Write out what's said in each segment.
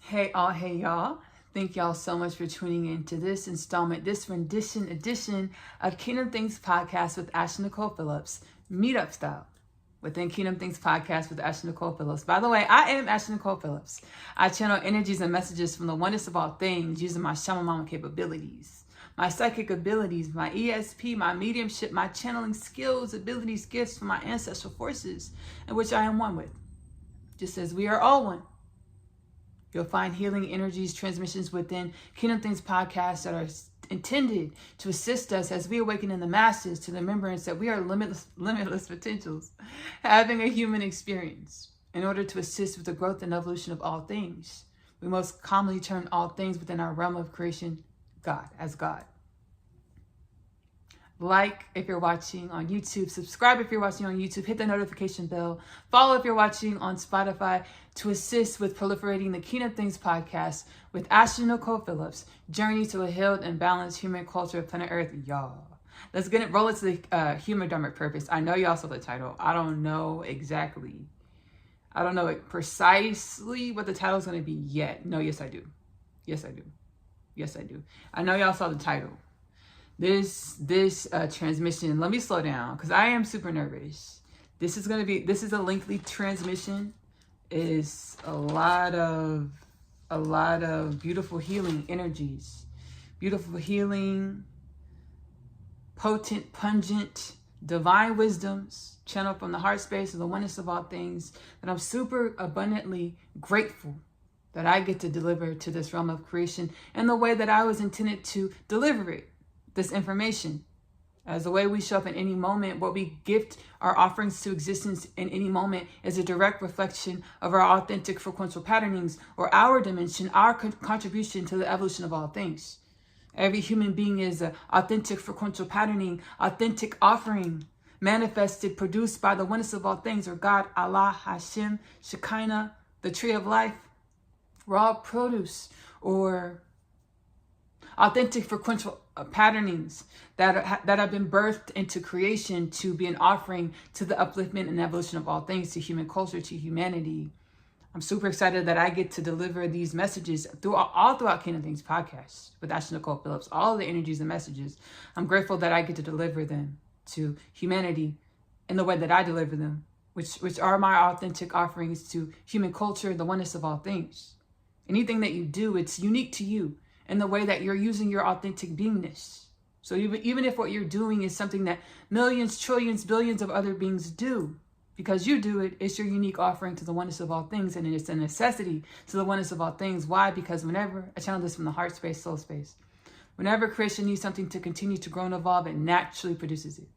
Hey all, hey y'all. Thank y'all so much for tuning in to this installment, this edition of Kingdom Things Podcast with Ashley-Nicole Phillips, meetup style within Kingdom Things Podcast with Ashley-Nicole Phillips. By the way, I am Ashley-Nicole Phillips. I channel energies and messages from the oneness of all things using my Shaman Mama capabilities, my psychic abilities, my ESP, my mediumship, my channeling skills, abilities, gifts from my ancestral forces, in which I am one with. Just as we are all one. You'll find healing energies, transmissions within Kingdom Things podcasts that are intended to assist us as we awaken in the masses to the remembrance that we are limitless potentials, having a human experience. In order to assist with the growth and evolution of all things, we most commonly term all things within our realm of creation, God, as God. Like if you're watching on YouTube, subscribe if you're watching on YouTube, hit the notification bell, follow if you're watching on Spotify to assist with proliferating the Kingdom Things podcast with Ashley-Nicole Phillips, journey to a healed and balanced human culture of planet Earth, y'all. Let's get it, roll into the human dharmic purpose. I know y'all saw the title. I don't know precisely what the title is going to be yet. No, yes I do. Yes I do. I know y'all saw the title. This transmission, let me slow down because I am super nervous. This is a lengthy transmission. Is a lot of beautiful healing energies, beautiful healing, potent, pungent, divine wisdoms channeled from the heart space of the oneness of all things that I'm super abundantly grateful that I get to deliver to this realm of creation in the way that I was intended to deliver it. This information as the way we show up in any moment, what we gift our offerings to existence in any moment is a direct reflection of our authentic frequential patternings or our dimension, our contribution to the evolution of all things. Every human being is an authentic frequential patterning, authentic offering, manifested, produced by the oneness of all things, or God, Allah, Hashem, Shekinah, the tree of life, raw produce, or authentic frequential patternings that have been birthed into creation to be an offering to the upliftment and evolution of all things, to human culture, to humanity. I'm super excited that I get to deliver these messages all throughout Kingdom Things podcast with Ashley-Nicole Phillips, all the energies and messages. I'm grateful that I get to deliver them to humanity in the way that I deliver them, which are my authentic offerings to human culture, the oneness of all things. Anything that you do, it's unique to you in the way that you're using your authentic beingness. So even if what you're doing is something that millions, trillions, billions of other beings do, because you do it, it's your unique offering to the oneness of all things, and it's a necessity to the oneness of all things. Why? Because whenever, I channel this from the heart space, soul space, whenever creation needs something to continue to grow and evolve, it naturally produces it.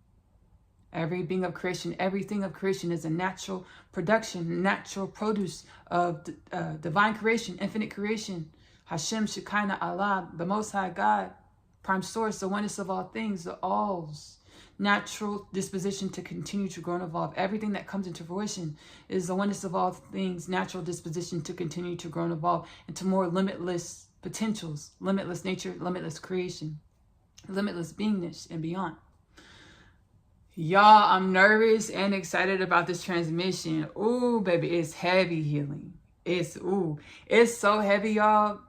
Every being of creation, everything of creation is a natural production, natural produce of divine creation, infinite creation. Hashem, Shekinah, Allah, the Most High God, Prime Source, the oneness of all things, the all's natural disposition to continue to grow and evolve. Everything that comes into fruition is the oneness of all things, natural disposition to continue to grow and evolve into more limitless potentials, limitless nature, limitless creation, limitless beingness, and beyond. Y'all, I'm nervous and excited about this transmission. Ooh, baby, it's heavy healing. It's so heavy, y'all.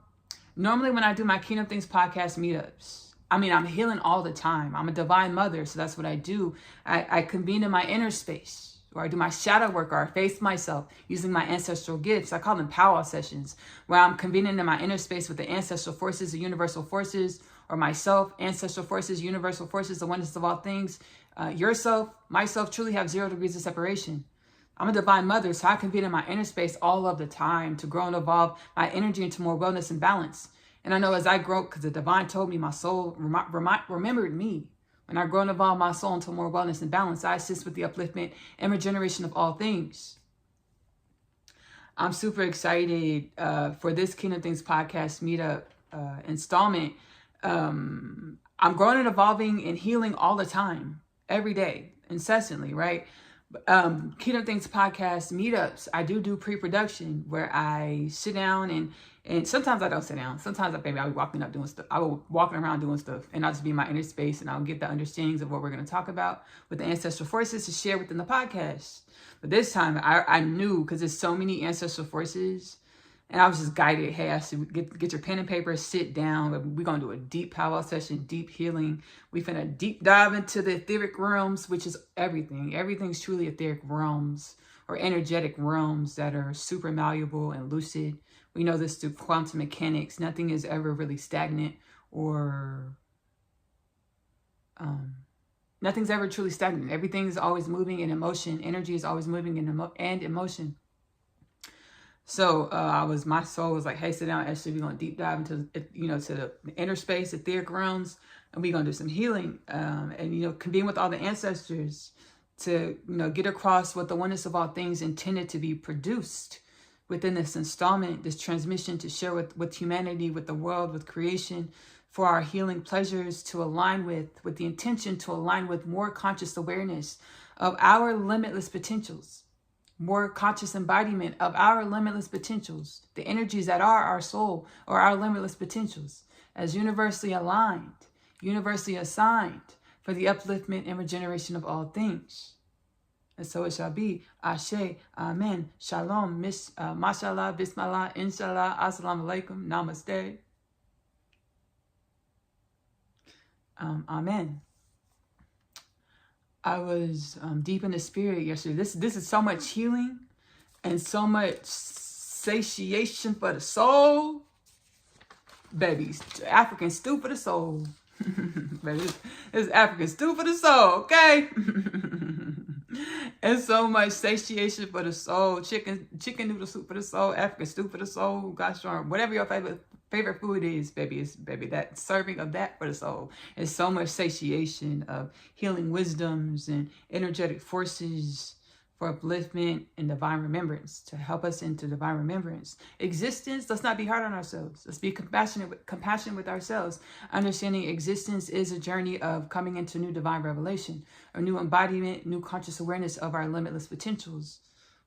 Normally when I do my Kingdom Things podcast meetups, I'm healing all the time. I'm a divine mother, so that's what I do. I convene in my inner space, or I do my shadow work, or I face myself using my ancestral gifts. I call them Powwow sessions, where I'm convening in my inner space with the ancestral forces, the universal forces, or myself, ancestral forces, universal forces, the oneness of all things. Yourself, myself truly have 0 degrees of separation. I'm a divine mother, so I convene in my inner space all of the time to grow and evolve my energy into more wellness and balance. And I know as I grow, because the divine told me, my soul remembered me. When I grow and evolve my soul into more wellness and balance, I assist with the upliftment and regeneration of all things. I'm super excited for this Kingdom Things podcast meetup installment. I'm growing and evolving and healing all the time, every day, incessantly, right? Kingdom Things podcast meetups, I do pre-production where I sit down and sometimes I don't sit down. Sometimes I'll be walking up doing stuff. I will walking around doing stuff, and I'll just be in my inner space, and I'll get the understandings of what we're going to talk about with the ancestral forces to share within the podcast. But this time I knew, because there's so many ancestral forces And I was just guided, hey, I should get your pen and paper, sit down. We're going to do a deep powwow session, deep healing. We finna deep dive into the etheric realms, which is everything. Everything's truly etheric realms or energetic realms that are super malleable and lucid. We know this through quantum mechanics. Nothing is ever really stagnant or nothing's ever truly stagnant. Everything is always moving in emotion. Energy is always moving in emotion. So my soul was like, hey, sit down, Ashley. We're going to deep dive into, to the inner space, etheric realms, and we're going to do some healing and, convene with all the ancestors to, get across what the oneness of all things intended to be produced within this installment, this transmission to share with humanity, with the world, with creation, for our healing pleasures to align with the intention to align with more conscious awareness of our limitless potentials. More conscious embodiment of our limitless potentials, the energies that are our soul or our limitless potentials, as universally aligned, universally assigned for the upliftment and regeneration of all things. And so it shall be. Ashe, Amen, Shalom, Mashallah, Bismillah, Inshallah, Assalamu Alaikum, Namaste. Amen. I was deep in the spirit yesterday. This is so much healing and so much satiation for the soul. Baby, African stew for the soul. Baby, this is African stew for the soul, okay? And so much satiation for the soul. Chicken noodle soup for the soul. African stew for the soul. Gosh darn, whatever your favorite food is, baby, that serving of that for the soul. Is so much satiation of healing wisdoms and energetic forces for upliftment and divine remembrance, to help us into divine remembrance. Existence, let's not be hard on ourselves. Let's be compassionate with ourselves. Understanding existence is a journey of coming into new divine revelation, a new embodiment, new conscious awareness of our limitless potentials.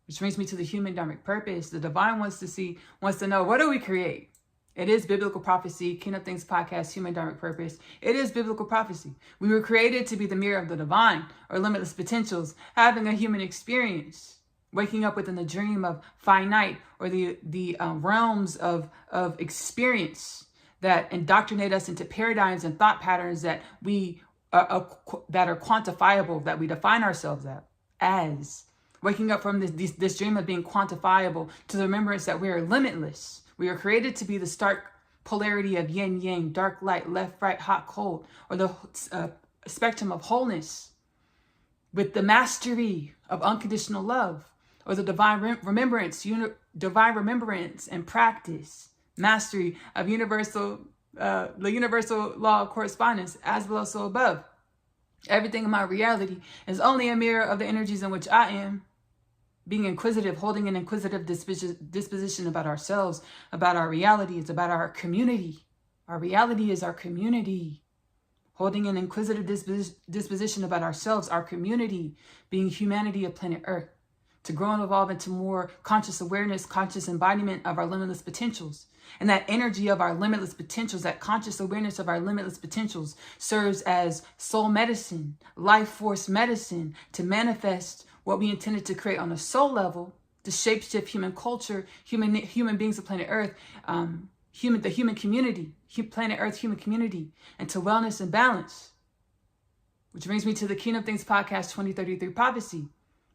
Which brings me to the human dharmic purpose. The divine wants to know, what do we create? It is biblical prophecy, King of Things podcast, human dharmic purpose. It is biblical prophecy. We were created to be the mirror of the divine or limitless potentials, having a human experience, waking up within the dream of finite or the realms of experience that indoctrinate us into paradigms and thought patterns that that are quantifiable, that we define ourselves as. Waking up from this dream of being quantifiable to the remembrance that we are limitless. We are created to be the stark polarity of yin yang, dark light, left right, hot cold, or the spectrum of wholeness, with the mastery of unconditional love, or the divine remembrance and practice, mastery of the universal law of correspondence, as below so above. Everything in my reality is only a mirror of the energies in which I am. Being inquisitive, holding an inquisitive disposition about ourselves, about our reality. It's about our community. Our reality is our community. Holding an inquisitive disposition about ourselves, our community, being humanity of planet Earth. To grow and evolve into more conscious awareness, conscious embodiment of our limitless potentials. And that energy of our limitless potentials, that conscious awareness of our limitless potentials, serves as soul medicine, life force medicine, to manifest what we intended to create on a soul level, to shapeshift human culture, human beings of planet Earth, the human community, planet Earth human community, and to wellness and balance. Which brings me to the King of Things podcast 2033 prophecy.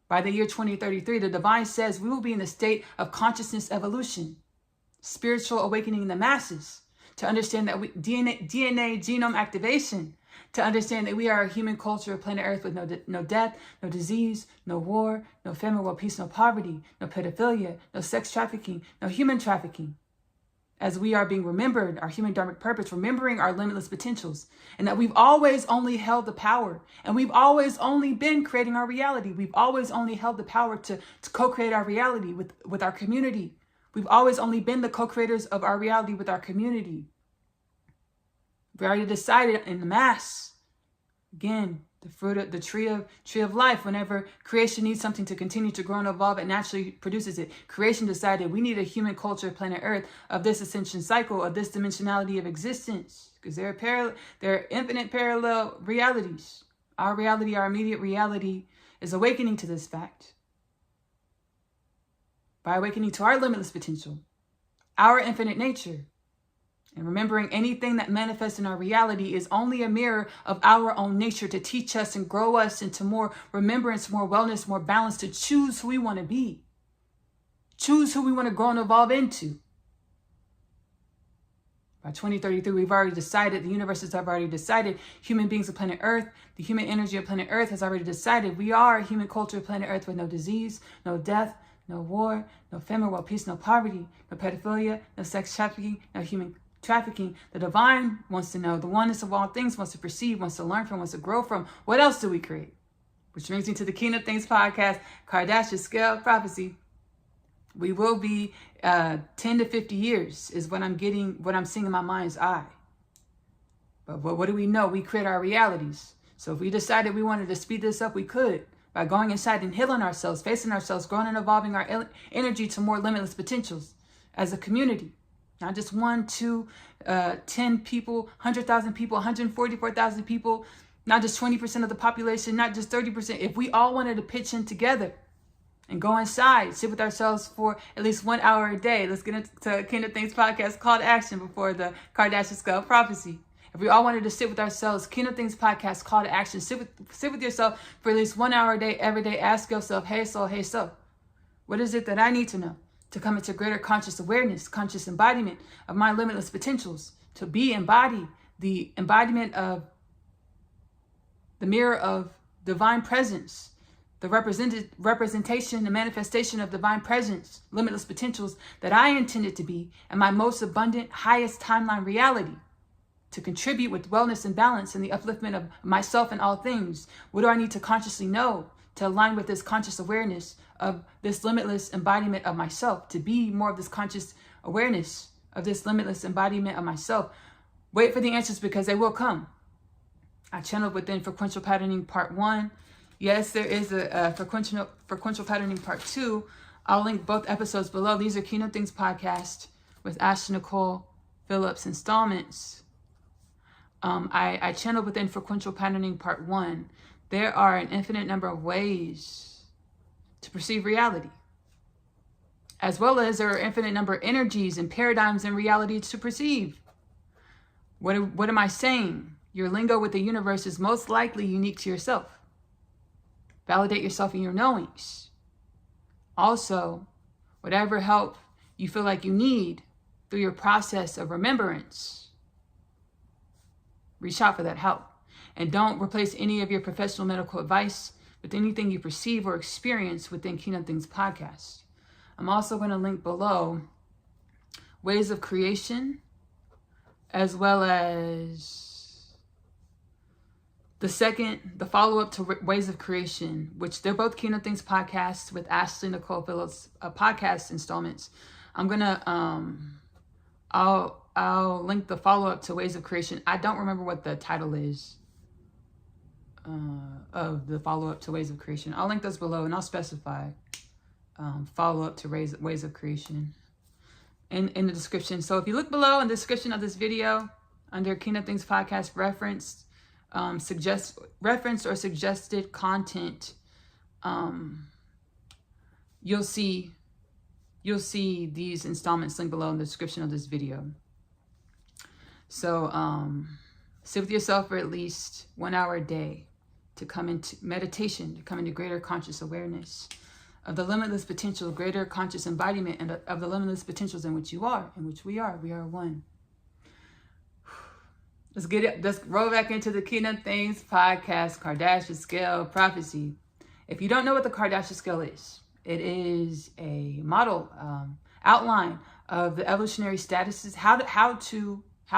By the year 2033, the divine says we will be in a state of consciousness evolution, spiritual awakening in the masses, to understand that DNA genome activation, to understand that we are a human culture of planet Earth with no death, no disease, no war, no famine, world peace, no poverty, no pedophilia, no sex trafficking, no human trafficking. As we are being remembered, our human dharmic purpose, remembering our limitless potentials, and that we've always only held the power, and we've always only been creating our reality. We've always only held the power to co-create our reality with our community. We've always only been the co-creators of our reality with our community. We already decided in the mass, again, the tree of life, whenever creation needs something to continue to grow and evolve, it naturally produces it. Creation decided we need a human culture, planet Earth, of this ascension cycle, of this dimensionality of existence, because there are infinite parallel realities. Our reality, our immediate reality, is awakening to this fact. By awakening to our limitless potential, our infinite nature. And remembering anything that manifests in our reality is only a mirror of our own nature to teach us and grow us into more remembrance, more wellness, more balance, to choose who we want to be. Choose who we want to grow and evolve into. By 2033, we've already decided, the universes have already decided, human beings of planet Earth, the human energy of planet Earth has already decided we are a human culture of planet Earth with no disease, no death, no war, no famine, world peace, no poverty, no pedophilia, no sex trafficking, no human trafficking. The divine wants to know, the oneness of all things wants to perceive, wants to learn from, wants to grow from. What else do we create? Which brings me to the Kingdom Things podcast, Kardashian Scale Prophecy. We will be 10 to 50 years is what I'm seeing in my mind's eye. But what do we know? We create our realities. So if we decided we wanted to speed this up, we could. By going inside and healing ourselves, facing ourselves, growing and evolving our energy to more limitless potentials as a community. Not just 1, 2, 10 people, 100,000 people, 144,000 people, not just 20% of the population, not just 30%. If we all wanted to pitch in together and go inside, sit with ourselves for at least 1 hour a day. Let's get into Kingdom Things podcast, call to action before the Kardashian Scale Prophecy. If we all wanted to sit with ourselves, Kingdom Things podcast, call to action, sit with yourself for at least 1 hour a day, every day. Ask yourself, hey soul, what is it that I need to know to come into greater conscious awareness, conscious embodiment of my limitless potentials, to be embodied, the embodiment of the mirror of divine presence, the representation, the manifestation of divine presence, limitless potentials that I intended to be, and my most abundant, highest timeline reality, to contribute with wellness and balance and the upliftment of myself and all things. What do I need to consciously know to align with this conscious awareness of this limitless embodiment of myself, to be more of this conscious awareness of this limitless embodiment of myself? Wait for the answers, because they will come. I channeled within Frequential Patterning Part 1. Yes, there is a Frequential Patterning Part 2. I'll link both episodes below. These are Kingdom Things podcast with Ashley-Nicole Phillips installments. I channeled within Frequential Patterning Part 1. There are an infinite number of ways to perceive reality, as well as there are an infinite number of energies and paradigms in reality to perceive. What am I saying? Your lingo with the universe is most likely unique to yourself. Validate yourself in your knowings. Also, whatever help you feel like you need through your process of remembrance, reach out for that help. And don't replace any of your professional medical advice with anything you perceive or experience within Kingdom Things podcast. I'm also going to link below ways of creation, as well as the follow-up to ways of creation, which they're both Kingdom Things podcasts with Ashley-Nicole Phillips podcast installments. I'm gonna I'll link the follow-up to ways of creation. I don't remember what the title is of the follow-up to ways of creation. I'll link those below, and I'll specify follow-up to ways of creation in the description. So if you look below in the description of this video under Kingdom Things podcast referenced or suggested content, you'll see these installments linked below in the description of this video. So sit with yourself for at least 1 hour a day to come into meditation, to come into greater conscious awareness of the limitless potential, greater conscious embodiment, and of the limitless potentials in which you are, in which we are. We are one. Let's get it. Let's roll back into the Kingdom Things podcast, Kardashian Scale Prophecy. If you don't know what the Kardashian Scale is, it is a model outline of the evolutionary statuses, how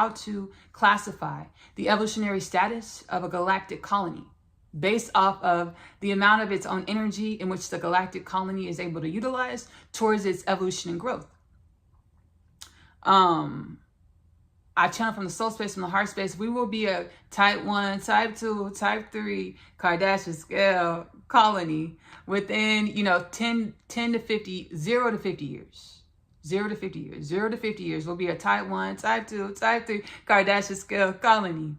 to classify the evolutionary status of a galactic colony based off of the amount of its own energy in which the galactic colony is able to utilize towards its evolution and growth. I channel from the soul space, from the heart space. We will be a type 1, type 2, type 3 Kardashian scale colony within, 10 to 50, 0 to 50 years. 0 to 50 years. 0 to 50 years. We'll be a type 1, type 2, type 3 Kardashian scale colony.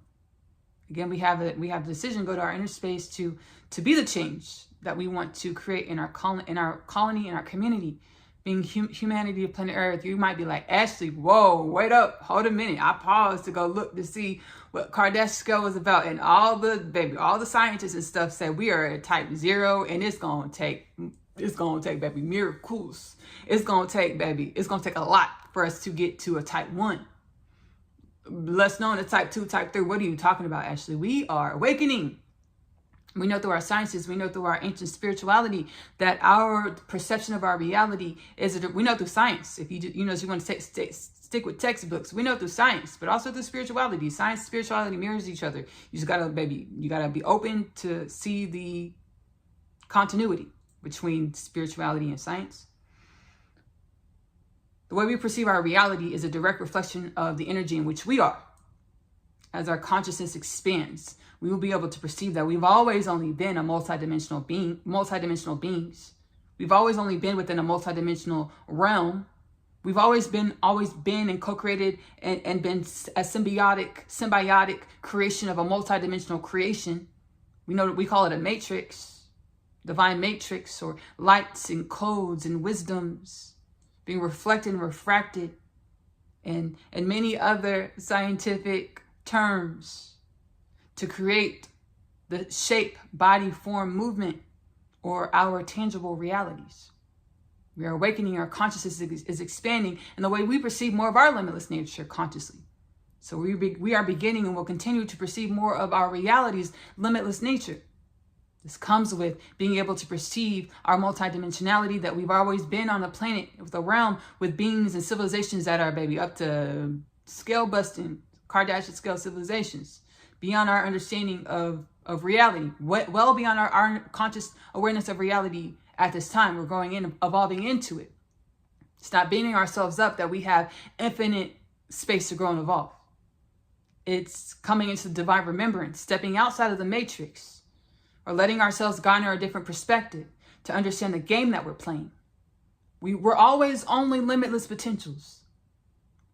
Again, we have the decision to go to our inner space to be the change that we want to create in our colony, in our community, being humanity of planet Earth, you might be like, Ashley, whoa, wait up, hold a minute. I paused to go look to see what Kardashian scale was about. And all the scientists and stuff said we are at type 0, and it's gonna take, baby, miracles. It's gonna take a lot for us to get to a type 1. Less known as type 2, type 3. What are you talking about, Ashley? We are awakening. We know through our sciences, we know through our ancient spirituality that our perception of our reality is, we know through science. If you want to stick with textbooks, we know through science, but also through spirituality. Science, spirituality mirrors each other. You just gotta, you gotta be open to see the continuity between spirituality and science. The way we perceive our reality is a direct reflection of the energy in which we are. As our consciousness expands, we will be able to perceive that we've always only been a multidimensional beings. We've always only been within a multidimensional realm. We've always been and co-created and been a symbiotic creation of a multidimensional creation. We call it a matrix, divine matrix, or lights and codes and wisdoms being reflected and refracted, and many other scientific terms to create the shape, body, form, movement, or our tangible realities. We are awakening, our consciousness is expanding, and the way we perceive more of our limitless nature consciously. So we are beginning and will continue to perceive more of our reality's limitless nature. This comes with being able to perceive our multidimensionality, that we've always been on a planet with a realm with beings and civilizations that are, up to scale busting, Kardashian scale civilizations, beyond our understanding of reality, well beyond our conscious awareness of reality at this time. We're going in, evolving into it. Stop beating ourselves up that we have infinite space to grow and evolve. It's coming into divine remembrance, stepping outside of the matrix, or letting ourselves garner a different perspective to understand the game that we're playing. We're always only limitless potentials.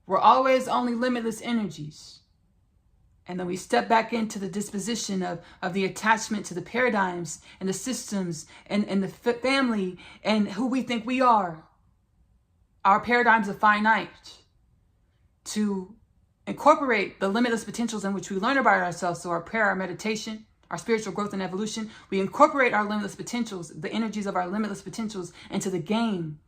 We're always only limitless energies. And then we step back into the disposition of the attachment to the paradigms and the systems and the family and who we think we are. Our paradigms are finite. To incorporate the limitless potentials in which we learn about ourselves, so our prayer, our meditation, our spiritual growth and evolution, we incorporate our limitless potentials, the energies of our limitless potentials, into the game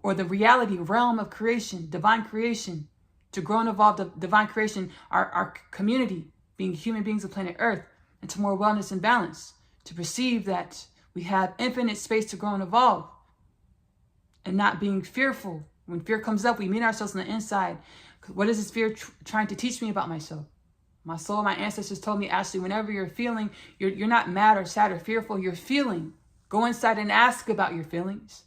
or the reality realm of creation, divine creation, to grow and evolve the divine creation, our community, being human beings of planet Earth, into more wellness and balance, to perceive that we have infinite space to grow and evolve, and not being fearful. When fear comes up, we meet ourselves on the inside. What is this fear trying to teach me about myself? My soul, my ancestors told me, Ashley, whenever you're feeling, you're not mad or sad or fearful, you're feeling. Go inside and ask about your feelings.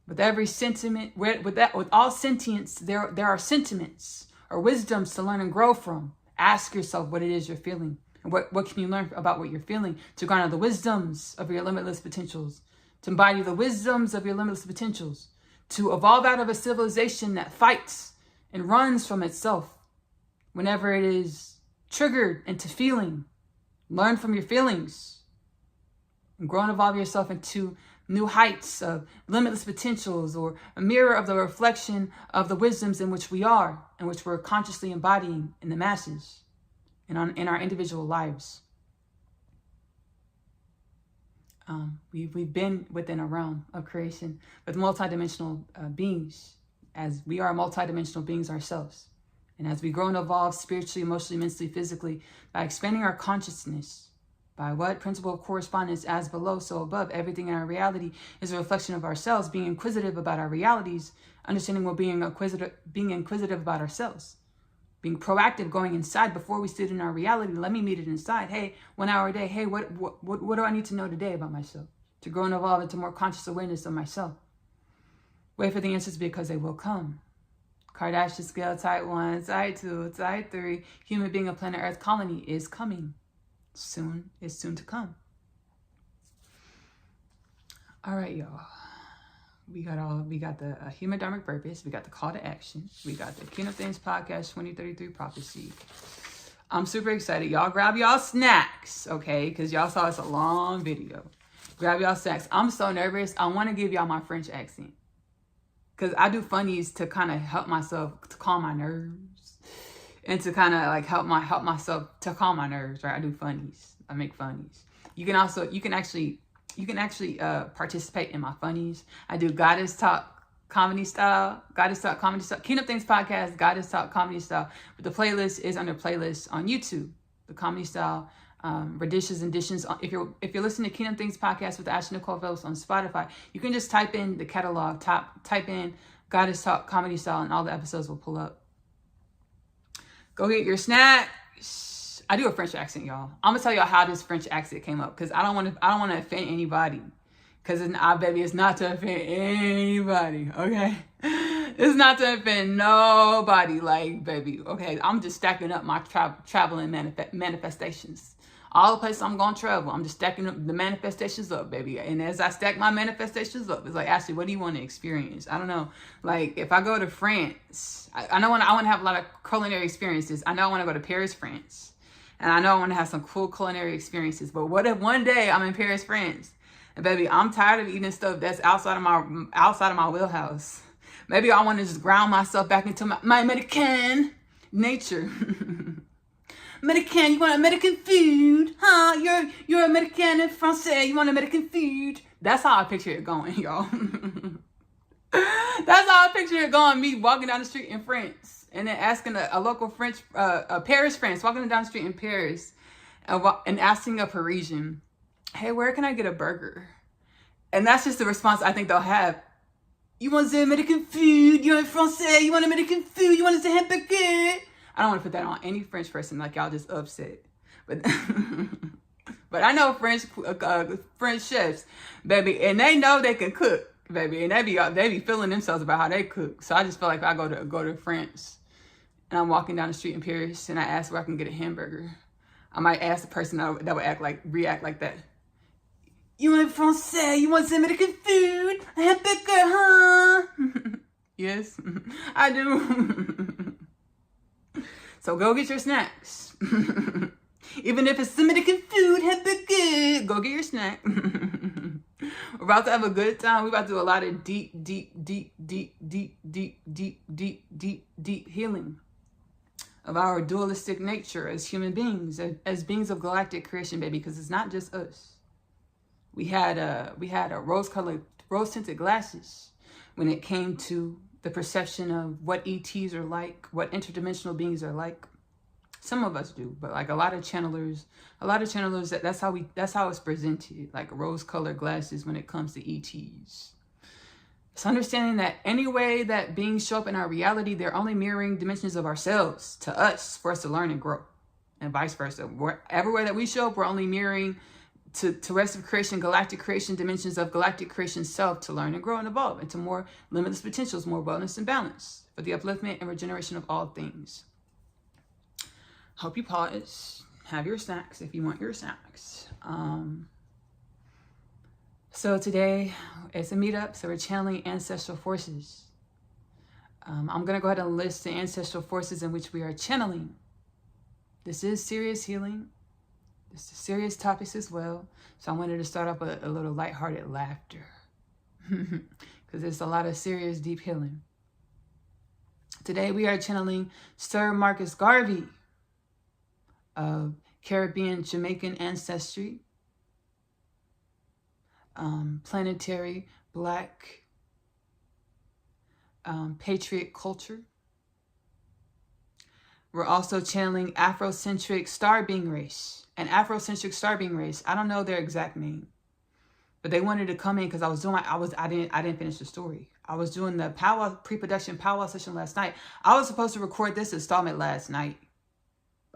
With every sentiment, with all sentience, there are sentiments or wisdoms to learn and grow from. Ask yourself what it is you're feeling. And what can you learn about what you're feeling to garner the wisdoms of your limitless potentials, to embody the wisdoms of your limitless potentials, to evolve out of a civilization that fights and runs from itself. Whenever it is triggered into feeling, learn from your feelings and grow and evolve yourself into new heights of limitless potentials, or a mirror of the reflection of the wisdoms in which we are, and which we're consciously embodying in the masses and in our individual lives. We've been within a realm of creation with multidimensional beings, as we are multidimensional beings ourselves. And as we grow and evolve spiritually, emotionally, mentally, physically, by expanding our consciousness, by what principle of correspondence, as below, so above, everything in our reality is a reflection of ourselves, being inquisitive about our realities, understanding we're being inquisitive about ourselves, being proactive, going inside before we sit in our reality. Let me meet it inside. Hey, 1 hour a day. Hey, what do I need to know today about myself to grow and evolve into more conscious awareness of myself? Wait for the answers, because they will come. Kardashian scale, type 1, type 2, type 3, human being of planet Earth colony is coming. Soon is soon to come. All right, y'all. We got the human dharmic purpose. We got the call to action. We got the King of Things podcast 2033 prophecy. I'm super excited. Y'all grab y'all snacks, okay? Because y'all saw it's a long video. Grab y'all snacks. I'm so nervous. I want to give y'all my French accent. because I do funnies to kind of help myself to calm my nerves, and to kind of like help myself to calm my nerves, right? I do funnies. I make funnies. You can actually participate in my funnies. I do Goddess Talk comedy style, Kingdom Things podcast, Goddess Talk comedy style. But the playlist is under playlist on YouTube, the comedy style, renditions and editions. If you're listening to Kingdom Things podcast with Ashley-Nicole on Spotify, you can just type in the catalog, type in Goddess Talk comedy style, and all the episodes will pull up. Go get your snacks. I do a French accent, y'all. I'm gonna tell y'all how this French accent came up, because I don't want to offend anybody. Because baby, it's not to offend anybody, okay? It's not to offend nobody, like, baby, okay? I'm just stacking up my traveling manifestations. All the places I'm going to travel, I'm just stacking up the manifestations up, baby. And as I stack my manifestations up, it's like, Ashley, what do you want to experience? I don't know. Like, if I go to France, I want to have a lot of culinary experiences. I know I want to go to Paris, France. And I know I want to have some cool culinary experiences. But what if one day I'm in Paris, France? And baby, I'm tired of eating stuff that's outside of my wheelhouse. Maybe I want to just ground myself back into my American nature. American, you want American food? Huh? You're American and Francais. You want American food? That's how I picture it going, y'all. That's how I picture it going. Me walking down the street in France, and then asking a local French, Paris, France, walking down the street in Paris, and asking a Parisian, hey, where can I get a burger? And that's just the response I think they'll have. You want the American food? You're in Francais. You want American food? You want the hamburger? I don't want to put that on any French person, like y'all just upset. But but I know French chefs, baby, and they know they can cook, baby, and they be feeling themselves about how they cook. So I just feel like if I go to France, and I'm walking down the street in Paris, and I ask where I can get a hamburger, I might ask the person that would react like that. You want Francais? You want some American food? A hamburger, huh? Yes, I do. So go get your snacks. Even if it's American food, hamburger, go get your snack. We're about to have a good time. We're about to do a lot of deep healing of our dualistic nature as human beings, as beings of galactic creation, baby, because it's not just us. We had a rose-tinted glasses when it came to the perception of what ETs are like, what interdimensional beings are like. Some of us do, but like a lot of channelers, that's how it's presented, like rose-colored glasses when it comes to ETs. It's understanding that any way that beings show up in our reality, they're only mirroring dimensions of ourselves to us for us to learn and grow, and vice versa. Everywhere that we show up, we're only mirroring to rest of creation, galactic creation, dimensions of galactic creation self to learn and grow and evolve into more limitless potentials, more wellness and balance for the upliftment and regeneration of all things. Hope you pause, have your snacks if you want your snacks. So today it's a meetup, so we're channeling ancestral forces. I'm going to go ahead and list the ancestral forces in which we are channeling. This is serious healing. This is serious topics as well. So I wanted to start off with a little lighthearted laughter. Because there's a lot of serious deep healing. Today we are channeling Sir Marcus Garvey of Caribbean Jamaican ancestry. Planetary Black patriot culture. We're also channeling Afrocentric star being race. An Afrocentric star being race. I don't know their exact name, but they wanted to come in because I didn't finish the story. I was doing the powwow pre-production powwow session last night. I was supposed to record this installment last night.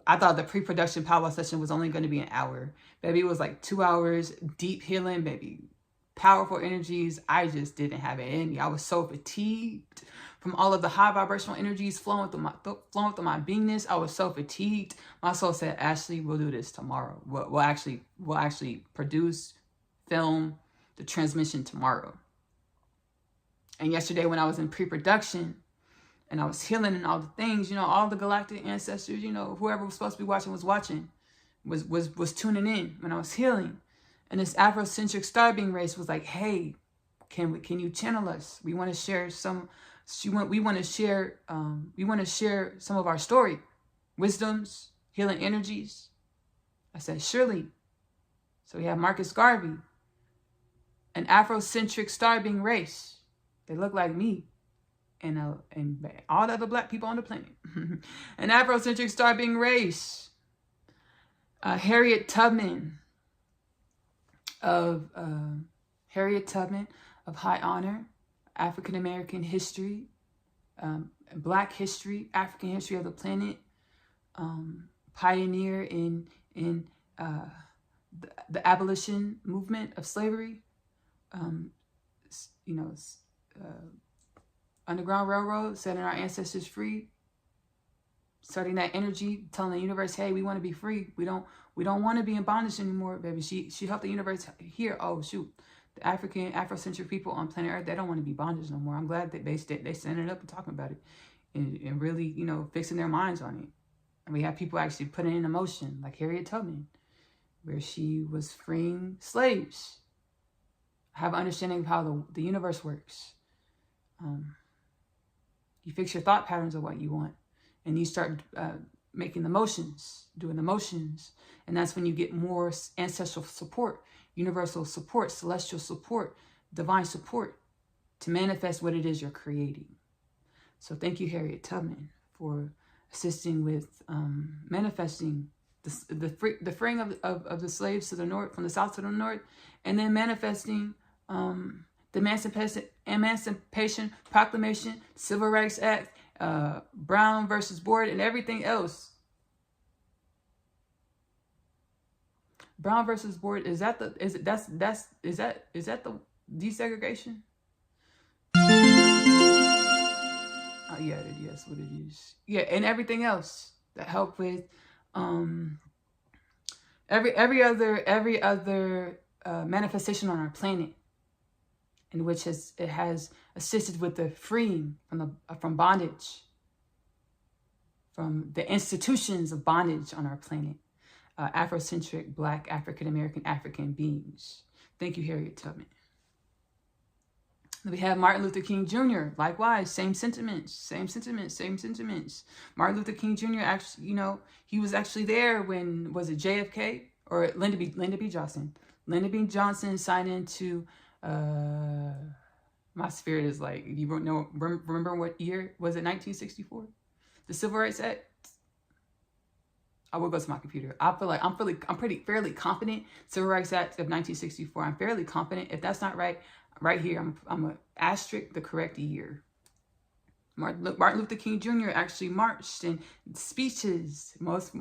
I thought the pre-production powwow session was only going to be an hour. Baby, it was like 2 hours, deep healing, baby. Powerful energies. I just didn't have it in me. I was so fatigued from all of the high vibrational energies flowing through my beingness. I was so fatigued. My soul said, Ashley, we'll do this tomorrow. We'll actually produce, film the transmission tomorrow. And yesterday when I was in pre-production and I was healing and all the things, all the galactic ancestors, whoever was supposed to be watching was tuning in when I was healing. And this Afrocentric star being race was like, hey, Can you channel us? We want to share some. We want to share some of our story, wisdoms, healing energies. I said, surely. So we have Marcus Garvey, an Afrocentric star being race. They look like me and all the other black people on the planet. An Afrocentric star being race. Harriet Tubman of high honor, African American history, Black history, African history of the planet, pioneer in the abolition movement of slavery, Underground Railroad, setting our ancestors free, starting that energy, telling the universe, hey, we want to be free. We don't want to be in bondage anymore, baby. She helped the universe here. Oh, shoot. The Afrocentric people on planet Earth, they don't want to be bondage no more. I'm glad that they standing up and talking about it and really, fixing their minds on it. And we have people actually putting it in motion, like Harriet Tubman, where she was freeing slaves. Have an understanding of how the universe works. You fix your thought patterns of what you want, and you start making the motions, doing the motions, and that's when you get more ancestral support, universal support, celestial support, divine support to manifest what it is you're creating. So thank you, Harriet Tubman, for assisting with manifesting the freeing of the slaves to the north, from the south to the north, and then manifesting the Emancipation Proclamation, Civil Rights Act, Brown versus Board, and everything else. Brown versus Board, is that the desegregation? Oh yeah, yes, what it is. Yeah, and everything else that help with every other manifestation on our planet, in which it has assisted with the freeing from bondage, from the institutions of bondage on our planet. Afrocentric, Black, African American, African beings. Thank you, Harriet Tubman. We have Martin Luther King Jr. Likewise, same sentiments. Martin Luther King Jr. actually, he was actually there when, was it JFK or Lyndon B. Johnson? Lyndon B. Johnson signed into, my spirit is like, you remember what year? Was it 1964? The Civil Rights Act? I will go to my computer. I feel like I'm fairly confident. Civil Rights Act of 1964. I'm fairly confident. If that's not right, right here, I'm a asterisk the correct year. Martin Luther King Jr. actually marched in speeches. Most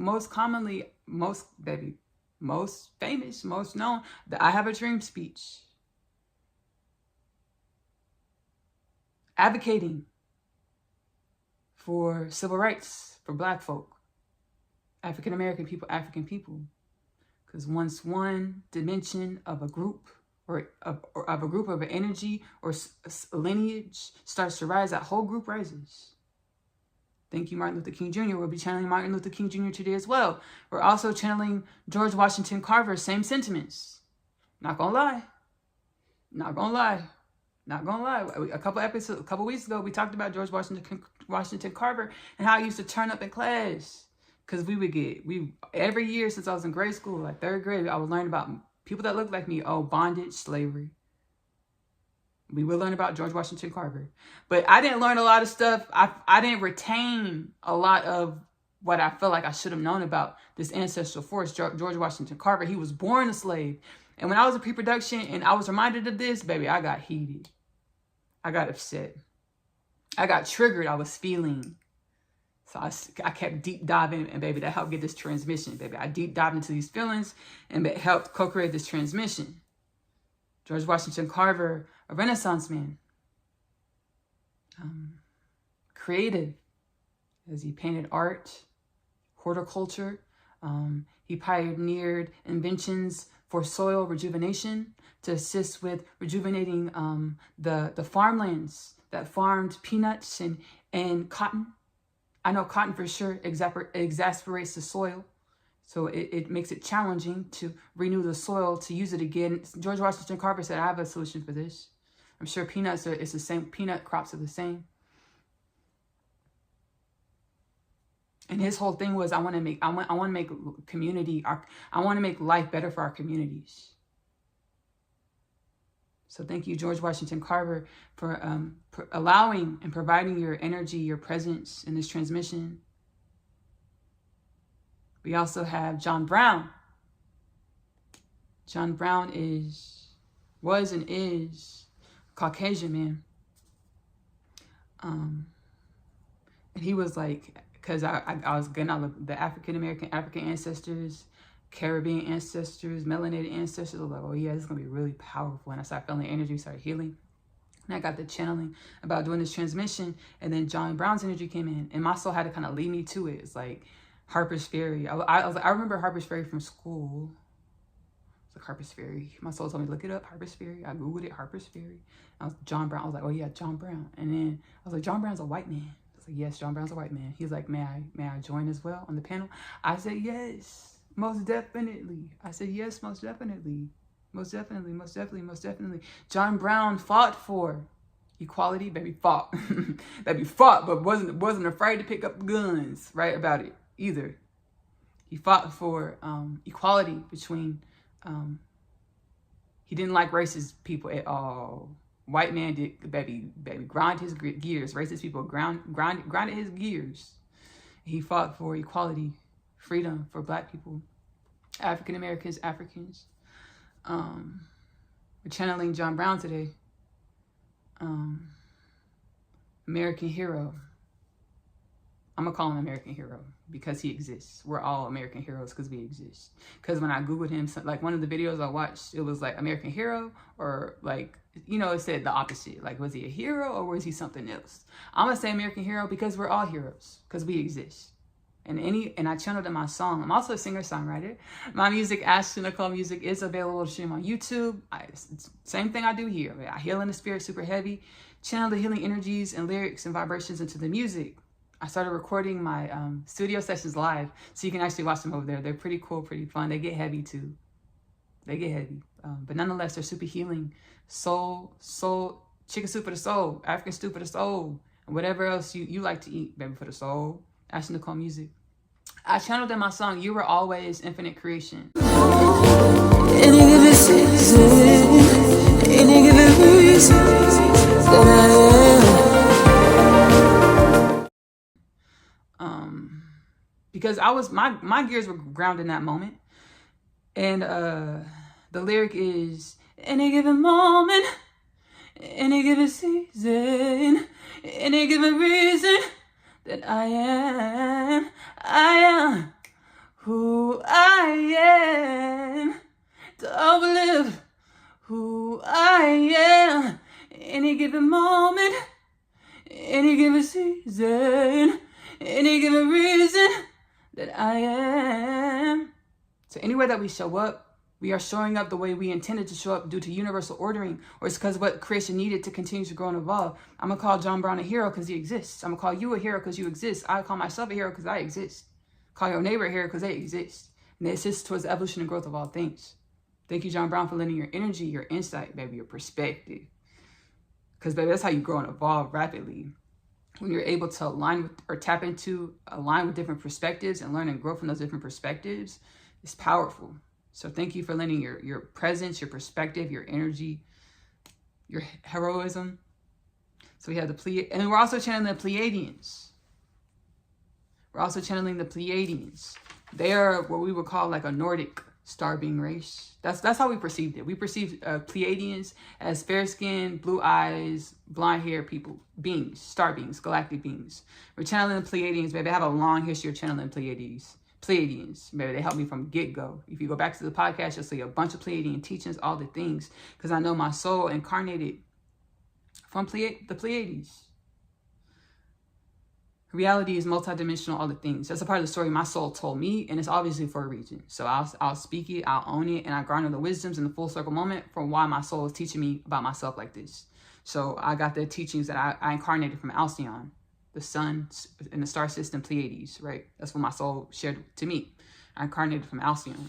famous, most known, the I Have a Dream speech. Advocating for civil rights for Black folk, African American people, African people. Because once one dimension of a group or of a group of an energy or a lineage starts to rise, that whole group rises. Thank you, Martin Luther King Jr. We'll be channeling Martin Luther King Jr. today as well. We're also channeling George Washington Carver, same sentiments. Not gonna lie. A couple weeks ago, we talked about George Washington Carver and how he used to turn up in class. Because every year since I was in grade school, like third grade, I would learn about people that looked like me. Oh, bondage, slavery. We would learn about George Washington Carver. But I didn't learn a lot of stuff. I didn't retain a lot of what I felt like I should have known about this ancestral force, George Washington Carver. He was born a slave. And when I was in pre-production and I was reminded of this, baby, I got heated. I got upset. I got triggered. I was feeling. So I kept deep diving, and baby, that helped get this transmission, baby. I deep dived into these feelings, and it helped co-create this transmission. George Washington Carver, a Renaissance man, creative, as he painted art, horticulture. He pioneered inventions for soil rejuvenation to assist with rejuvenating the farmlands that farmed peanuts and cotton. I know cotton for sure exasperates the soil. So it makes it challenging to renew the soil, to use it again. George Washington Carver said, I have a solution for this. I'm sure peanuts are, it's the same, peanut crops are the same. And his whole thing was, I want to make community, I want to make life better for our communities. So thank you, George Washington Carver, for allowing and providing your energy, your presence in this transmission. We also have John Brown. John Brown was and is Caucasian man. And he was like, because I was getting all of the African ancestors, Caribbean ancestors, melanated ancestors. I was like, oh yeah, this is gonna be really powerful. And I started feeling the energy, started healing. And I got the channeling about doing this transmission. And then John Brown's energy came in, and my soul had to kind of lead me to it. It's like Harper's Ferry. I was like, I remember Harper's Ferry from school. It's like Harper's Ferry. My soul told me, look it up, Harper's Ferry. I Googled it, Harper's Ferry. I was John Brown. I was like, oh yeah, John Brown. And then I was like, John Brown's a white man. I was like, yes, John Brown's a white man. He's like, may I join as well on the panel? I said, yes, most definitely. I said, yes, most definitely. Most definitely, most definitely, most definitely. John Brown fought for equality, baby, fought. Baby fought, but wasn't afraid to pick up guns, right, about it either. He fought for equality between, he didn't like racist people at all. White man did, baby, grind his gears. Racist people grinded his gears. He fought for equality, freedom for Black people, African Americans, Africans. We're channeling John Brown today. American hero. I'm gonna call him American hero because he exists. We're all American heroes because we exist. Because when I Googled him, like one of the videos I watched, it was like American hero, or like, you know, it said the opposite. Like, was he a hero or was he something else? I'm gonna say American hero because we're all heroes because we exist. And I channeled in my song. I'm also a singer-songwriter. My music, Ashley-Nicole music, is available to stream on YouTube. Same thing I do here. I heal in the spirit super heavy, channel the healing energies and lyrics and vibrations into the music. I started recording my studio sessions live, so you can actually watch them over there. They're pretty cool, pretty fun. They get heavy too. They get heavy. But nonetheless, they're super healing. Soul, chicken soup for the soul, African stew for the soul, and whatever else you like to eat, baby, for the soul. Ashley-Nicole music. I channeled in my song, You Were Always Infinite Creation. Any given season, any given reason that I am. Because I was, my gears were grounded in that moment. And the lyric is, any given moment, any given season, any given reason that I am who I am, to outlive who I am, any given moment, any given season, any given reason that I am. So anywhere that we show up, we are showing up the way we intended to show up due to universal ordering, or it's because what creation needed to continue to grow and evolve. I'm going to call John Brown a hero because he exists. I'm going to call you a hero because you exist. I call myself a hero because I exist. Call your neighbor a hero because they exist. And they assist towards the evolution and growth of all things. Thank you, John Brown, for lending your energy, your insight, baby, your perspective. Because, baby, that's how you grow and evolve rapidly. When you're able to align with or align with different perspectives and learn and grow from those different perspectives, it's powerful. So thank you for lending your presence, your perspective, your energy, your heroism. So we have and we're also channeling the Pleiadians. We're also channeling the Pleiadians. They are what we would call like a Nordic star being race. That's how we perceived it. We perceived Pleiadians as fair-skinned, blue eyes, blonde hair people, beings, star beings, galactic beings. We're channeling the Pleiadians, baby. I have a long history of channeling Pleiadians. Maybe they helped me from get-go. If you go back to the podcast, you'll see a bunch of Pleiadian teachings, all the things, because I know my soul incarnated from the Pleiades. Reality is multidimensional, all the things. That's a part of the story my soul told me, and it's obviously for a reason. So I'll speak it, I'll own it, and I garner the wisdoms in the full circle moment from why my soul is teaching me about myself like this. So I got the teachings that I incarnated from Alcyon, the sun in the star system Pleiades, right? That's what my soul shared to me. I incarnated from Alcyon.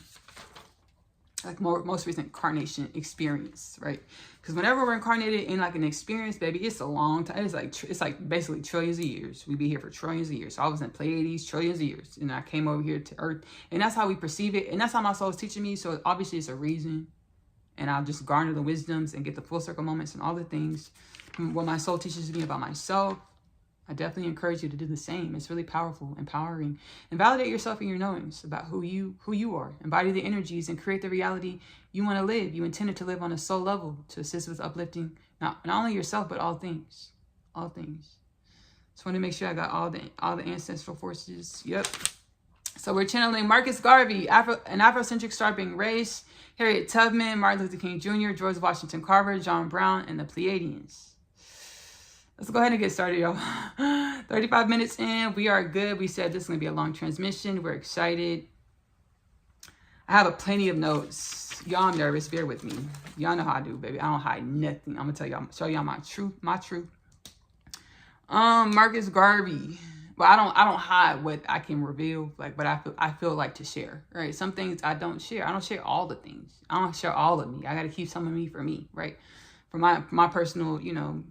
like most recent incarnation experience, right? Because whenever we're incarnated in like an experience, baby, it's a long time. It's like basically trillions of years. We be here for trillions of years. So I was in Pleiades, trillions of years, and I came over here to Earth, and that's how we perceive it, and that's how my soul is teaching me. So obviously it's a reason, and I'll just garner the wisdoms and get the full circle moments and all the things. What my soul teaches me about myself, I definitely encourage you to do the same. It's really powerful, empowering, and validate yourself in your knowings about who you are. Embody the energies and create the reality you want to live. You intended to live on a soul level to assist with uplifting not only yourself but all things, all things. Just want to make sure I got all the ancestral forces. Yep. So we're channeling Marcus Garvey, an Afrocentric star being raised, Harriet Tubman, Martin Luther King Jr., George Washington Carver, John Brown, and the Pleiadians. Let's go ahead and get started, y'all. 35 minutes in. We are good. We said this is going to be a long transmission. We're excited. I have plenty of notes. Y'all, I'm nervous. Bear with me. Y'all know how I do, baby. I don't hide nothing. I'm going to tell y'all, show y'all my truth. Marcus Garvey. Well, I don't hide what I can reveal, like, but I feel like to share, right? Some things I don't share. I don't share all the things. I don't share all of me. I got to keep some of me for me, right? For my personal, you know.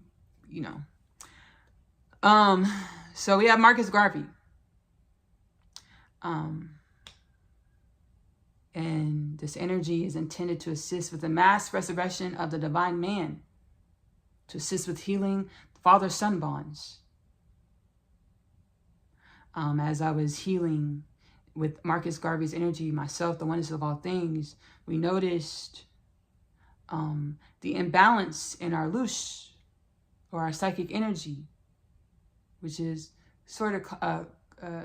So we have Marcus Garvey. And this energy is intended to assist with the mass resurrection of the divine man, to assist with healing father-son bonds. As I was healing with Marcus Garvey's energy, myself, the oneness of all things, we noticed the imbalance in our lush, or our psychic energy, which is sort of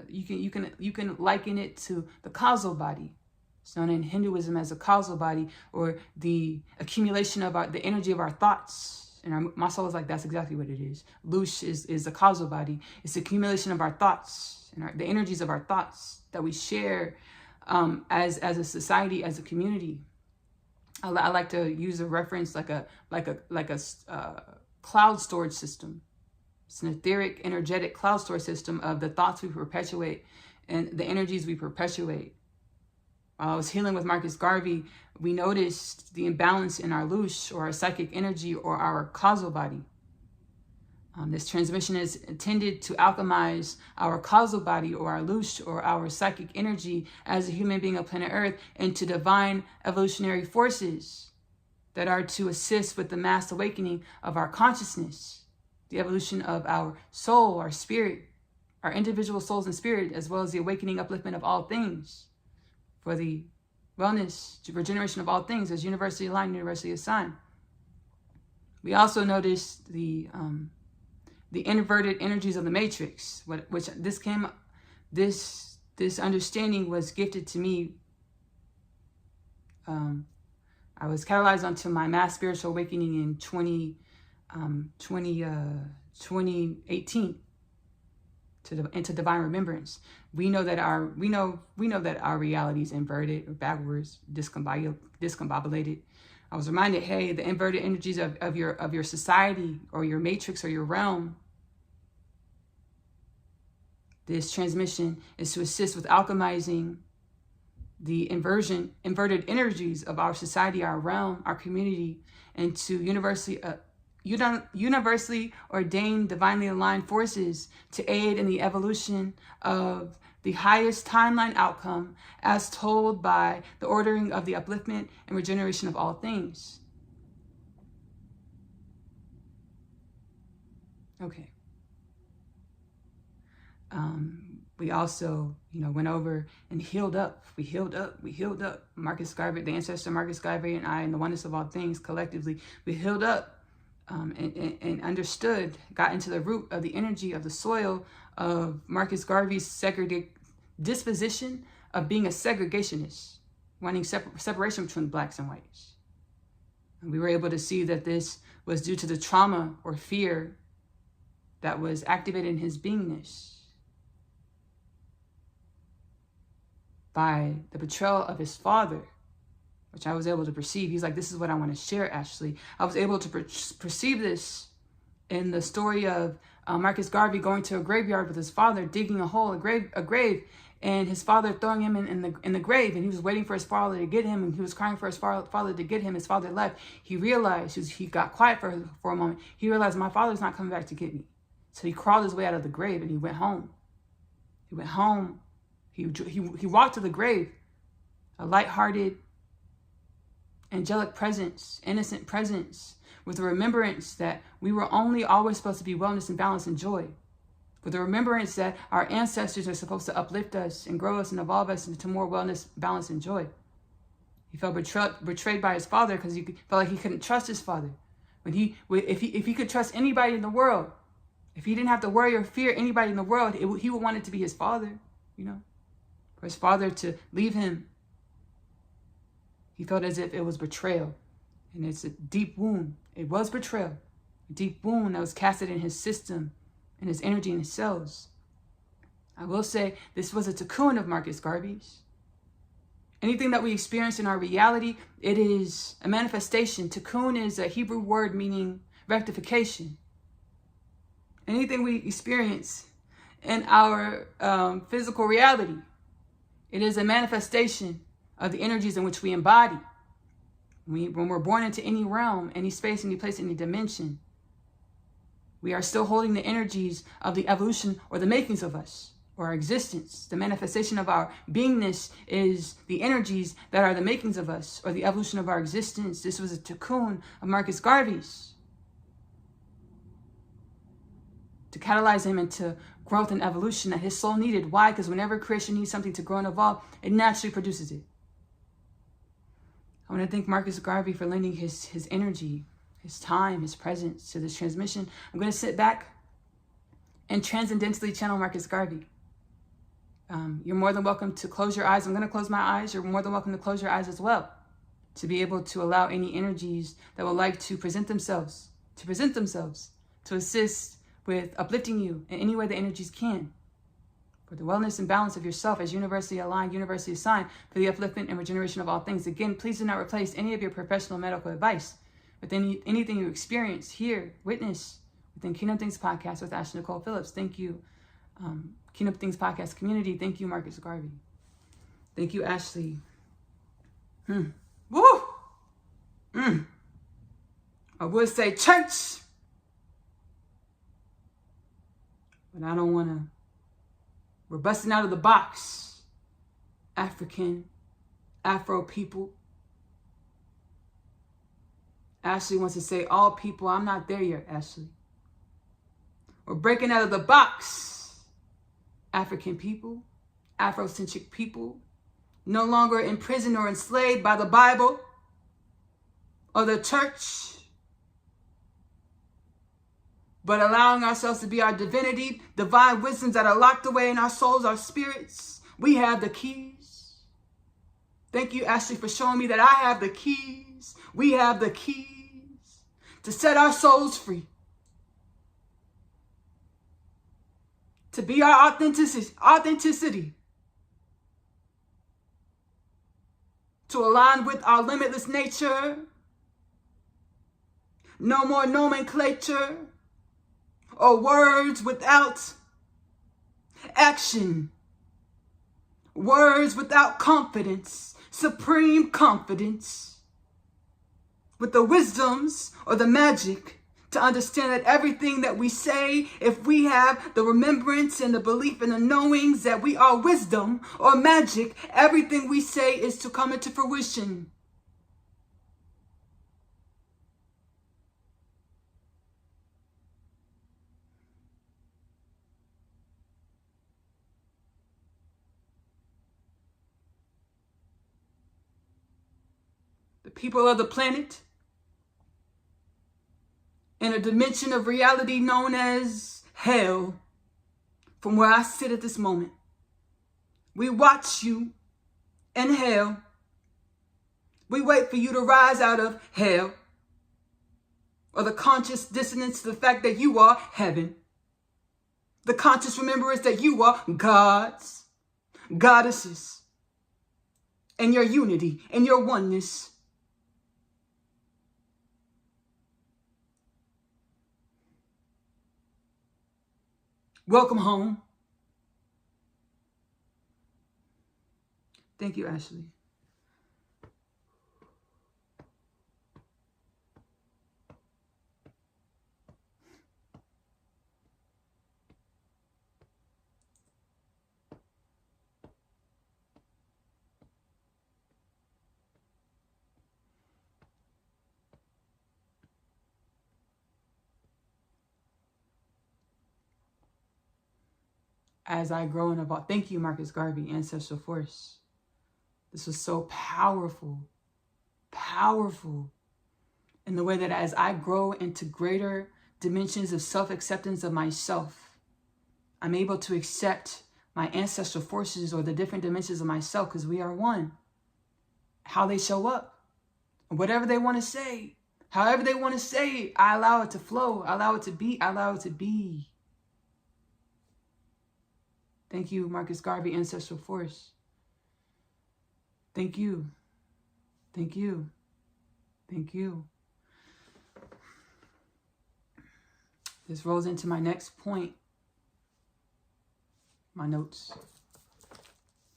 you can liken it to the causal body. It's known in Hinduism as a causal body, or the accumulation of the energy of our thoughts. And my soul is like, that's exactly what it is. Lush is the causal body. It's the accumulation of our thoughts and the energies of our thoughts that we share as a society, as a community. I like to use a reference like a cloud storage system. It's an etheric, energetic cloud storage system of the thoughts we perpetuate and the energies we perpetuate. While I was healing with Marcus Garvey, we noticed the imbalance in our lush, or our psychic energy, or our causal body. This transmission is intended to alchemize our causal body, or our lush, or our psychic energy as a human being of planet Earth into divine evolutionary forces that are to assist with the mass awakening of our consciousness, the evolution of our soul, our spirit, our individual souls and spirit, as well as the awakening, upliftment of all things, for the wellness, regeneration of all things as universally aligned, universally assigned. We also noticed the inverted energies of the matrix, which this understanding was gifted to me. I was catalyzed onto my mass spiritual awakening in 2018 into divine remembrance. We know that our reality is inverted or backwards, discombobulated. I was reminded, hey, the inverted energies of your society, or your matrix, or your realm. This transmission is to assist with alchemizing the inverted energies of our society, our realm, our community, and to universally ordained, divinely aligned forces to aid in the evolution of the highest timeline outcome as told by the ordering of the upliftment and regeneration of all things. Okay. We also, went over and healed up. We healed up. Marcus Garvey, the ancestor Marcus Garvey, and I, and the oneness of all things collectively, we healed up and understood, got into the root of the energy of the soil of Marcus Garvey's disposition of being a segregationist, wanting separation between blacks and whites. And we were able to see that this was due to the trauma or fear that was activated in his beingness by the betrayal of his father, which I was able to perceive. He's like, this is what I want to share, Ashley. I was able to perceive this in the story of Marcus Garvey going to a graveyard with his father, digging a grave, and his father throwing him in the grave, and he was waiting for his father to get him, and he was crying for his father to get him. His father left. He realized, he got quiet for a moment. He realized, my father's not coming back to get me. So he crawled his way out of the grave, and he went home. He went home. He walked to the grave, a lighthearted, angelic presence, innocent presence, with the remembrance that we were only always supposed to be wellness and balance and joy. With the remembrance that our ancestors are supposed to uplift us and grow us and evolve us into more wellness, balance, and joy. He felt betrayed by his father because he felt like he couldn't trust his father. If he could trust anybody in the world, if he didn't have to worry or fear anybody in the world, he would want it to be his father, for his father to leave him. He felt as if it was betrayal, and it's a deep wound. It was betrayal, a deep wound that was casted in his system, and his energy in his cells. I will say this was a cocoon of Marcus Garvey's. Anything that we experience in our reality, it is a manifestation. Cocoon is a Hebrew word meaning rectification. Anything we experience in our physical reality, it is a manifestation of the energies in which we embody. When we're born into any realm, any space, any place, any dimension, we are still holding the energies of the evolution or the makings of us, or our existence. The manifestation of our beingness is the energies that are the makings of us, or the evolution of our existence. This was a cocoon of Marcus Garvey's to catalyze him into growth and evolution that his soul needed. Why? Because whenever creation needs something to grow and evolve, it naturally produces it. I want to thank Marcus Garvey for lending his energy, his time, his presence to this transmission. I'm going to sit back and transcendentally channel Marcus Garvey. You're more than welcome to close your eyes. I'm going to close my eyes. You're more than welcome to close your eyes as well, to be able to allow any energies that would like to present themselves, to assist with uplifting you in any way the energies can, for the wellness and balance of yourself as universally aligned, universally assigned, for the upliftment and regeneration of all things. Again, please do not replace any of your professional medical advice with anything you experience, hear, witness within Kingdom Things Podcast with Ashley-Nicole Phillips. Thank you, Kingdom Things Podcast community. Thank you, Marcus Garvey. Thank you, Ashley. Woo! I would say church, but I don't want to. We're busting out of the box. African, Afro people. Ashley wants to say all people. I'm not there yet, Ashley. We're breaking out of the box. African people, Afrocentric people, no longer imprisoned or enslaved by the Bible or the church, but allowing ourselves to be our divinity, divine wisdoms that are locked away in our souls, our spirits. We have the keys. Thank you, Ashley, for showing me that I have the keys. We have the keys to set our souls free, to be our authenticity, to align with our limitless nature. No more nomenclature or words without action. Words without confidence, supreme confidence. With the wisdoms or the magic to understand that everything that we say, if we have the remembrance and the belief and the knowings that we are wisdom or magic, everything we say is to come into fruition. The people of the planet, in a dimension of reality known as hell, from where I sit at this moment, we watch you in hell. We wait for you to rise out of hell, or the conscious dissonance to the fact that you are heaven, the conscious remembrance that you are gods, goddesses, and your unity and your oneness. Welcome home. Thank you, Ashley. As I grow and evolve. Thank you, Marcus Garvey, Ancestral Force. This was so powerful, powerful in the way that as I grow into greater dimensions of self-acceptance of myself, I'm able to accept my ancestral forces or the different dimensions of myself because we are one. How they show up, whatever they want to say, however they want to say it, I allow it to flow, I allow it to be, I allow it to be. Thank you, Marcus Garvey, Ancestral Force. Thank you. Thank you. Thank you. This rolls into my next point. My notes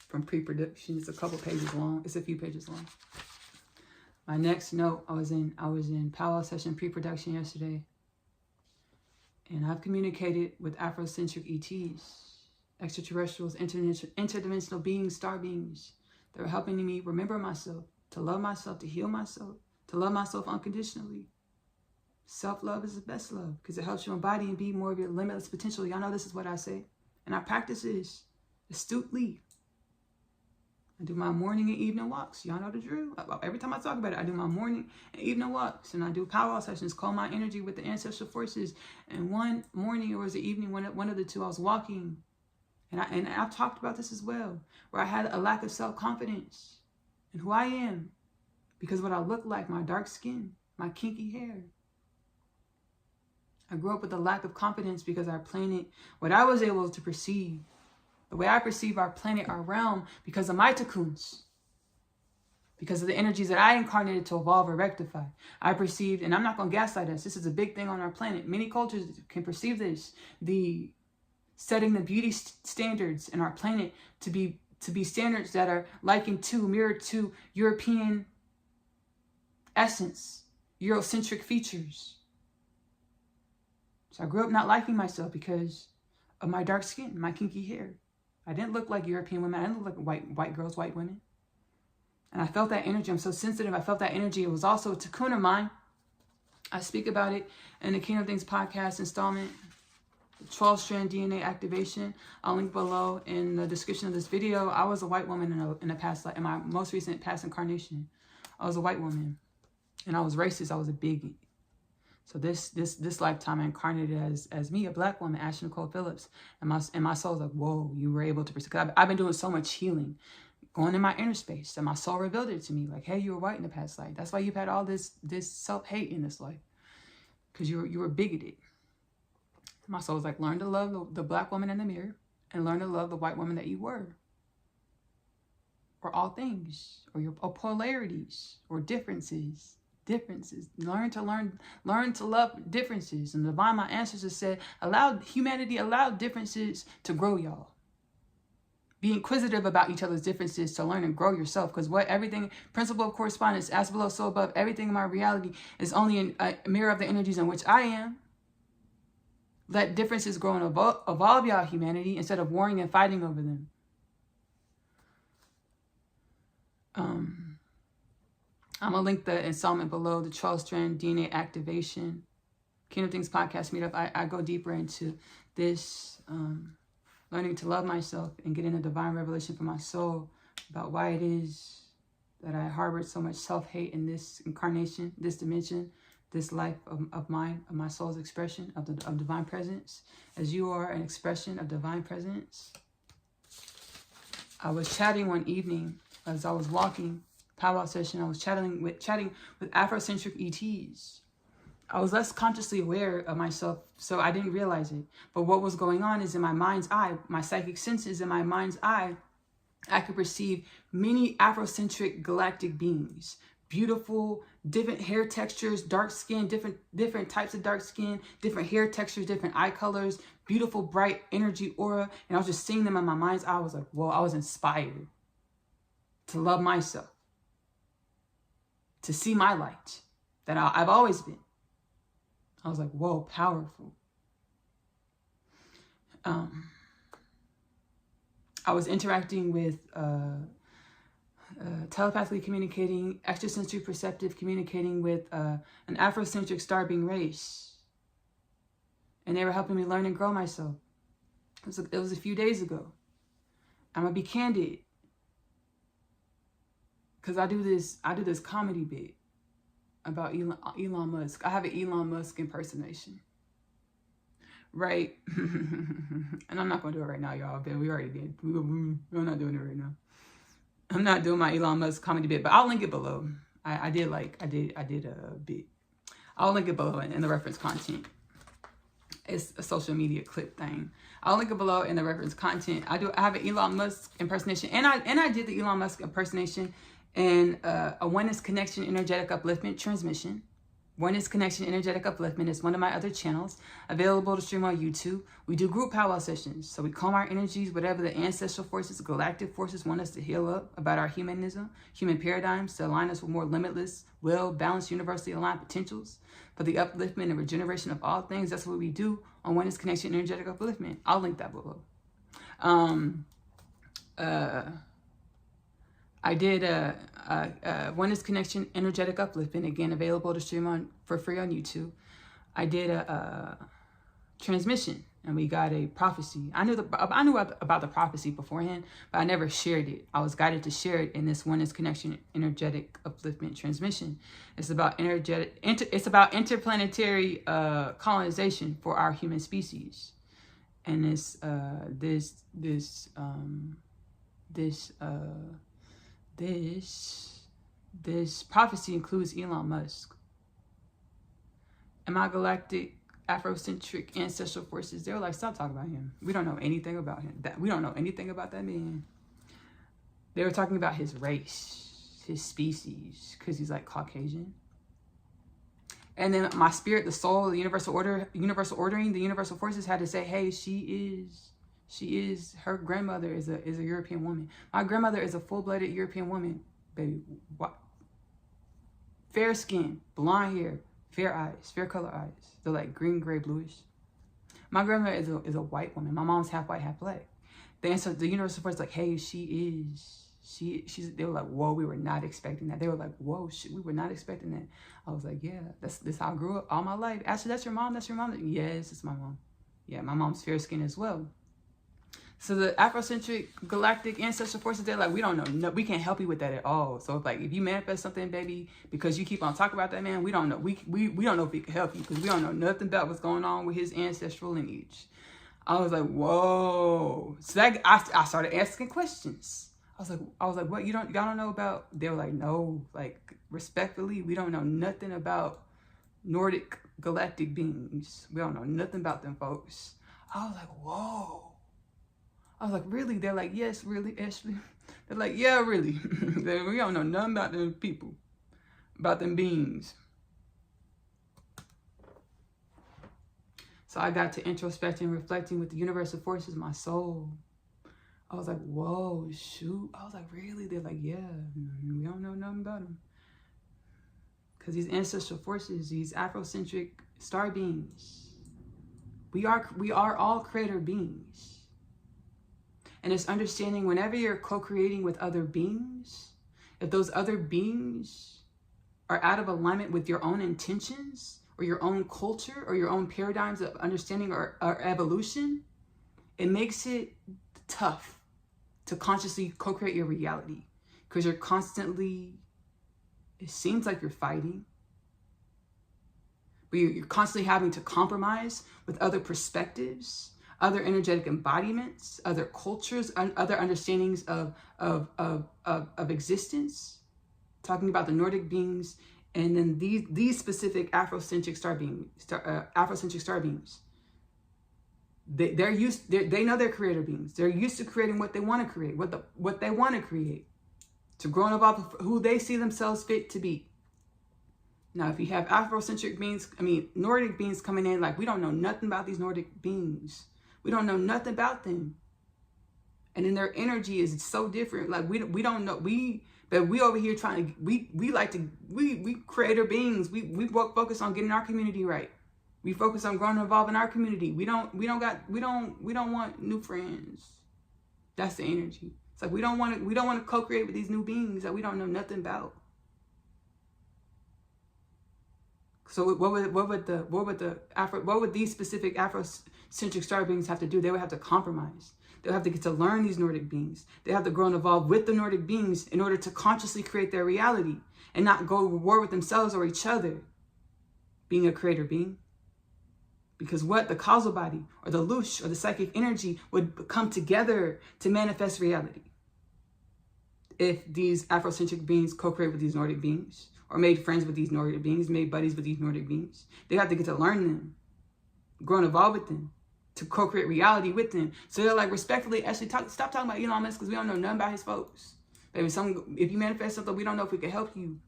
from pre-production. It's a couple pages long. It's a few pages long. My next note, I was in Powwow session pre-production yesterday. And I've communicated with Afrocentric ETs. Extraterrestrials, interdimensional beings, star beings. They're helping me remember myself, to love myself, to heal myself, to love myself unconditionally. Self-love is the best love because it helps you embody and be more of your limitless potential. Y'all know this is what I say. And I practice this astutely. I do my morning and evening walks. Y'all know the drill. Every time I talk about it, I do my morning and evening walks. And I do powwow sessions, call my energy with the ancestral forces. And one morning or was the evening, one of the two, I was walking. And I've talked about this as well, where I had a lack of self-confidence in who I am because of what I look like, my dark skin, my kinky hair. I grew up with a lack of confidence because our planet, what I was able to perceive, the way I perceive our planet, our realm, because of my cocoons, because of the energies that I incarnated to evolve or rectify. I perceived, and I'm not going to gaslight us, this is a big thing on our planet. Many cultures can perceive this, setting the beauty standards in our planet to be standards that are likened to, mirrored to European essence, Eurocentric features. So I grew up not liking myself because of my dark skin, my kinky hair. I didn't look like European women. I didn't look like white girls, white women. And I felt that energy. I'm so sensitive. I felt that energy. It was also a cocoon of mine. I speak about it in the Kingdom Things podcast installment. 12-strand DNA activation. I'll link below in the description of this video. I was a white woman in a past life, in my most recent past incarnation. I was a white woman, and I was racist. I was a bigot. So this lifetime I incarnated as me, a black woman, Ashley-Nicole Phillips, and my soul's like, whoa, you were able to pursue. Because I've been doing so much healing, going in my inner space, and my soul revealed it to me, like, hey, you were white in the past life. That's why you've had all this self-hate in this life, because you were bigoted. My soul was like, learn to love the black woman in the mirror and learn to love the white woman that you were. Or all things, or polarities, or differences. Learn to love differences. And the divine, my ancestors said, allow differences to grow y'all. Be inquisitive about each other's differences to learn and grow yourself. Because everything, principle of correspondence, as below, so above, everything in my reality is only a mirror of the energies in which I am. Let differences grow and evolve y'all humanity instead of warring and fighting over them. I'm going to link the installment below, the 12-strand DNA activation. Kingdom Things podcast meetup. I go deeper into this, learning to love myself and getting a divine revelation from my soul about why it is that I harbored so much self-hate in this incarnation, this dimension, this life of mine, of my soul's expression of divine presence. As you are an expression of divine presence. I was chatting one evening as I was walking, powwow session. I was chatting with Afrocentric ETs. I was less consciously aware of myself, so I didn't realize it. But what was going on is in my mind's eye, my psychic senses in my mind's eye, I could perceive many Afrocentric galactic beings. Beautiful, different hair textures, dark skin, different types of dark skin, different hair textures, different eye colors, beautiful, bright energy aura. And I was just seeing them in my mind's eye. I was like, whoa, I was inspired. to love myself, to see my light that I've always been. I was like, whoa, powerful. I was interacting with telepathically communicating, extrasensory perceptive communicating with an Afrocentric star being race. And they were helping me learn and grow myself. It was a few days ago. I'm going to be candid. Because I do this comedy bit about Elon Musk. I have an Elon Musk impersonation. Right? And I'm not going to do it right now, y'all. But we already did. We're not doing it right now. I'm not doing my Elon Musk comedy bit, but I'll link it below. I did a bit. I'll link it below in the reference content. It's a social media clip thing. I'll link it below in the reference content. I have an Elon Musk impersonation, and I did the Elon Musk impersonation in a Oneness Connection Energetic Upliftment transmission. Oneness Connection Energetic Upliftment is one of my other channels, available to stream on YouTube. We do group powwow sessions, so we calm our energies, whatever the ancestral forces, galactic forces want us to heal up about our humanism, human paradigms, to align us with more limitless, well-balanced, universally aligned potentials for the upliftment and regeneration of all things. That's what we do on Oneness Connection Energetic Upliftment. I'll link that below. I did a Oneness Connection Energetic Upliftment, again, available to stream for free on YouTube. I did a transmission, and we got a prophecy. I knew about the prophecy beforehand, but I never shared it. I was guided to share it in this Oneness Connection Energetic Upliftment transmission. It's about interplanetary colonization for our human species, and this prophecy includes Elon Musk. And my galactic Afrocentric ancestral forces, they were like, stop talking about him. We don't know anything about him. We don't know anything about that man. They were talking about his race, his species, because he's like Caucasian. And then my spirit, the soul, the universal order, universal ordering, the universal forces had to say, hey, her grandmother is a European woman. My grandmother is a full-blooded European woman, baby. What? Fair skin, blonde hair, fair eyes, fair color eyes. They're like green, gray, bluish. My grandmother is a white woman. My mom's half white, half black. The universal force like, hey, she's. They were like, whoa, we were not expecting that. They were like, whoa, shit, we were not expecting that. I was like, yeah, this how I grew up all my life. Ashley, that's your mom? That's your mom? Yes, it's my mom. Yeah, my mom's fair skin as well. So the Afrocentric galactic ancestral forces, they're like, we don't know. No, we can't help you with that at all. So like, if you manifest something, baby, because you keep on talking about that man, we don't know. We don't know if we can help you because we don't know nothing about what's going on with his ancestral lineage. I was like, whoa. So that I started asking questions. I was like, what? Y'all don't know about? They were like, no, like respectfully, we don't know nothing about Nordic galactic beings. We don't know nothing about them folks. I was like, whoa. I was like, really? They're like, yes, really, Ashley? They're like, yeah, really. We don't know nothing about them people, about them beings. So I got to introspecting, reflecting with the universal forces, my soul. I was like, whoa, shoot. I was like, really? They're like, yeah, we don't know nothing about them. Because these ancestral forces, these Afrocentric star beings, we are all creator beings. And it's understanding whenever you're co-creating with other beings, if those other beings are out of alignment with your own intentions or your own culture or your own paradigms of understanding or evolution, it makes it tough to consciously co-create your reality because you're constantly, it seems like you're fighting, but you're constantly having to compromise with other perspectives, other energetic embodiments, other cultures, other understandings of existence, talking about the Nordic beings, and then these specific Afrocentric star beings. They know they're creator beings. They're used to creating what they want to create, what they want to create, to growing up off of who they see themselves fit to be. Now, if you have Afrocentric beings, Nordic beings coming in, like we don't know nothing about these Nordic beings. We don't know nothing about them. And then their energy is so different. Like we don't know, but we over here trying to, we creator beings. We focus on getting our community right. We focus on growing and evolving our community. We don't want new friends. That's the energy. It's like we don't want to co-create with these new beings that we don't know nothing about. So what would these specific Afrocentric star beings have to do? They would have to compromise. They'll have to get to learn these Nordic beings. They have to grow and evolve with the Nordic beings in order to consciously create their reality and not go to war with themselves or each other, being a creator being. Because what the causal body or the lush or the psychic energy would come together to manifest reality. If these Afrocentric beings co-create with these Nordic beings, or made friends with these Nordic beings, made buddies with these Nordic beings, they have to get to learn them, grow and evolve with them, to co-create reality with them. So they're like, respectfully, Ashley, stop talking about Elon Musk because we don't know nothing about his folks. Baby, if you manifest something, we don't know if we can help you.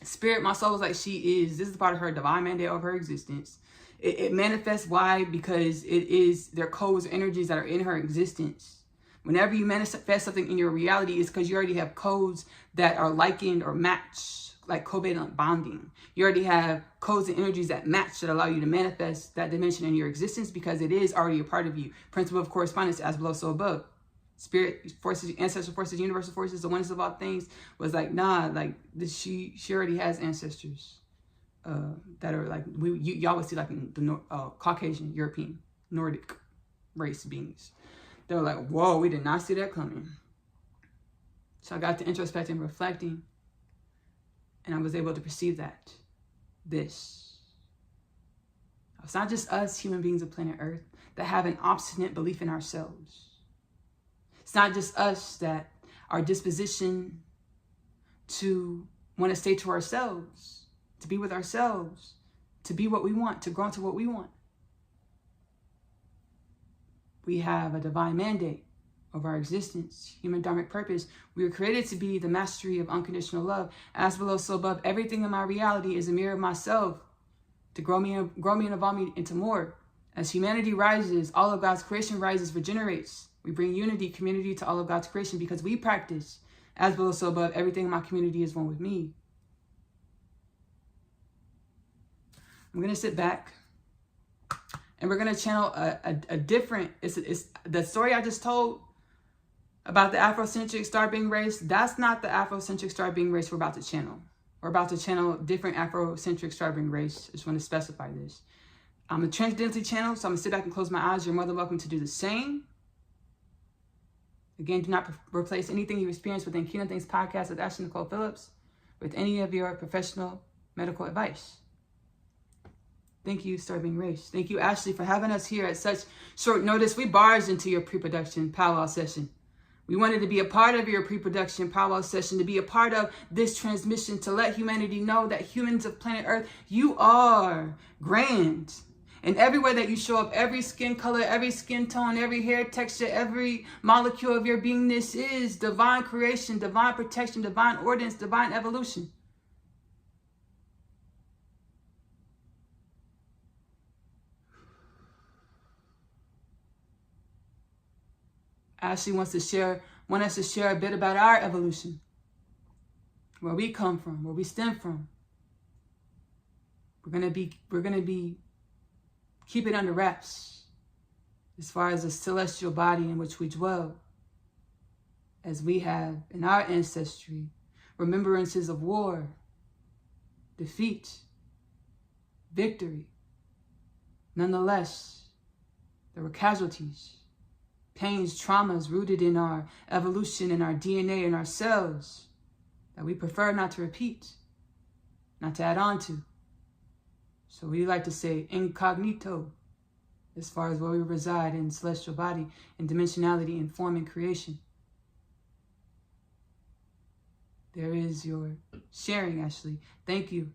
Spirit, my soul is like she is. This is part of her divine mandate of her existence. It manifests. Why? Because it is their codes, energies that are in her existence. Whenever you manifest something in your reality, it's because you already have codes that are likened or matched, like covalent bonding. You already have codes and energies that match, that allow you to manifest that dimension in your existence because it is already a part of you. Principle of correspondence, as below, so above. Spirit forces, ancestral forces, universal forces, the oneness of all things was like, nah, like she already has ancestors that are like, y'all would see like the Caucasian, European, Nordic race beings. They were like, whoa, we did not see that coming. So I got to introspecting and reflecting, and I was able to perceive that. It's not just us human beings of planet Earth that have an obstinate belief in ourselves. It's not just us that are dispositioned to want to stay to ourselves, to be with ourselves, to be what we want, to grow into what we want. We have a divine mandate of our existence, human dharmic purpose. We were created to be the mastery of unconditional love. As below, so above. Everything in my reality is a mirror of myself to grow me and evolve me into more. As humanity rises, all of God's creation rises, regenerates. We bring unity, community to all of God's creation because we practice. As below, so above. Everything in my community is one with me. I'm going to sit back and we're going to channel a different, it's the story I just told about the Afrocentric star being race. That's not the Afrocentric star being race we're about to channel. We're about to channel different Afrocentric star being race. I just want to specify this. I'm a transcendental channel, so I'm going to sit back and close my eyes. You're more than welcome to do the same. Again, do not replace anything you experience within Kingdom Things Podcast with Ashley-Nicole Phillips with any of your professional medical advice. Thank you, Star Being Race. Thank you, Ashley, for having us here at such short notice. We barged into your pre-production powwow session. We wanted to be a part of your pre-production powwow session, to be a part of this transmission, to let humanity know that humans of planet Earth, you are grand. And everywhere that you show up, every skin color, every skin tone, every hair texture, every molecule of your beingness is divine creation, divine protection, divine ordinance, divine evolution. Ashley wants us to share a bit about our evolution, where we come from, where we stem from. We're gonna be keep it under wraps as far as the celestial body in which we dwell, as we have in our ancestry remembrances of war, defeat, victory. Nonetheless, there were casualties, pains, traumas rooted in our evolution, in our DNA, in our cells that we prefer not to repeat, not to add on to. So we like to say incognito as far as where we reside in celestial body, in dimensionality, in form and creation. There is your sharing, Ashley. Thank you.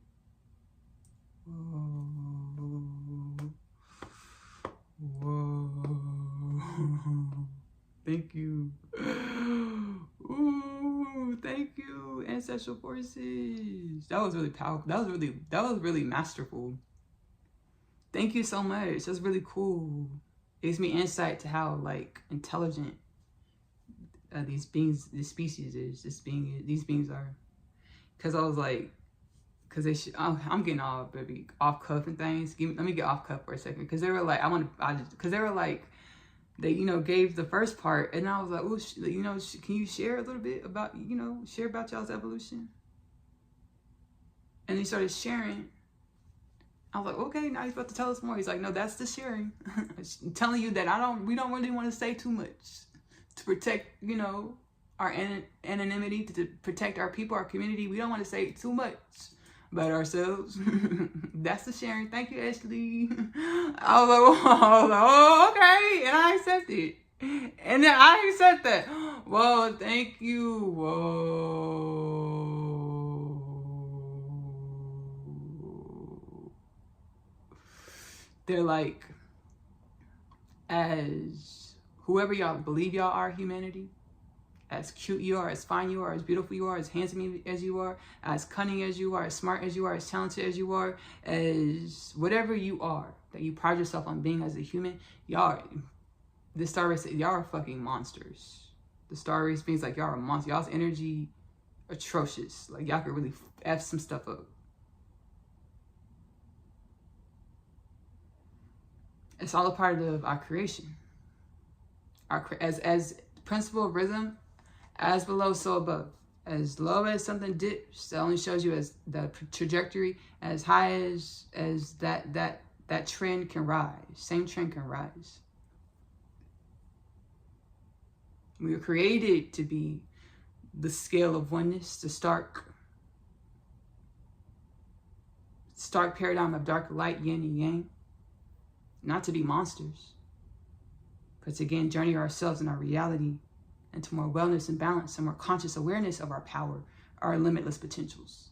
Whoa. Thank you. Ooh, thank you, ancestral forces. That was really powerful. That was really masterful. Thank you so much. That's really cool. It gives me insight to how like intelligent these beings, this species is, these beings are. Because I was like, because I'm getting all baby off cuff and things. Let me get off cuff for a second. Because they were like, because they were like, they, you know, gave the first part, and I was like, oh, you know, can you share a little bit about, you know, share about y'all's evolution? And he started sharing. I was like, okay, now he's about to tell us more. He's like, no, that's the sharing. I'm telling you that we don't really want to say too much to protect, you know, our anonymity, to protect our people, our community. We don't want to say too much about ourselves. That's the sharing. Thank you, Ashley. I was like, oh, okay. And I accept it. And then I accept that. Whoa, thank you. Whoa. They're like, as whoever y'all believe y'all are, humanity, as cute you are, as fine you are, as beautiful you are, as handsome as you are, as cunning as you are, as smart as you are, as talented as you are, as whatever you are that you pride yourself on being as a human, y'all, the star race, y'all are fucking monsters. The star race beings, like, y'all are monsters. Y'all's energy atrocious. Like, y'all could really F some stuff up. It's all a part of our creation. As principle of rhythm, as below, so above. As low as something dips, that only shows you as the trajectory. As high as that trend can rise. Same trend can rise. We were created to be the scale of oneness, the stark paradigm of dark light, yin and yang. Not to be monsters, but to again journey ourselves and our reality into more wellness and balance and more conscious awareness of our power, our limitless potentials.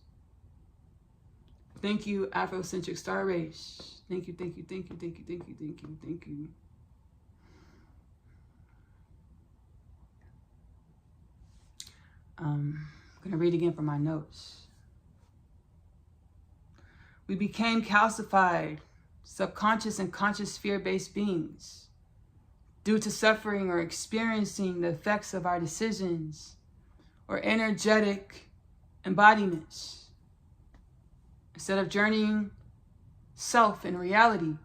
Thank you, Afrocentric Star Race. Thank you, thank you, thank you, thank you, thank you, thank you, thank you. I'm going to read again from my notes. We became calcified, subconscious and conscious fear-based beings due to suffering or experiencing the effects of our decisions or energetic embodiments. Instead of journeying self and reality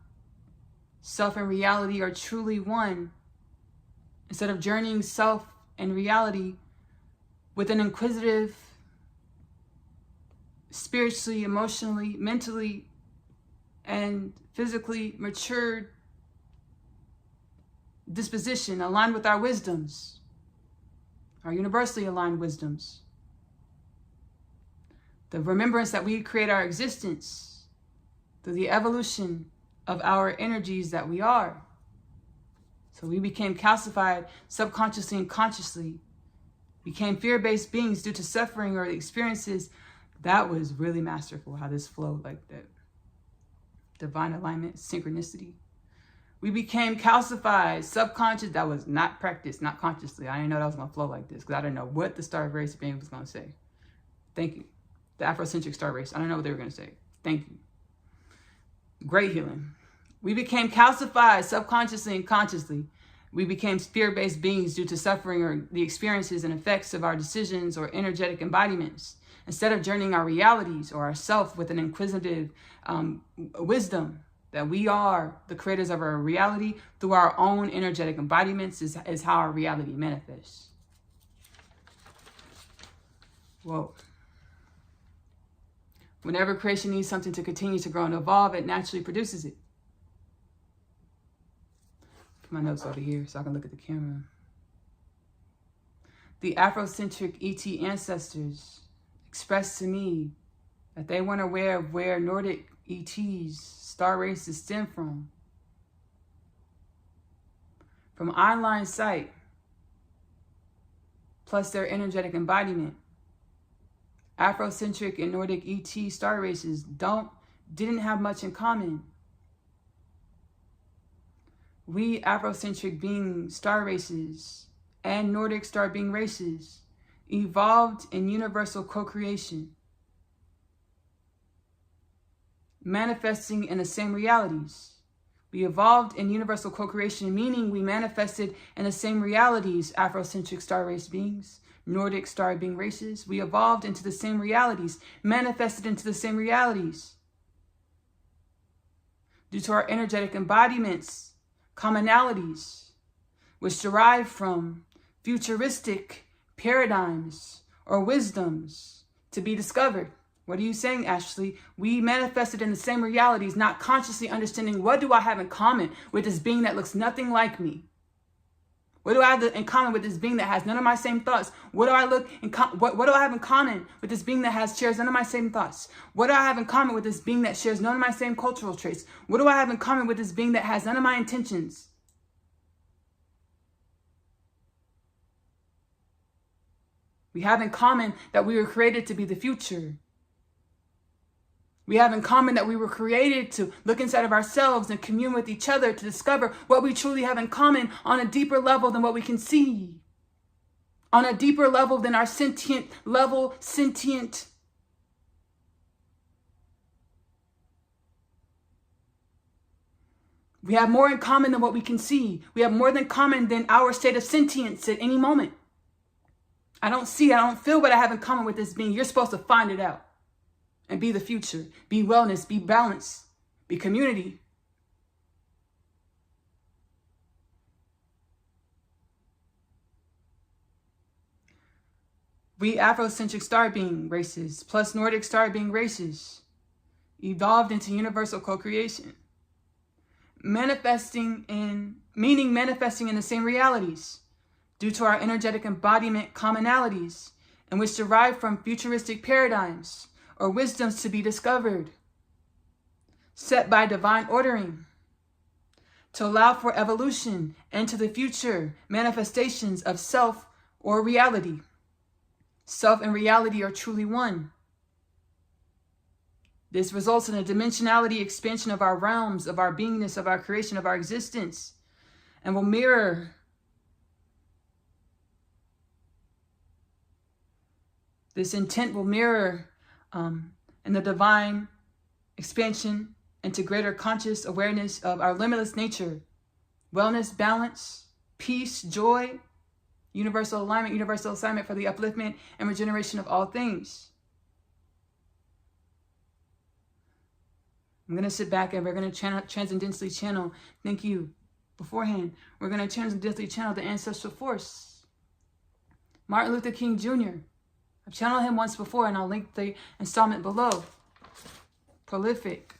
are truly one. Instead of journeying self and reality with an inquisitive, spiritually, emotionally, mentally, and physically matured disposition aligned with our wisdoms, our universally aligned wisdoms. The remembrance that we create our existence through the evolution of our energies that we are. So we became calcified subconsciously and consciously, became fear-based beings due to suffering or experiences. That was really masterful how this flowed like that. Divine alignment, synchronicity. We became calcified, subconscious. That was not practiced, not consciously. I didn't know that was going to flow like this because I didn't know what the star race being was going to say. Thank you. The Afrocentric star race. I don't know what they were going to say. Thank you. Great healing. We became calcified, subconsciously and consciously. We became fear-based beings due to suffering or the experiences and effects of our decisions or energetic embodiments. Instead of journeying our realities or ourself with an inquisitive wisdom that we are the creators of our reality through our own energetic embodiments is how our reality manifests. Whoa. Whenever creation needs something to continue to grow and evolve, it naturally produces it. Put my notes over here so I can look at the camera. The Afrocentric ET ancestors expressed to me that they weren't aware of where Nordic ETs, star races, stem from. From online sight, plus their energetic embodiment, Afrocentric and Nordic ET star races didn't have much in common. We Afrocentric being star races and Nordic star being races evolved in universal co-creation, manifesting in the same realities. We evolved in universal co-creation, meaning we manifested in the same realities, Afrocentric star race beings, Nordic star being races. We evolved into the same realities, manifested into the same realities. Due to our energetic embodiments, commonalities, which derive from futuristic paradigms or wisdoms to be discovered. What are you saying, Ashley? We manifested in the same realities, not consciously understanding what do I have in common with this being that looks nothing like me? What do I have in common with this being that has none of my same thoughts? What do I what do I have in common with this being that shares none of my same thoughts? What do I have in common with this being that shares none of my same cultural traits? What do I have in common with this being that has none of my intentions? We have in common that we were created to be the future. We have in common that we were created to look inside of ourselves and commune with each other to discover what we truly have in common on a deeper level than what we can see. On a deeper level than our sentient level, sentient. We have more in common than what we can see. We have more in common than our state of sentience at any moment. I don't feel what I have in common with this being. You're supposed to find it out. And be the future, be wellness, be balance, be community. We Afrocentric star being races plus Nordic star being races evolved into universal co-creation. Manifesting in the same realities due to our energetic embodiment commonalities and which derive from futuristic paradigms or wisdoms to be discovered, set by divine ordering, to allow for evolution into the future manifestations of self or reality. Self and reality are truly one. This results in a dimensionality expansion of our realms, of our beingness, of our creation, of our existence, and will mirror this intent will mirror in the divine expansion into greater conscious awareness of our limitless nature, wellness, balance, peace, joy, universal alignment, universal assignment for the upliftment and regeneration of all things. I'm going to sit back and we're going to transcendently channel. Thank you. Beforehand, we're going to transcendently channel the ancestral force. Martin Luther King Jr. I've channeled him once before, and I'll link the installment below. Prolific.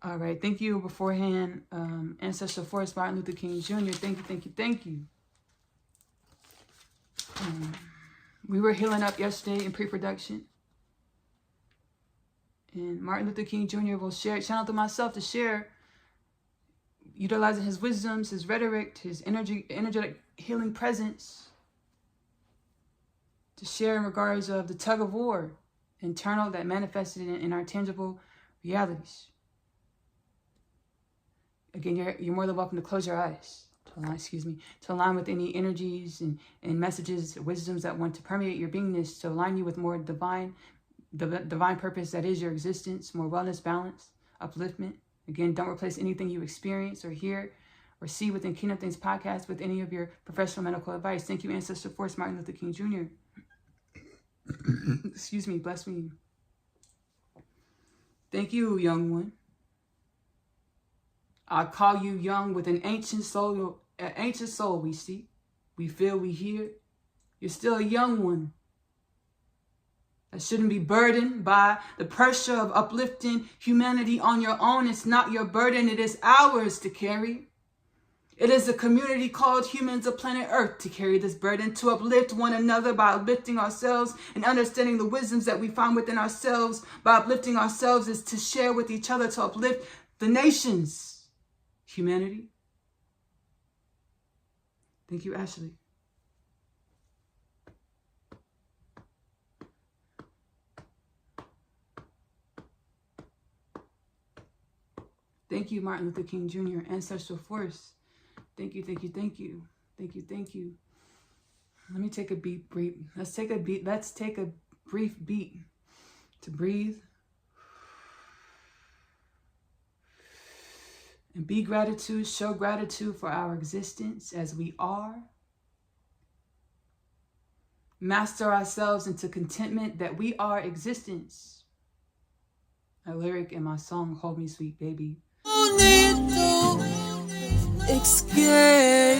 All right. Thank you beforehand, Ancestral Force, Martin Luther King Jr. Thank you, thank you, thank you. We were healing up yesterday in pre-production. And Martin Luther King Jr. will channel to myself to share, utilizing his wisdoms, his rhetoric, his energetic healing presence, to share in regards of the tug of war, internal that manifested in our tangible realities. Again, you're more than welcome to close your eyes. To align with any energies and messages, wisdoms that want to permeate your beingness, to align you with more divine purpose that is your existence, more wellness, balance, upliftment. Again, don't replace anything you experience or hear or see within Kingdom Things podcast with any of your professional medical advice. Thank you, Ancestor Force, Martin Luther King Jr. Excuse me, bless me. Thank you, young one. I call you young with an ancient soul we see. We feel, we hear. You're still a young one that shouldn't be burdened by the pressure of uplifting humanity on your own. It's not your burden. It is ours to carry. It is a community called humans of planet Earth to carry this burden, to uplift one another by uplifting ourselves and understanding the wisdoms that we find within ourselves. By uplifting ourselves is to share with each other, to uplift the nations. Humanity. Thank you, Ashley. Thank you, Martin Luther King Jr., Ancestral Force. Thank you, thank you, thank you. Thank you, thank you. Let me take a beat, brief. Let's take a brief beat to breathe and be gratitude, show gratitude for our existence as we are. Master ourselves into contentment that we are existence. A lyric in my song, Hold Me Sweet Baby. No need to escape.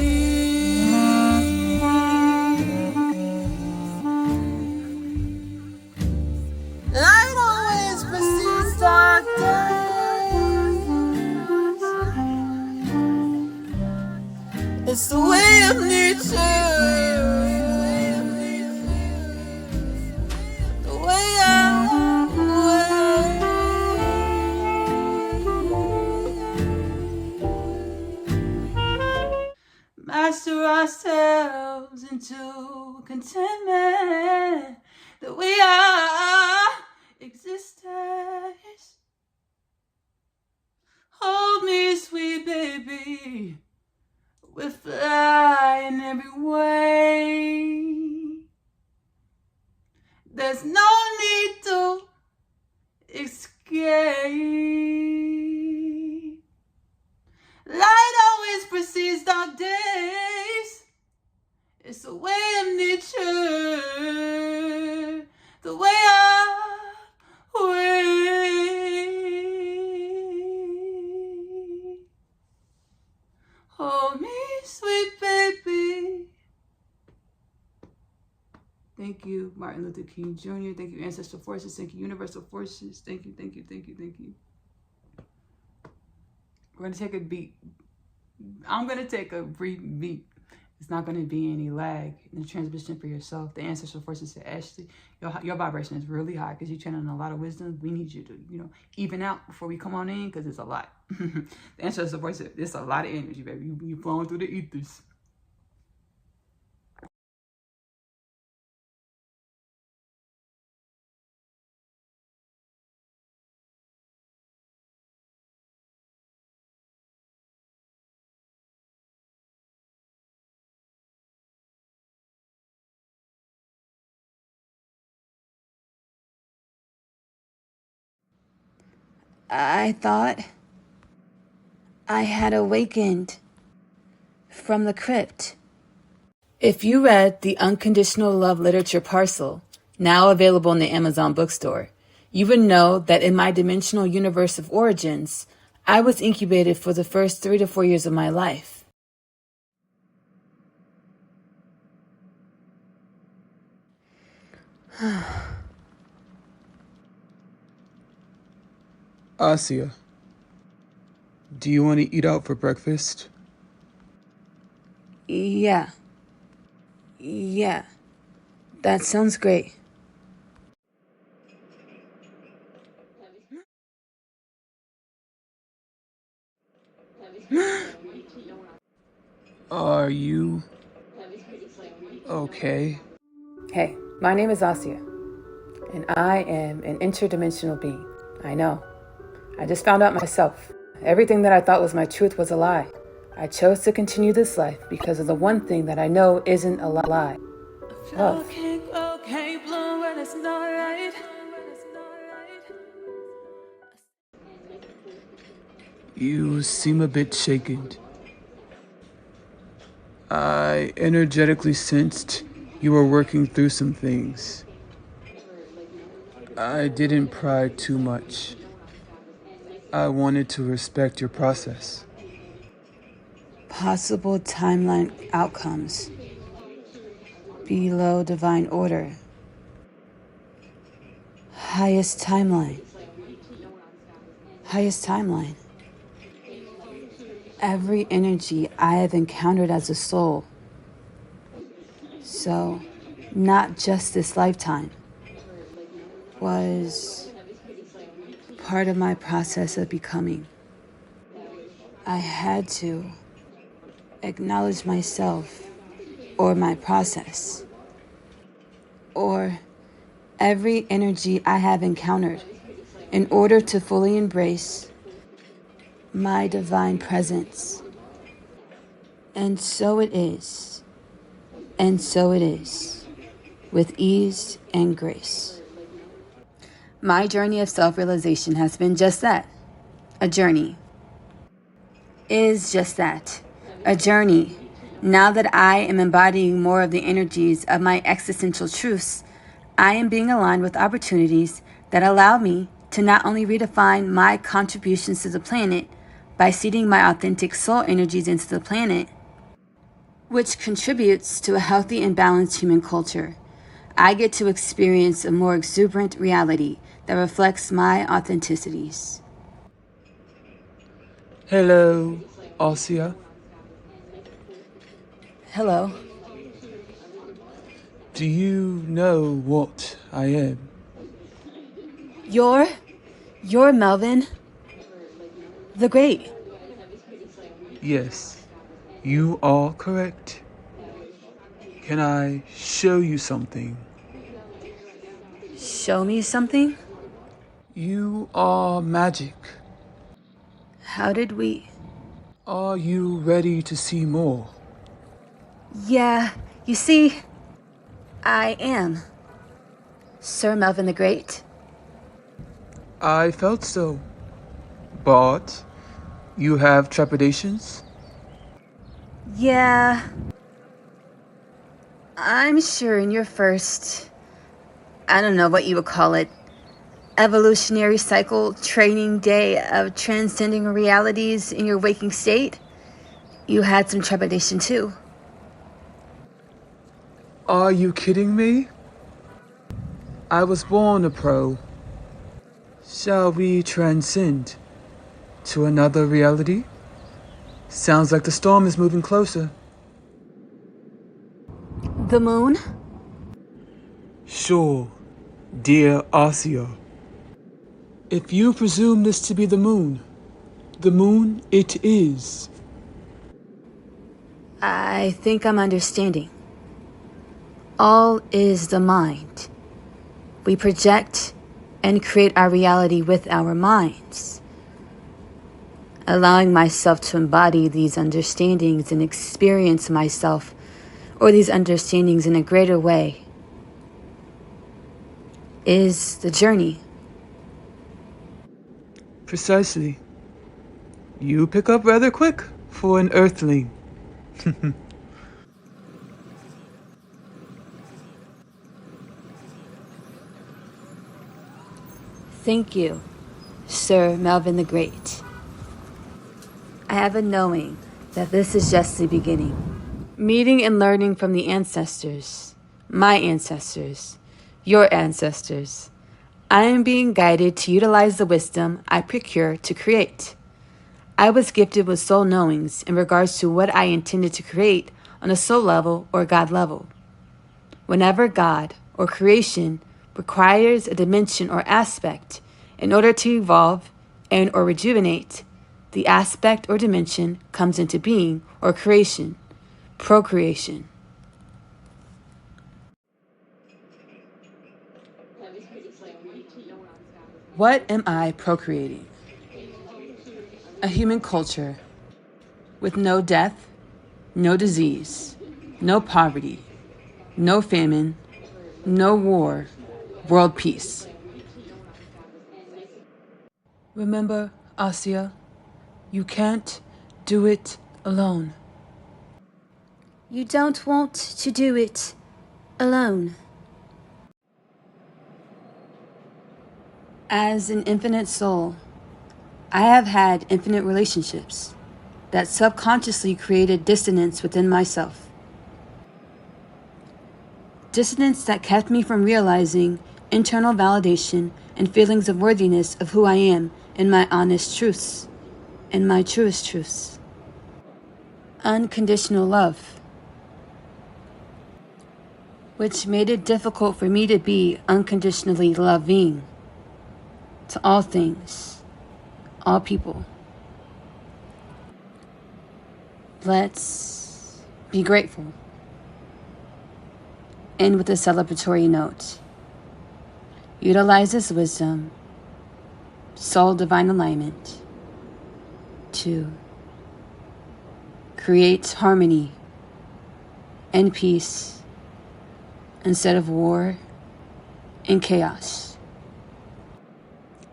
Light always precedes dark days. It's the way of nature. The way of Master ourselves into contentment that we are existence. Hold me, sweet baby, we're flying every way. There's no need to escape. Light always precedes dark days. It's the way of nature, the way of way. Hold me, sweet baby. Thank you, Martin Luther King Jr. Thank you, Ancestral Forces. Thank you, Universal Forces. Thank you, thank you, thank you, thank you. We're going to take a beat. I'm going to take a brief beat. It's not going to be any lag in the transmission for yourself. The Ancestral Forces said, Ashley, your vibration is really high because you're channeling a lot of wisdom. We need you to, even out before we come on in because it's a lot. The Ancestral Forces said, it's a lot of energy, baby. You flowing through the ethers. I thought I had awakened from the crypt. If you read the Unconditional Love Literature Parcel, now available in the Amazon bookstore, you would know that in my dimensional universe of origins, I was incubated for the first 3 to 4 years of my life. Asia, do you want to eat out for breakfast? Yeah, that sounds great. Are you okay? Hey, my name is Asia, and I am an interdimensional being. I know. I just found out myself. Everything that I thought was my truth was a lie. I chose to continue this life because of the one thing that I know isn't a lie. Love. You seem a bit shaken. I energetically sensed you were working through some things. I didn't pry too much. I wanted to respect your process. Possible timeline outcomes. Below divine order. Highest timeline. Every energy I have encountered as a soul. So, not just this lifetime, was part of my process of becoming. I had to acknowledge myself, or my process, or every energy I have encountered in order to fully embrace my divine presence. And so it is, and so it is, with ease and grace. My journey of self-realization has been just that, a journey. Is just that, a journey. Now that I am embodying more of the energies of my existential truths, I am being aligned with opportunities that allow me to not only redefine my contributions to the planet by seeding my authentic soul energies into the planet, which contributes to a healthy and balanced human culture. I get to experience a more exuberant reality that reflects my authenticities. Hello, Asia. Hello. Do you know what I am? You're Melvin the Great. Yes, you are correct. Can I show you something? Show me something? You are magic. How did we... Are you ready to see more? Yeah, you see, I am. Sir Melvin the Great. I felt so. But you have trepidations? Yeah. I'm sure in your first, I don't know what you would call it, evolutionary cycle training day of transcending realities in your waking state, you had some trepidation too. Are you kidding me? I was born a pro. Shall we transcend to another reality? Sounds like the storm is moving closer. The moon? Sure, dear Asia. If you presume this to be the moon it is. I think I'm understanding. All is the mind. We project and create our reality with our minds. Allowing myself to embody these understandings and experience myself or these understandings in a greater way is the journey. Precisely. You pick up rather quick for an earthling. Thank you, Sir Melvin the Great. I have a knowing that this is just the beginning. Meeting and learning from the ancestors, my ancestors, your ancestors, I am being guided to utilize the wisdom I procure to create. I was gifted with soul knowings in regards to what I intended to create on a soul level or God level. Whenever God or creation requires a dimension or aspect in order to evolve and or rejuvenate, the aspect or dimension comes into being or creation, procreation. What am I procreating? A human culture with no death, no disease, no poverty, no famine, no war, world peace. Remember, Asia, you can't do it alone. You don't want to do it alone. As an infinite soul, I have had infinite relationships that subconsciously created dissonance within myself. Dissonance that kept me from realizing internal validation and feelings of worthiness of who I am in my honest truths, in my truest truths. Unconditional love, which made it difficult for me to be unconditionally loving to all things, all people. Let's be grateful. End with a celebratory note. Utilize this wisdom, soul divine alignment, to create harmony and peace instead of war and chaos.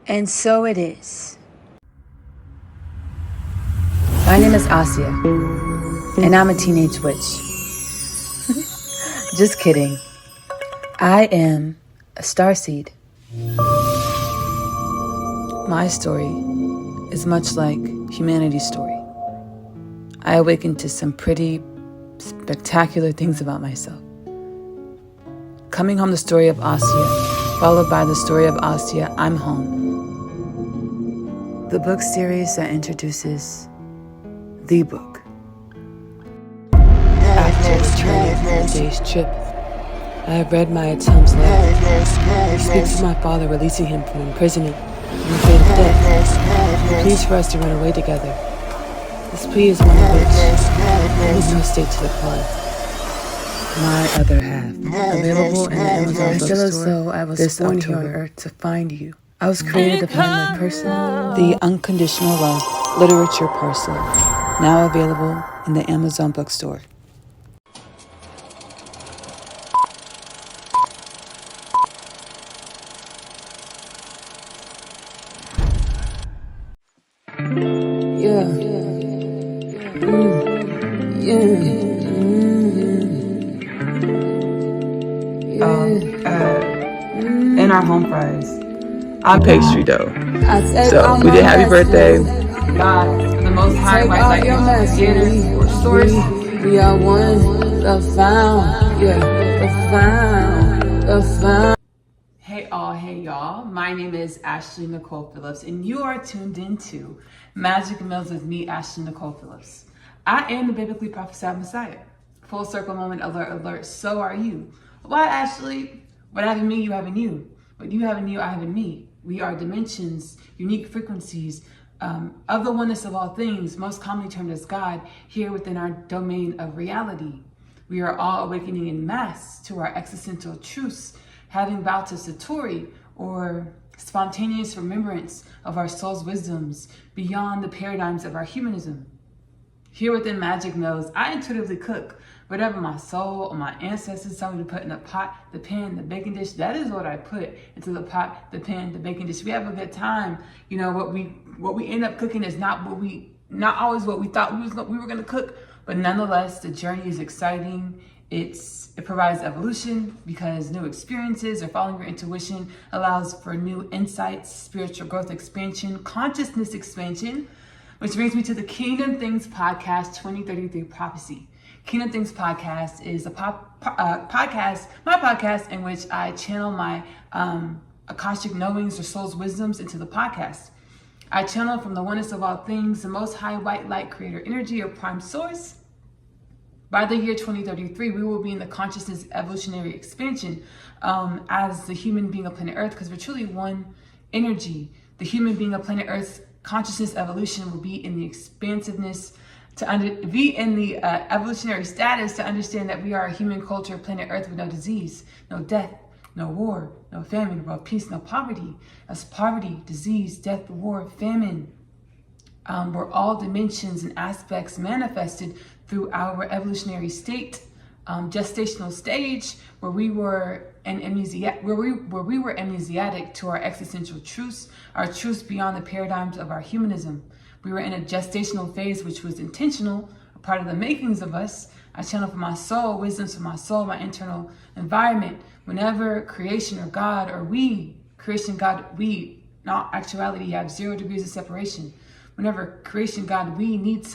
And so it is. My name is Asya, and I'm a teenage witch. Just kidding. I am a starseed. My story is much like humanity's story. I awakened to some pretty spectacular things about myself. Coming home, the story of Asya, followed by the story of Asya, I'm home. The book series that introduces the book. After returning from a day's trip, I have read my attempts letter. He speaks of my father releasing him from imprisonment and the fate of death. He pleads for us to run away together. This plea is one of which I need no stake to the cause. My other half, available in the Amazon bookstore. Still as though I was born here on earth to find you. I was created to find my person. The Unconditional Love Literature Parcel, now available in the Amazon bookstore. In our home fries. On pastry dough. So we did happy birthday. God, the most high white light creator or source. We are one, the found, the found. Hey y'all. My name is Ashley-Nicole Phillips, and you are tuned into Magic Meals with me, Ashley-Nicole Phillips. I am the biblically prophesied Messiah. Full circle moment alert, so are you. Why, Ashley? What I have in me, you have in you. What you have in you, I have in me. We are dimensions, unique frequencies of the oneness of all things, most commonly termed as God, here within our domain of reality. We are all awakening in mass to our existential truths, having vowed to Satori, or spontaneous remembrance of our soul's wisdoms beyond the paradigms of our humanism. Here within Magic Meals, I intuitively cook whatever my soul or my ancestors tell me to put in the pot, the pan, the baking dish. That is what I put into the pot, the pan, the baking dish. We have a good time. You know, what we end up cooking is not always what we thought we were gonna cook, but nonetheless, the journey is exciting. It provides evolution because new experiences or following your intuition allows for new insights, spiritual growth, expansion, consciousness expansion, which brings me to the Kingdom Things Podcast 2033 Prophecy. Kingdom Things Podcast is a podcast in which I channel my Akashic knowings or soul's wisdoms into the podcast. I channel from the oneness of all things, the most high white light creator energy or prime source. By the year 2033, we will be in the consciousness evolutionary expansion as the human being of planet Earth, because we're truly one energy. The human being of planet Earth's consciousness evolution will be in the expansiveness, be in the evolutionary status to understand that we are a human culture, planet Earth, with no disease, no death, no war, no famine, world peace, no poverty. As poverty, disease, death, war, famine were all dimensions and aspects manifested through our evolutionary state, gestational stage, where we were amnesiatic to our existential truths, our truths beyond the paradigms of our humanism. We were in a gestational phase, which was intentional, a part of the makings of us. I channel for my soul, wisdoms for my soul, my internal environment. Whenever creation or God or we, creation, God, we, not actuality, have 0 degrees of separation. Whenever creation, God, we need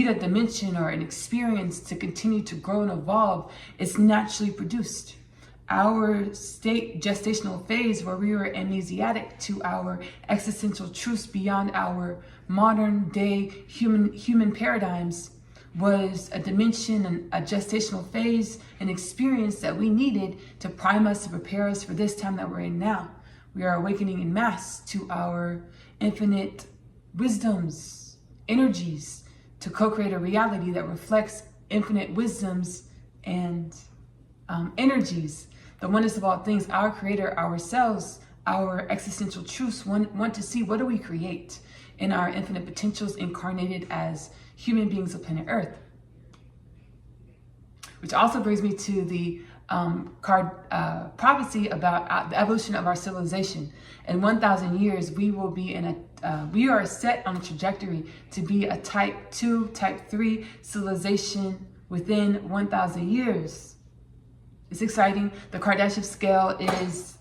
a dimension or an experience to continue to grow and evolve, it's naturally produced. Our state gestational phase, where we were amnesiatic to our existential truths beyond our modern day human paradigms, was a dimension and a gestational phase, an experience that we needed to prime us, to prepare us for this time that we're in now. We are awakening in mass to our infinite wisdoms, energies, to co-create a reality that reflects infinite wisdoms and energies. The oneness of all things, our creator, ourselves, our existential truths, want to see what do we create in our infinite potentials incarnated as human beings of planet Earth. Which also brings me to the prophecy about the evolution of our civilization. In 1,000 years, we will be we are set on a trajectory to be a type 2, type 3 civilization within 1,000 years. It's exciting. The Kardashev scale is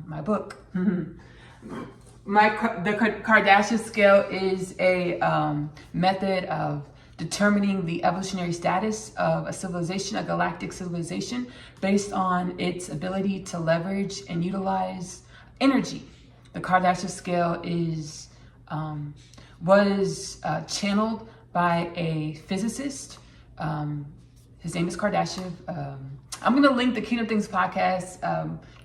my book. The Kardashev scale is a method of determining the evolutionary status of a civilization, a galactic civilization, based on its ability to leverage and utilize energy. The Kardashev scale was channeled by a physicist. His name is Kardashev. I'm going to link the Kingdom Things podcast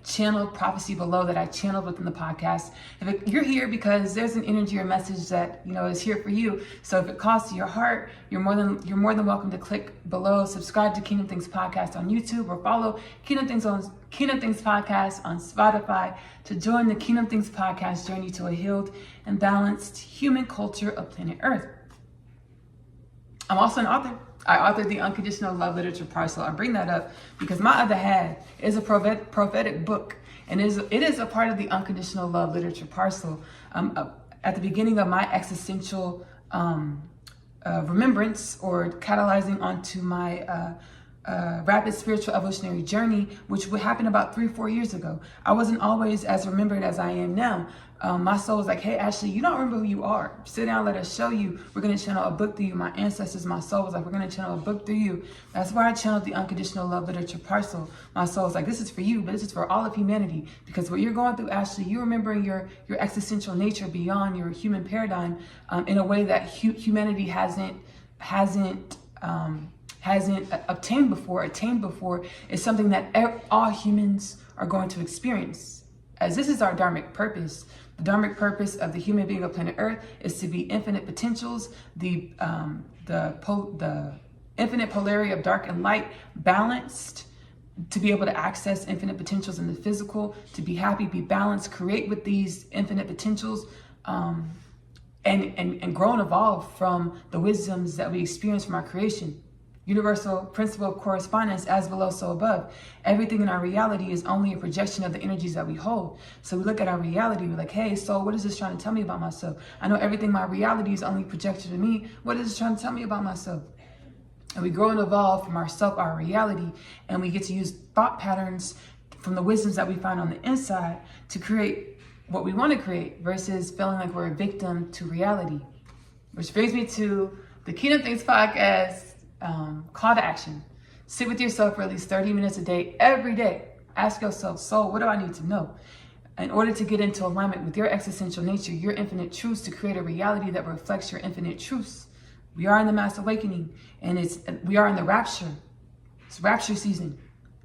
channeled prophecy below that I channeled within the podcast. If you're here because there's an energy or message that is here for you, so if it calls to your heart, you're more than welcome to click below, subscribe to Kingdom Things podcast on YouTube, or follow Kingdom Things podcast on Spotify to join the Kingdom Things podcast journey to a healed and balanced human culture of planet Earth. I'm also an author. I authored the Unconditional Love Literature Parcel. I bring that up because my other half is a prophetic book, and it is a part of the Unconditional Love Literature Parcel. At the beginning of my existential remembrance, or catalyzing onto my rapid spiritual evolutionary journey, which would happen about 3-4 years ago. I wasn't always as remembered as I am now. My soul was like, hey, Ashley, you don't remember who you are. Sit down, let us show you. We're going to channel a book through you. My ancestors, my soul was like, we're going to channel a book through you. That's why I channeled the Unconditional Love Literature Parcel. My soul was like, this is for you, but this is for all of humanity. Because what you're going through, Ashley, you're remembering your existential nature beyond your human paradigm in a way that humanity hasn't attained before, is something that all humans are going to experience. As this is our dharmic purpose. The dharmic purpose of the human being of planet Earth is to be infinite potentials, the infinite polarity of dark and light balanced, to be able to access infinite potentials in the physical, to be happy, be balanced, create with these infinite potentials, and grow and evolve from the wisdoms that we experience from our creation. Universal principle of correspondence, as below, so above. Everything in our reality is only a projection of the energies that we hold. So we look at our reality, we're like, hey, so what is this trying to tell me about myself? I know everything my reality is only projected to me. What is this trying to tell me about myself? And we grow and evolve from ourself, our reality, and we get to use thought patterns from the wisdoms that we find on the inside to create what we want to create, versus feeling like we're a victim to reality. Which brings me to the Kingdom Things podcast. Call to action. Sit with yourself for at least 30 minutes a day, every day. Ask yourself, soul, what do I need to know in order to get into alignment with your existential nature, your infinite truths, to create a reality that reflects your infinite truths? We are in the mass awakening, and we are in the rapture. It's rapture season.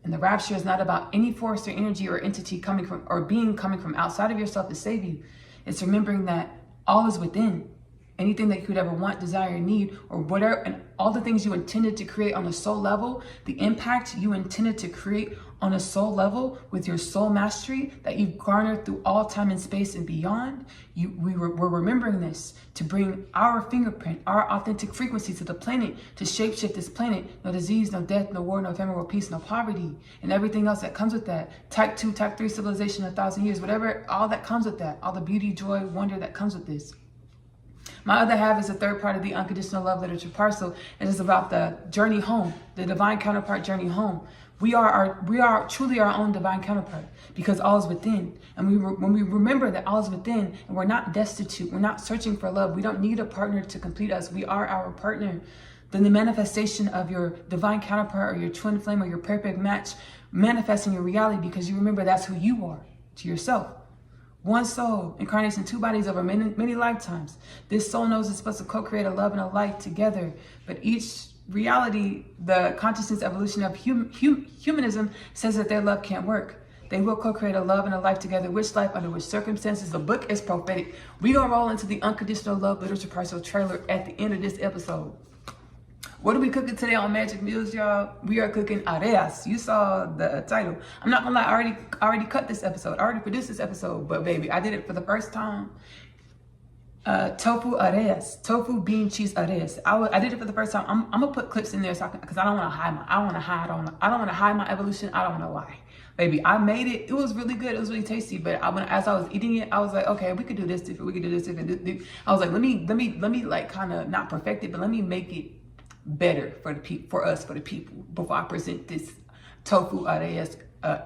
And the rapture is not about any force or energy or entity coming from outside of yourself to save you. It's remembering that all is within. Anything that you could ever want, desire, need, or whatever, and all the things you intended to create on a soul level, the impact you intended to create on a soul level with your soul mastery that you've garnered through all time and space and beyond, we're remembering this to bring our fingerprint, our authentic frequency to the planet, to shapeshift this planet. No disease, no death, no war, no famine, no peace, no poverty, and everything else that comes with that. Type 2, type 3 civilization, 1,000 years, whatever, all that comes with that, all the beauty, joy, wonder that comes with this. My other half is the third part of the Unconditional Love Literature Parcel. It is about the journey home, the divine counterpart journey home. We are truly our own divine counterpart, because all is within. And when we remember that all is within, and we're not destitute, we're not searching for love, we don't need a partner to complete us, we are our partner, then the manifestation of your divine counterpart or your twin flame or your perfect match manifests in your reality, because you remember that's who you are to yourself. One soul, incarnation, 2 bodies over many lifetimes. This soul knows it's supposed to co-create a love and a light together. But each reality, the consciousness evolution of humanism, says that their love can't work. They will co-create a love and a life together. Which life, under which circumstances? The book is prophetic. We're going to roll into the Unconditional Love Literature Parcel trailer at the end of this episode. What are we cooking today on Magic Meals, y'all? We are cooking areas. You saw the title. I'm not gonna lie, I already cut this episode. I already produced this episode, but baby, I did it for the first time. Tofu areas, tofu bean cheese areas. I did it for the first time. I'm gonna put clips in there so because I don't want to hide I don't want to hide my evolution. I don't want to lie. Baby, I made it. It was really good. It was really tasty. But as I was eating it, I was like, okay, we could do this different. We could do this different. I was like, let me like kind of not perfect it, but let me make it better for the people before I present this tofu areas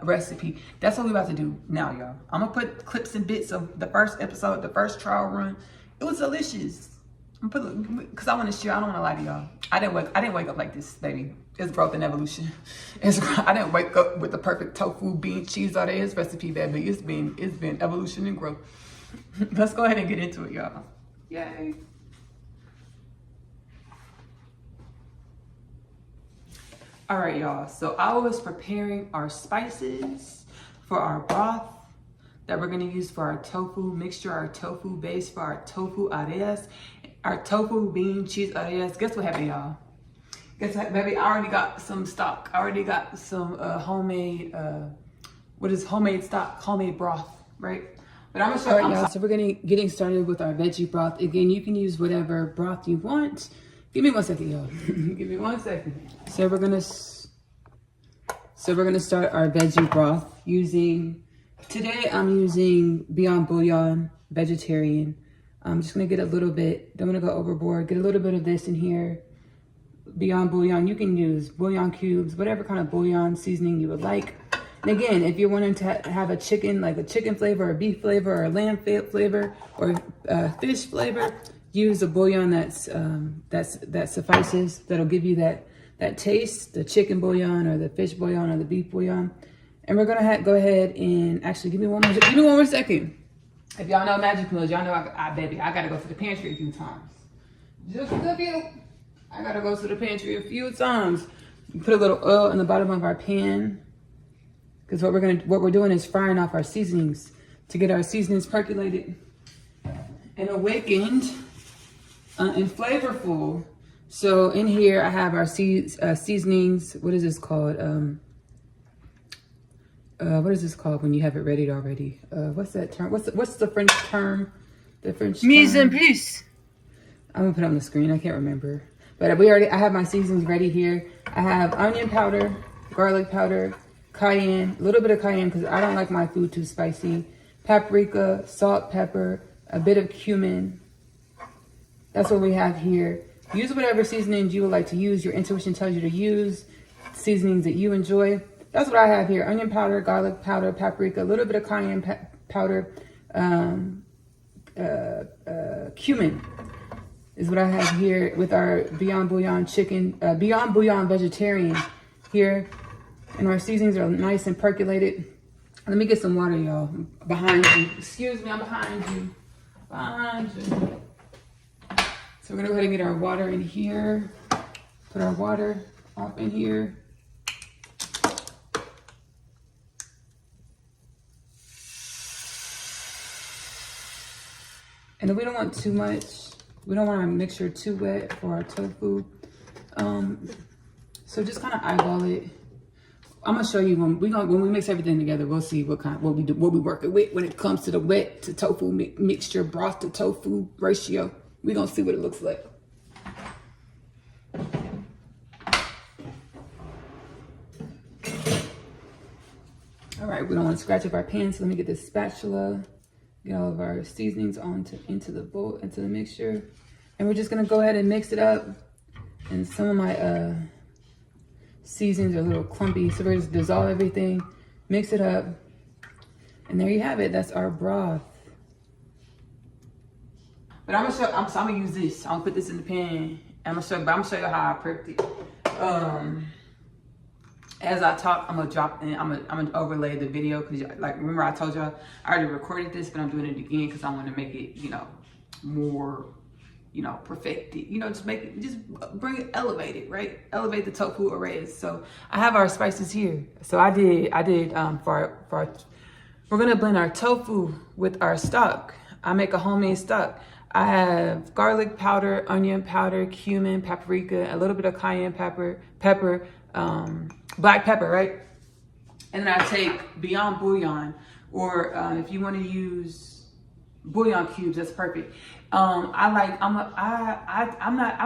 recipe. That's what we're about to do now, y'all. I'm gonna put clips and bits of the first episode, the first trial run. It was delicious. Because I want to share. I don't want to lie to y'all. I didn't wake up like this, baby. It's growth and evolution. I didn't wake up with the perfect tofu bean cheese areas recipe, baby. It's been evolution and growth. Let's go ahead and get into it, y'all. Yay. All right, y'all. So I was preparing our spices for our broth that we're gonna use for our tofu mixture, our tofu base for our tofu areas, our tofu bean cheese areas. Guess what happened, y'all? Guess what, baby? I already got some stock. I already got some homemade, homemade stock, homemade broth, right? But I'm gonna show you. Y'all, so we're getting started with our veggie broth. Again, you can use whatever broth you want. Give me 1 second, y'all. Give me 1 second. So we're gonna start our veggie broth using. Today I'm using Beyond Bouillon vegetarian. I'm just gonna get a little bit, don't wanna go overboard, get a little bit of this in here. Beyond Bouillon, you can use bouillon cubes, whatever kind of bouillon seasoning you would like. And again, if you're wanting to have a chicken, like a chicken flavor or beef flavor or lamb flavor or fish flavor, use a bouillon that suffices, that'll give you that taste, the chicken bouillon or the fish bouillon or the beef bouillon. And we're gonna go ahead and actually give me one more second. If y'all know Magic Meals, y'all know baby, I gotta go to the pantry a few times. Just a few. I gotta go to the pantry a few times. Put a little oil in the bottom of our pan, because what we're doing is frying off our seasonings to get our seasonings percolated and awakened and flavorful. So in here I have our seasonings. What is this called? What is this called when you have it ready already? What's that term? What's the French term? The French term? Mise en place. I'm gonna put it on the screen. I can't remember. But I have my seasonings ready here. I have onion powder, garlic powder, cayenne, a little bit of cayenne because I don't like my food too spicy. Paprika, salt, pepper, a bit of cumin. That's what we have here. Use whatever seasonings you would like to use. Your intuition tells you to use seasonings that you enjoy. That's what I have here. Onion powder, garlic powder, paprika, a little bit of cayenne powder, cumin is what I have here with our Beyond Bouillon Beyond Bouillon vegetarian here. And our seasonings are nice and percolated. Let me get some water, y'all. Behind you. Excuse me, I'm behind you. Behind you. So we're gonna go ahead and get our water in here. Put our water up in here. And then we don't want too much. We don't want our mixture too wet for our tofu. So just kind of eyeball it. I'm gonna show you when we mix everything together. We'll see what we work it with when it comes to the wet to tofu mixture, broth to tofu ratio. We're gonna see what it looks like. All right, we don't want to scratch up our pan, so let me get this spatula. Get all of our seasonings into the mixture, and we're just gonna go ahead and mix it up. And some of my seasonings are a little clumpy, so we're just dissolve everything, mix it up, and there you have it. That's our broth. But I'm gonna use this. I'm gonna put this in the pan. I'm gonna show you how I prepped it. As I talk, I'm gonna drop in. I'm gonna overlay the video because, like, remember I told y'all I already recorded this, but I'm doing it again because I want to make it, more, perfected. Just bring it, elevate it, right? Elevate the tofu arrays. So I have our spices here. So I did we're gonna blend our tofu with our stock. I make a homemade stock. I have garlic powder, onion powder, cumin, paprika, a little bit of cayenne pepper, black pepper, right? And then I take Beyond Bouillon, or if you want to use bouillon cubes, that's perfect. I'm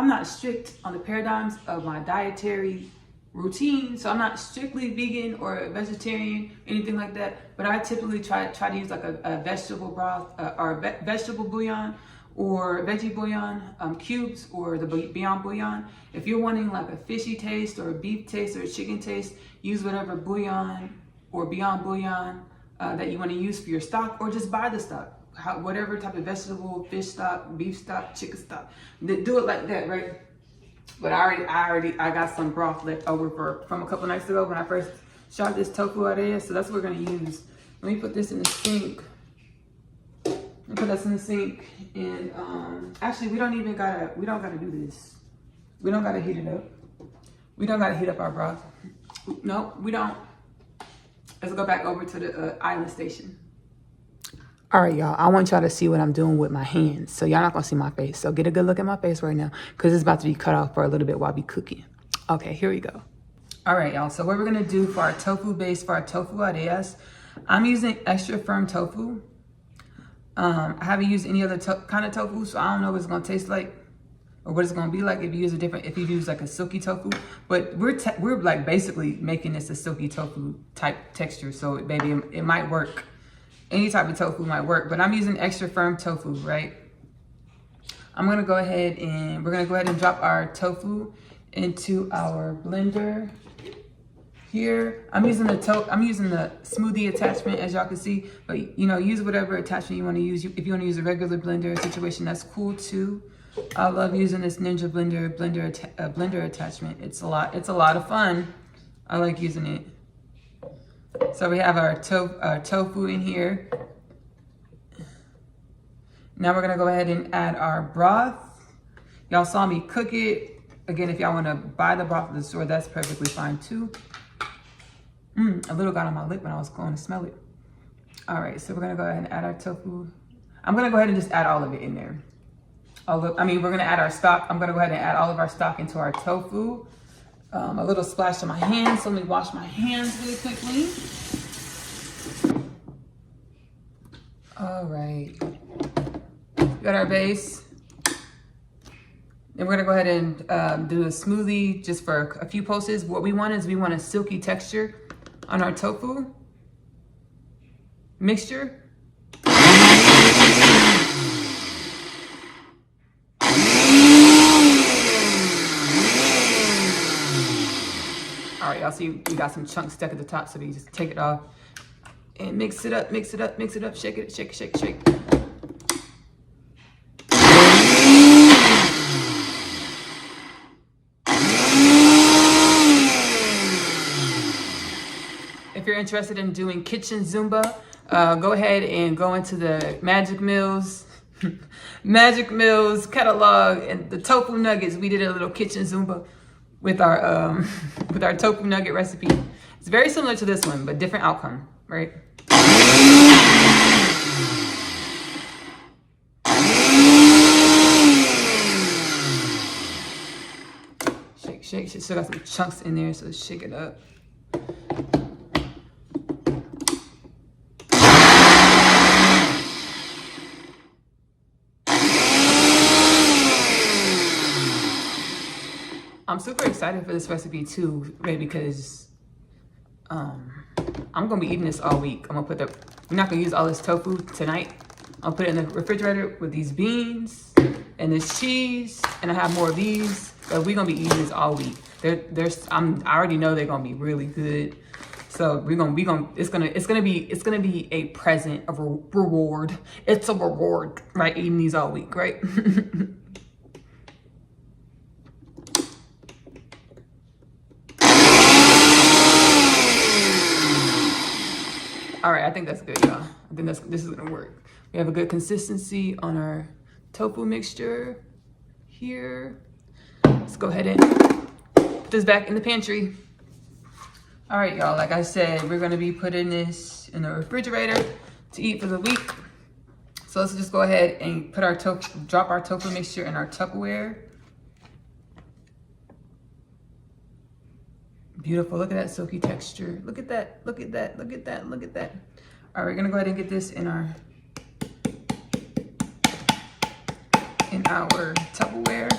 not strict on the paradigms of my dietary routine, so I'm not strictly vegan or vegetarian, anything like that. But I typically try to use like a vegetable broth or vegetable bouillon or veggie bouillon cubes, or the Beyond Bouillon. If you're wanting like a fishy taste or a beef taste or a chicken taste, use whatever bouillon or Beyond Bouillon that you want to use for your stock, or just buy the stock. Whatever type of vegetable, fish stock, beef stock, chicken stock, do it like that, right? But I got some broth left over from a couple nights ago when I first shot this tofu out of here, so that's what we're gonna use. Let me put this in the sink. Put this in the sink, and actually we don't gotta do this. We don't gotta heat it up. We don't gotta heat up our broth. No, we don't. Let's go back over to the island station. All right, y'all, I want y'all to see what I'm doing with my hands. So y'all not gonna see my face. So get a good look at my face right now, because it's about to be cut off for a little bit while I be cooking. Okay, here we go. All right, y'all, so what we're gonna do for our tofu base, for our tofu areas, I'm using extra firm tofu. I haven't used any other kind of tofu, so I don't know what it's gonna taste like or what it's gonna be like if you use like a silky tofu. But we're like basically making this a silky tofu type texture. So baby, it might work. Any type of tofu might work, but I'm using extra firm tofu, right? We're gonna go ahead and drop our tofu into our blender here. I'm using the smoothie attachment, as y'all can see, but you know, use whatever attachment you want to use. If you want to use a regular blender situation, that's cool too. I love using this Ninja blender attachment. It's a lot of fun. I like using it. So we have our tofu in here. Now we're gonna go ahead and add our broth. Y'all saw me cook it. Again, if y'all wanna buy the broth at the store, that's perfectly fine too. A little got on my lip when I was going to smell it. All right, so we're gonna go ahead and add our tofu. I'm gonna go ahead and just add all of it in there. We're gonna add our stock. I'm gonna go ahead and add all of our stock into our tofu. A little splash on my hands, so let me wash my hands really quickly. All right, we got our base. Then we're gonna go ahead and do a smoothie just for a few pulses. What we want is a silky texture on our tofu mixture. All right, y'all see we got some chunks stuck at the top, so we just take it off and mix it up, shake it, shake. If you're interested in doing kitchen Zumba, go ahead and go into the Magic Mills catalog and the tofu nuggets. We did a little kitchen Zumba with our tofu nugget recipe. It's very similar to this one, but different outcome, right? Shake. Still got some chunks in there, so shake it up. I'm super excited for this recipe too, right? Because I'm gonna be eating this all week. We're not gonna use all this tofu tonight. I'll put it in the refrigerator with these beans and this cheese, and I have more of these. But we're gonna be eating this all week. I already know they're gonna be really good. So it's gonna be a present, a reward. It's a reward, right? Eating these all week, right? All right, I think that's good, y'all. I think this is gonna work. We have a good consistency on our tofu mixture here. Let's go ahead and put this back in the pantry. All right, y'all, like I said, we're gonna be putting this in the refrigerator to eat for the week. So let's just go ahead and put our drop our tofu mixture in our Tupperware. Beautiful, look at that silky texture. Look at that, look at that, look at that, look at that. All right, we're gonna go ahead and get this in our Tupperware.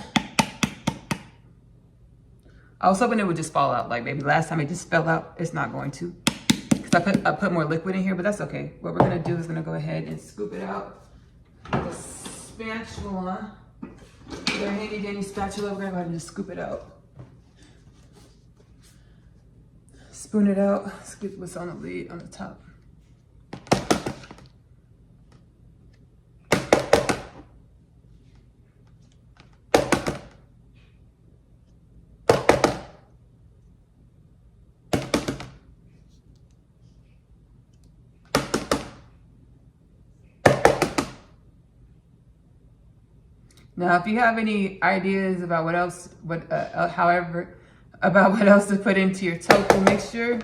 I was hoping it would just fall out, like maybe last time it just fell out. It's not going to, because I put more liquid in here, but that's okay. What we're gonna do is gonna go ahead and scoop it out with a spatula. With our handy dandy spatula, we're gonna go ahead and just scoop it out. Spoon it out, scoop what's on the lid on the top. Now, if you have any ideas about what else, about what else to put into your tofu mixture,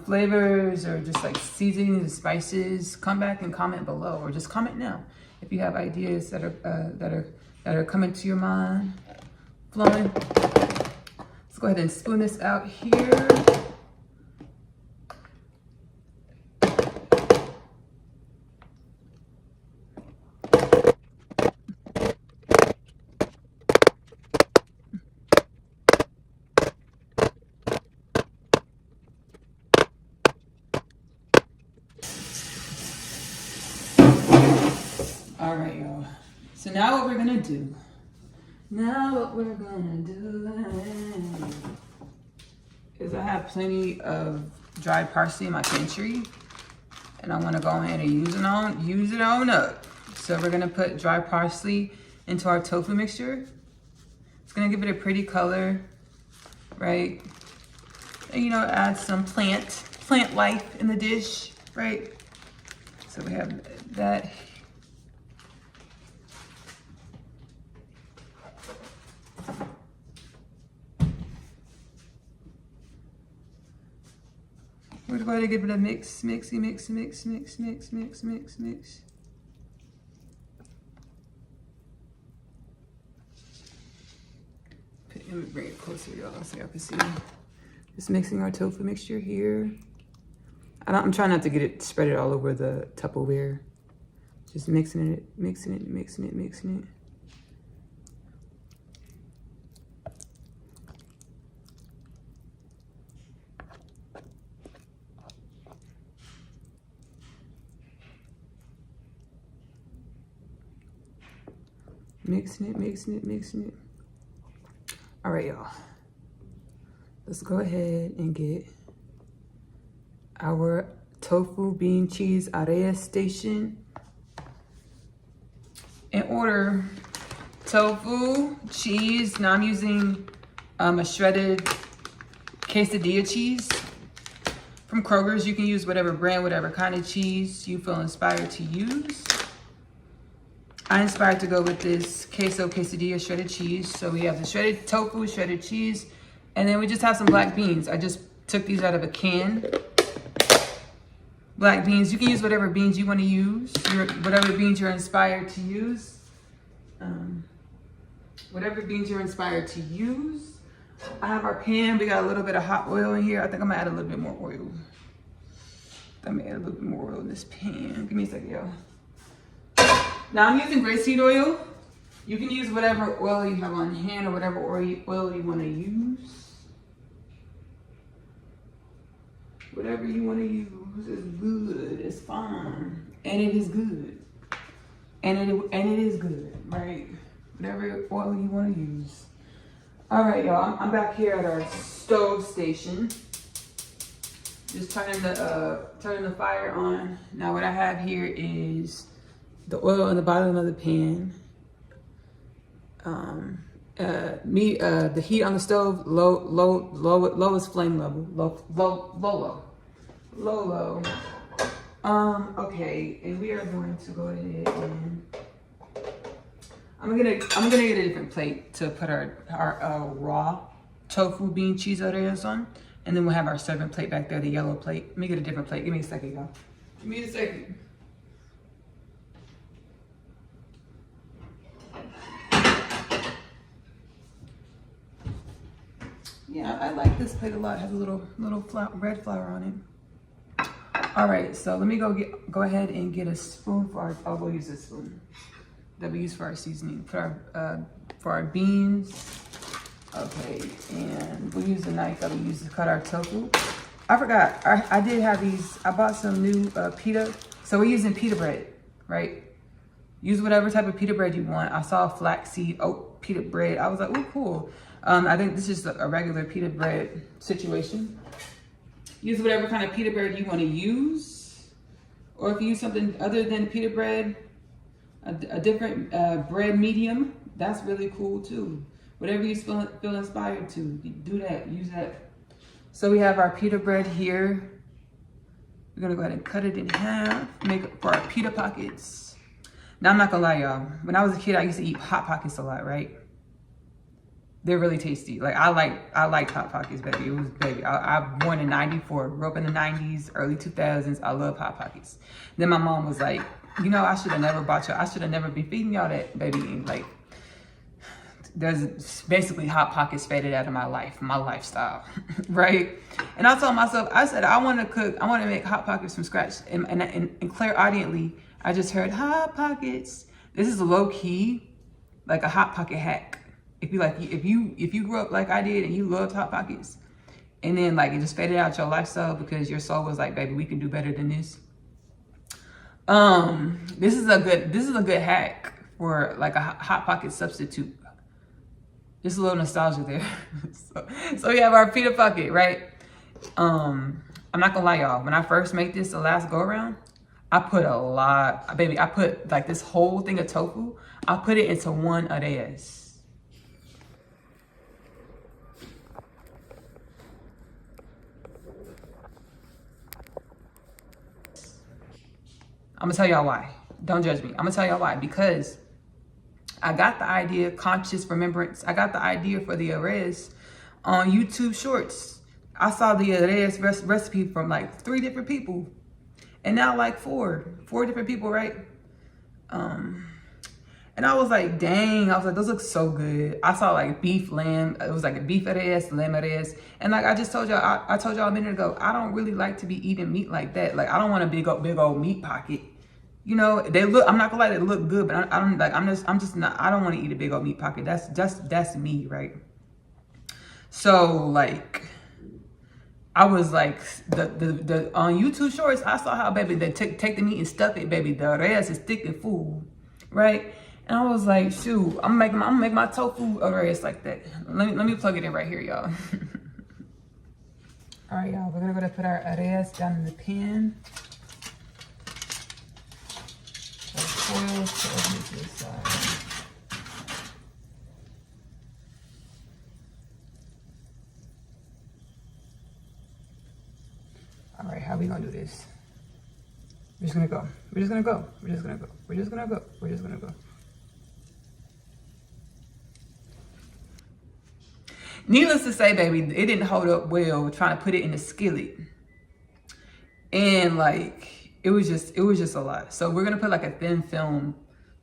flavors or just like seasonings and spices, come back and comment below, or just comment now if you have ideas that are coming to your mind, flowing. Let's go ahead and spoon this out here. All right, y'all. So now what we're gonna do, is I have plenty of dried parsley in my pantry, and I wanna go ahead and use it on up. So we're gonna put dry parsley into our tofu mixture. It's gonna give it a pretty color, right? And you know, add some plant life in the dish, right? So we have that. We're going to give it a mix. Let me bring it closer, y'all, so y'all can see. Just mixing our tofu mixture here. I'm trying not to get it spread it all over the Tupperware. Just mixing it. Mixing it. Mix, mix, mixing it. All right, y'all. Let's go ahead and get our tofu bean cheese area station. In order, tofu, cheese. Now I'm using a shredded quesadilla cheese from Kroger's. You can use whatever brand, whatever kind of cheese you feel inspired to use. I inspired to go with this queso quesadilla shredded cheese. So we have the shredded tofu, shredded cheese, and then we just have some black beans. I just took these out of a can. Black beans, you can use whatever beans you want to use, whatever beans you're inspired to use. Whatever beans you're inspired to use. I have our pan, we got a little bit of hot oil in here. I think I'm gonna add a little bit more oil. I'm gonna add a little bit more oil in this pan. Give me a second, y'all. Now I'm using grapeseed oil. You can use whatever oil you have on hand or whatever oil you want to use. Whatever you want to use is good. It's fine, and it is good, and it is good, right? Whatever oil you want to use. All right, y'all. I'm back here at our stove station. Just turning the fire on. Now what I have here is the oil in the bottom of the pan. The heat on the stove, lowest flame level, low. Okay, and we are going to go ahead and I'm gonna get a different plate to put our raw tofu bean cheese oreos on, and then we'll have our serving plate back there, the yellow plate. Let me get a different plate. Give me a second, y'all. Give me a second. yeah, I like this plate a lot. It has a little red flower on it. All right, so let me go ahead and get a spoon for our, we'll use this spoon that we use for our seasoning, for our beans. Okay, and we'll use the knife that we use to cut our tofu. I forgot, I did have these, I bought some new pita. So we're using pita bread, right? Use whatever type of pita bread you want. I saw flaxseed oat pita bread. I was like, oh, cool. I think this is a regular pita bread situation. Use whatever kind of pita bread you want to use. Or if you use something other than pita bread, a different bread medium, that's really cool too. Whatever you feel inspired to, do that, use that. So we have our pita bread here. We're gonna go ahead and cut it in half, make it for our pita pockets. Now I'm not gonna lie, y'all. When I was a kid, I used to eat Hot Pockets a lot, right? They're really tasty. Like I liked Hot Pockets, baby. It was baby. I born in '94, grew up in the '90s, early 2000s. I love Hot Pockets. Then my mom was like, you know, I should have never bought y'all. I should have never been feeding y'all that, baby. And like, there's basically Hot Pockets faded out of my life, my lifestyle, right? And I told myself, I said, I want to cook, I want to make Hot Pockets from scratch. And clairaudiently, I just heard Hot Pockets. This is low key, like a Hot Pocket hack. If you grew up like I did and you loved Hot Pockets, and then like it just faded out your lifestyle because your soul was like, baby, we can do better than this. This is a good hack for like a Hot Pocket substitute. Just a little nostalgia there. so we have our pita pocket, right? I'm not gonna lie, y'all. When I first made this the last go around, I put a lot, baby. I put like this whole thing of tofu. I put it into one arroz. I'm gonna tell y'all why. Don't judge me. I'm gonna tell y'all why. Because I got the idea, conscious remembrance. I got the idea for the arroz on YouTube Shorts. I saw the arroz recipe from like 3 different people, and now like four different people, right? And I was like, dang, I was like, those look so good. I saw like beef, lamb. It was like a beef arroz, lamb arroz. And like I just told y'all, I told y'all a minute ago, I don't really like to be eating meat like that. Like I don't want a big old meat pocket. You know, they look, I'm not gonna lie, they look good, but I don't like, I'm just not, I don't want to eat a big old meat pocket. That's me, right? So like, I was like, the on YouTube Shorts, I saw how, baby, they take the meat and stuff it, baby. The arroz is thick and full, right? And I was like, shoot, I'm gonna make my tofu arroz like that. Let me plug it in right here, y'all. All right, y'all, we're gonna go to put our arroz down in the pan. Foil to this side. All right, how are we gonna do this? We're just gonna go. We're just gonna go. We're just gonna go. We're just gonna go. We're just gonna go. Needless to say, baby, it didn't hold up well trying to put it in the skillet. And like, it was just a lot. So we're gonna put like a thin film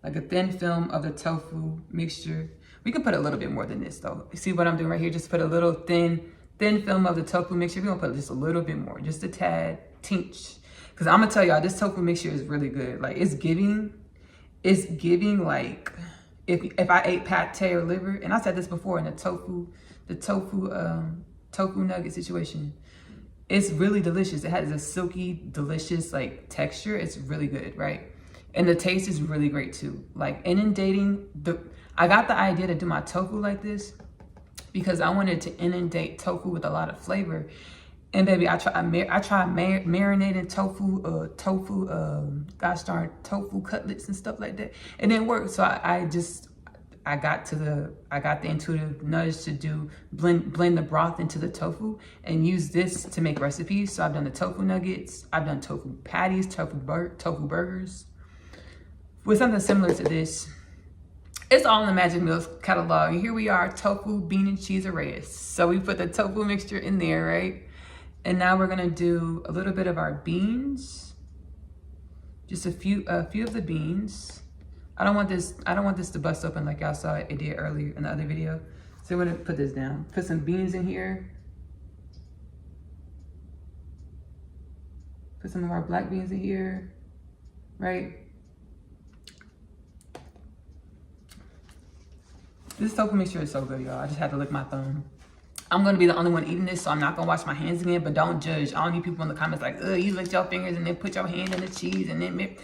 of the tofu mixture. We can put a little bit more than this though. You see what I'm doing right here? Just put a little thin film of the tofu mixture. We're gonna put just a little bit more, just a tad, tinch. Cause I'm gonna tell y'all, this tofu mixture is really good. Like it's giving like, if I ate pate or liver, and I said this before in the tofu nugget situation. It's really delicious. It has a silky, delicious like texture. It's really good, right? And the taste is really great too. Like inundating I got the idea to do my tofu like this because I wanted to inundate tofu with a lot of flavor. And baby, I tried marinating tofu cutlets and stuff like that. It didn't work. So I got the intuitive nudge to blend the broth into the tofu and use this to make recipes. So I've done the tofu nuggets, I've done tofu patties, tofu burgers. With something similar to this, it's all in the Magic Meals catalog. And here we are, tofu, bean and cheese arroz. So we put the tofu mixture in there, right? And now we're gonna do a little bit of our beans, just a few of the beans. I don't want this to bust open like y'all saw it did earlier in the other video. So I'm gonna put this down. Put some beans in here. Put some of our black beans in here, right? This tofu mixture is so good, y'all. I just had to lick my thumb. I'm gonna be the only one eating this, so I'm not gonna wash my hands again, but don't judge. I don't need people in the comments like, ugh, you licked your fingers and then put your hand in the cheese and then...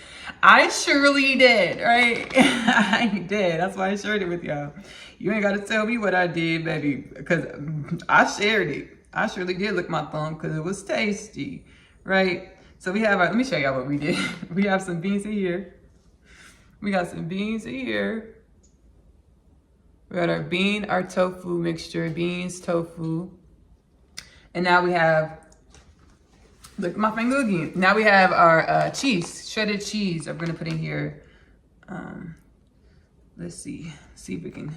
I surely did, right? I did. That's why I shared it with y'all. You ain't gotta tell me what I did, baby, because I shared it. I surely did lick my thumb because it was tasty, right? So we have our, let me show y'all what we did. We have some beans in here. We got some beans in here. We got our tofu mixture, beans, tofu. And now we have, look at my finger again. Now we have our cheese, shredded cheese. I'm gonna put in here, let's see if we can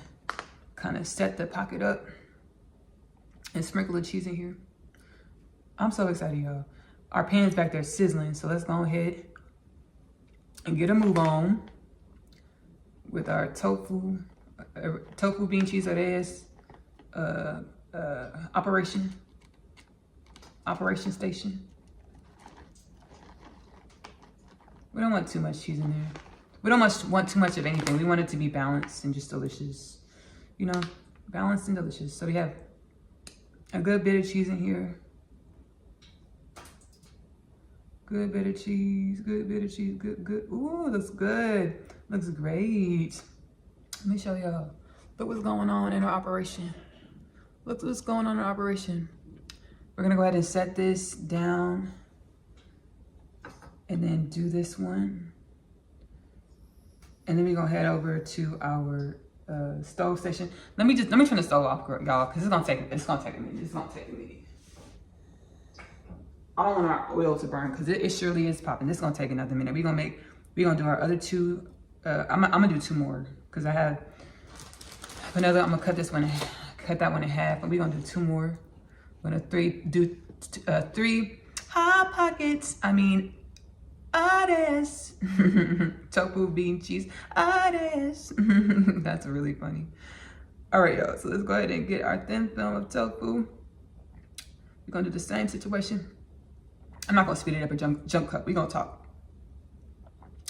kind of set the pocket up and sprinkle the cheese in here. I'm so excited, y'all. Our pan's back there sizzling, so let's go ahead and get a move on with our tofu bean cheese orejas operation station. We don't want too much cheese in there. We don't want too much of anything. We want it to be balanced and just delicious. You know, balanced and delicious. So we have a good bit of cheese in here. Good bit of cheese, good bit of cheese, good. Ooh, looks good. Looks great. Let me show y'all. Look what's going on in our operation. Look what's going on in our operation. We're gonna go ahead and set this down and then do this one. And then we're gonna head over to our stove station. Let me turn the stove off, y'all, because it's gonna take a minute. I don't want our oil to burn because it surely is popping. This is gonna take another minute. We're gonna do our other two. I'm gonna do two more because I have another. I'm gonna cut that one in half, and we're gonna do two more. We're gonna do three hot pockets. Artists. Tofu, bean, cheese, artists. That's really funny. All right, y'all. So let's go ahead and get our thin film of tofu. We're gonna do the same situation. I'm not gonna speed it up or jump cut. We're gonna talk.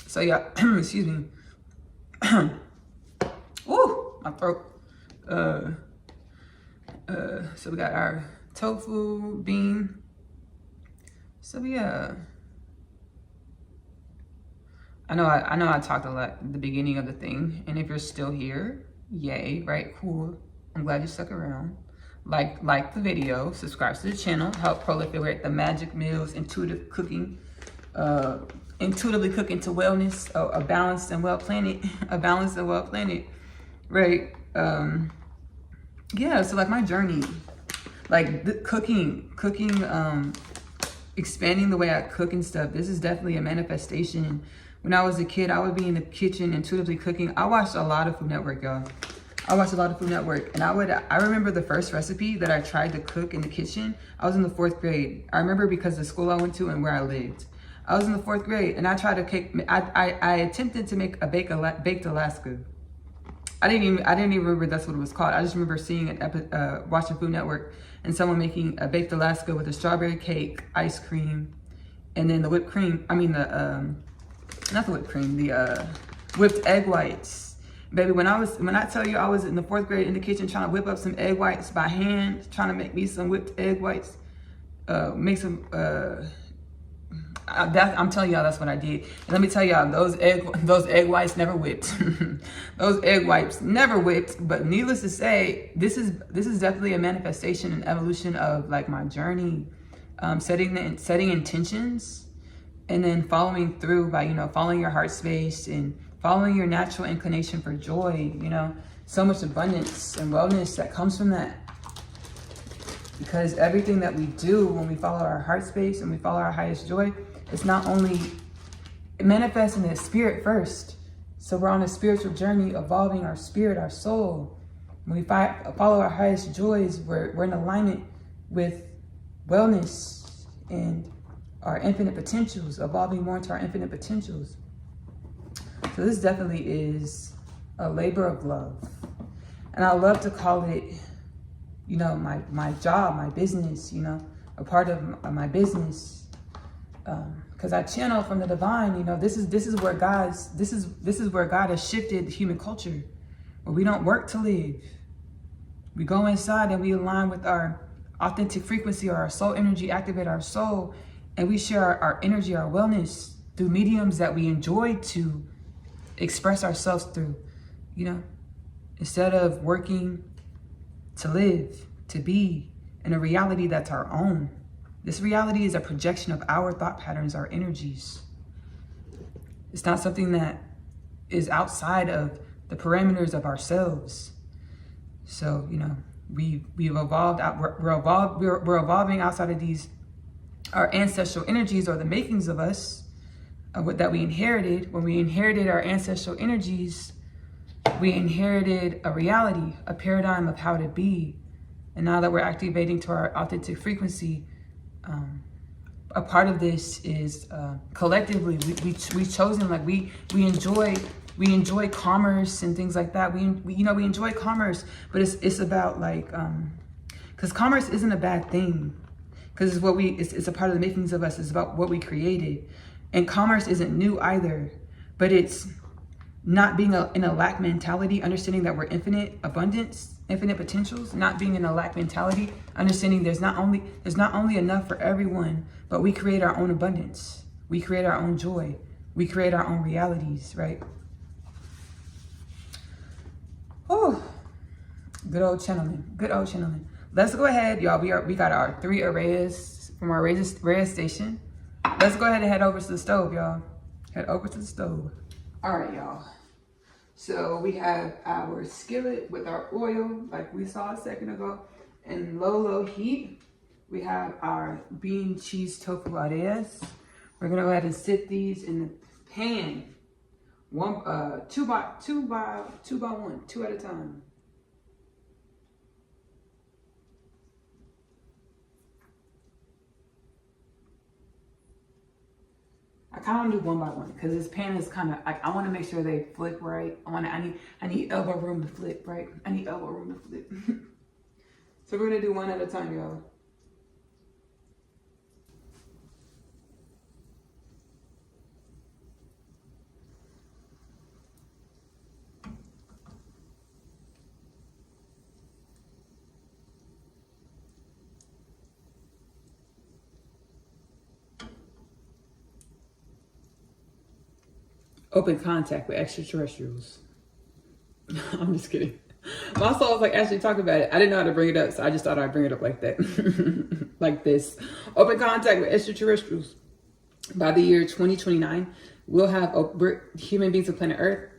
So yeah, excuse me. Ooh, my throat. So we got our tofu, bean. So yeah. I know I talked a lot at the beginning of the thing, and if you're still here, yay, right, cool. I'm glad you stuck around. Like the video, subscribe to the channel, help proliferate the magic meals, intuitive cooking, intuitively cooking to wellness, a balanced and well planet, right? Yeah, so like my journey, like the cooking, expanding the way I cook and stuff. This is definitely a manifestation. When I was a kid, I would be in the kitchen intuitively cooking. I watched a lot of Food Network, y'all. I watched a lot of Food Network, and I remember the first recipe that I tried to cook in the kitchen. I was in the 4th grade. I remember because the school I went to and where I lived. I was in the 4th grade, and I tried to cook. I attempted to make a baked Alaska. I didn't even remember that's what it was called. I just remember seeing it, watching Food Network, and someone making a baked Alaska with a strawberry cake, ice cream, and then the whipped cream. Not the whipped cream, the whipped egg whites. Baby, when I tell you I was in the 4th grade in the kitchen trying to whip up some egg whites by hand, trying to make me some whipped egg whites, make some, I'm telling y'all that's what I did. And let me tell y'all, those egg whites never whipped. Those egg whites never whipped, but needless to say, this is definitely a manifestation and evolution of like my journey, setting intentions, and then following through by, following your heart space and following your natural inclination for joy. So much abundance and wellness that comes from that. Because everything that we do when we follow our heart space and we follow our highest joy, it's not only, it manifests in the spirit first. So we're on a spiritual journey, evolving our spirit, our soul. When we follow our highest joys, we're in alignment with wellness and our infinite potentials, evolving more into our infinite potentials. So this definitely is a labor of love. And I love to call it, you know, my job, my business, you know, a part of my business. Because I channel from the divine, you know, this is where God has shifted the human culture, where we don't work to live. We go inside and we align with our authentic frequency, or our soul energy, activate our soul, and we share our energy, our wellness through mediums that we enjoy to express ourselves through, you know, instead of working to live, to be in a reality that's our own. This reality is a projection of our thought patterns, our energies. It's not something that is outside of the parameters of ourselves. So, you know, we've evolved out. We're evolving outside of these, our ancestral energies, or the makings of us, that we inherited. When we inherited our ancestral energies, we inherited a reality, a paradigm of how to be. And now that we're activating to our authentic frequency, a part of this is collectively we've chosen, like we enjoy commerce and things like that. We you know, we enjoy commerce, but it's about like, because commerce isn't a bad thing, because it's a part of the makings of us. It's about what we created, and commerce isn't new either, but it's not being in a lack mentality, understanding that we're infinite abundance, infinite potentials, not being in a lack mentality, understanding there's not only enough for everyone, but we create our own abundance. We create our own joy. We create our own realities, right? Oh, good old channeling, good old channeling. Let's go ahead, y'all. We got our 3 arrays from our array station. Let's go ahead and head over to the stove, y'all. Head over to the stove. All right, y'all. So we have our skillet with our oil, like we saw a second ago, in low heat. We have our bean cheese tofu areas. We're gonna go ahead and sit these in the pan. Two by one, 2 at a time. I kind of want to do 1 by 1 because this pan is kind of like, I want to make sure they flip right. I need elbow room to flip, right? I need elbow room to flip. So we're gonna do 1 at a time, y'all. Open contact with extraterrestrials. I'm just kidding. My soul was like, Ashley, talk about it. I didn't know how to bring it up, so I just thought I'd bring it up like that. Like this. Open contact with extraterrestrials. By the year 2029, we'll have human beings on planet Earth.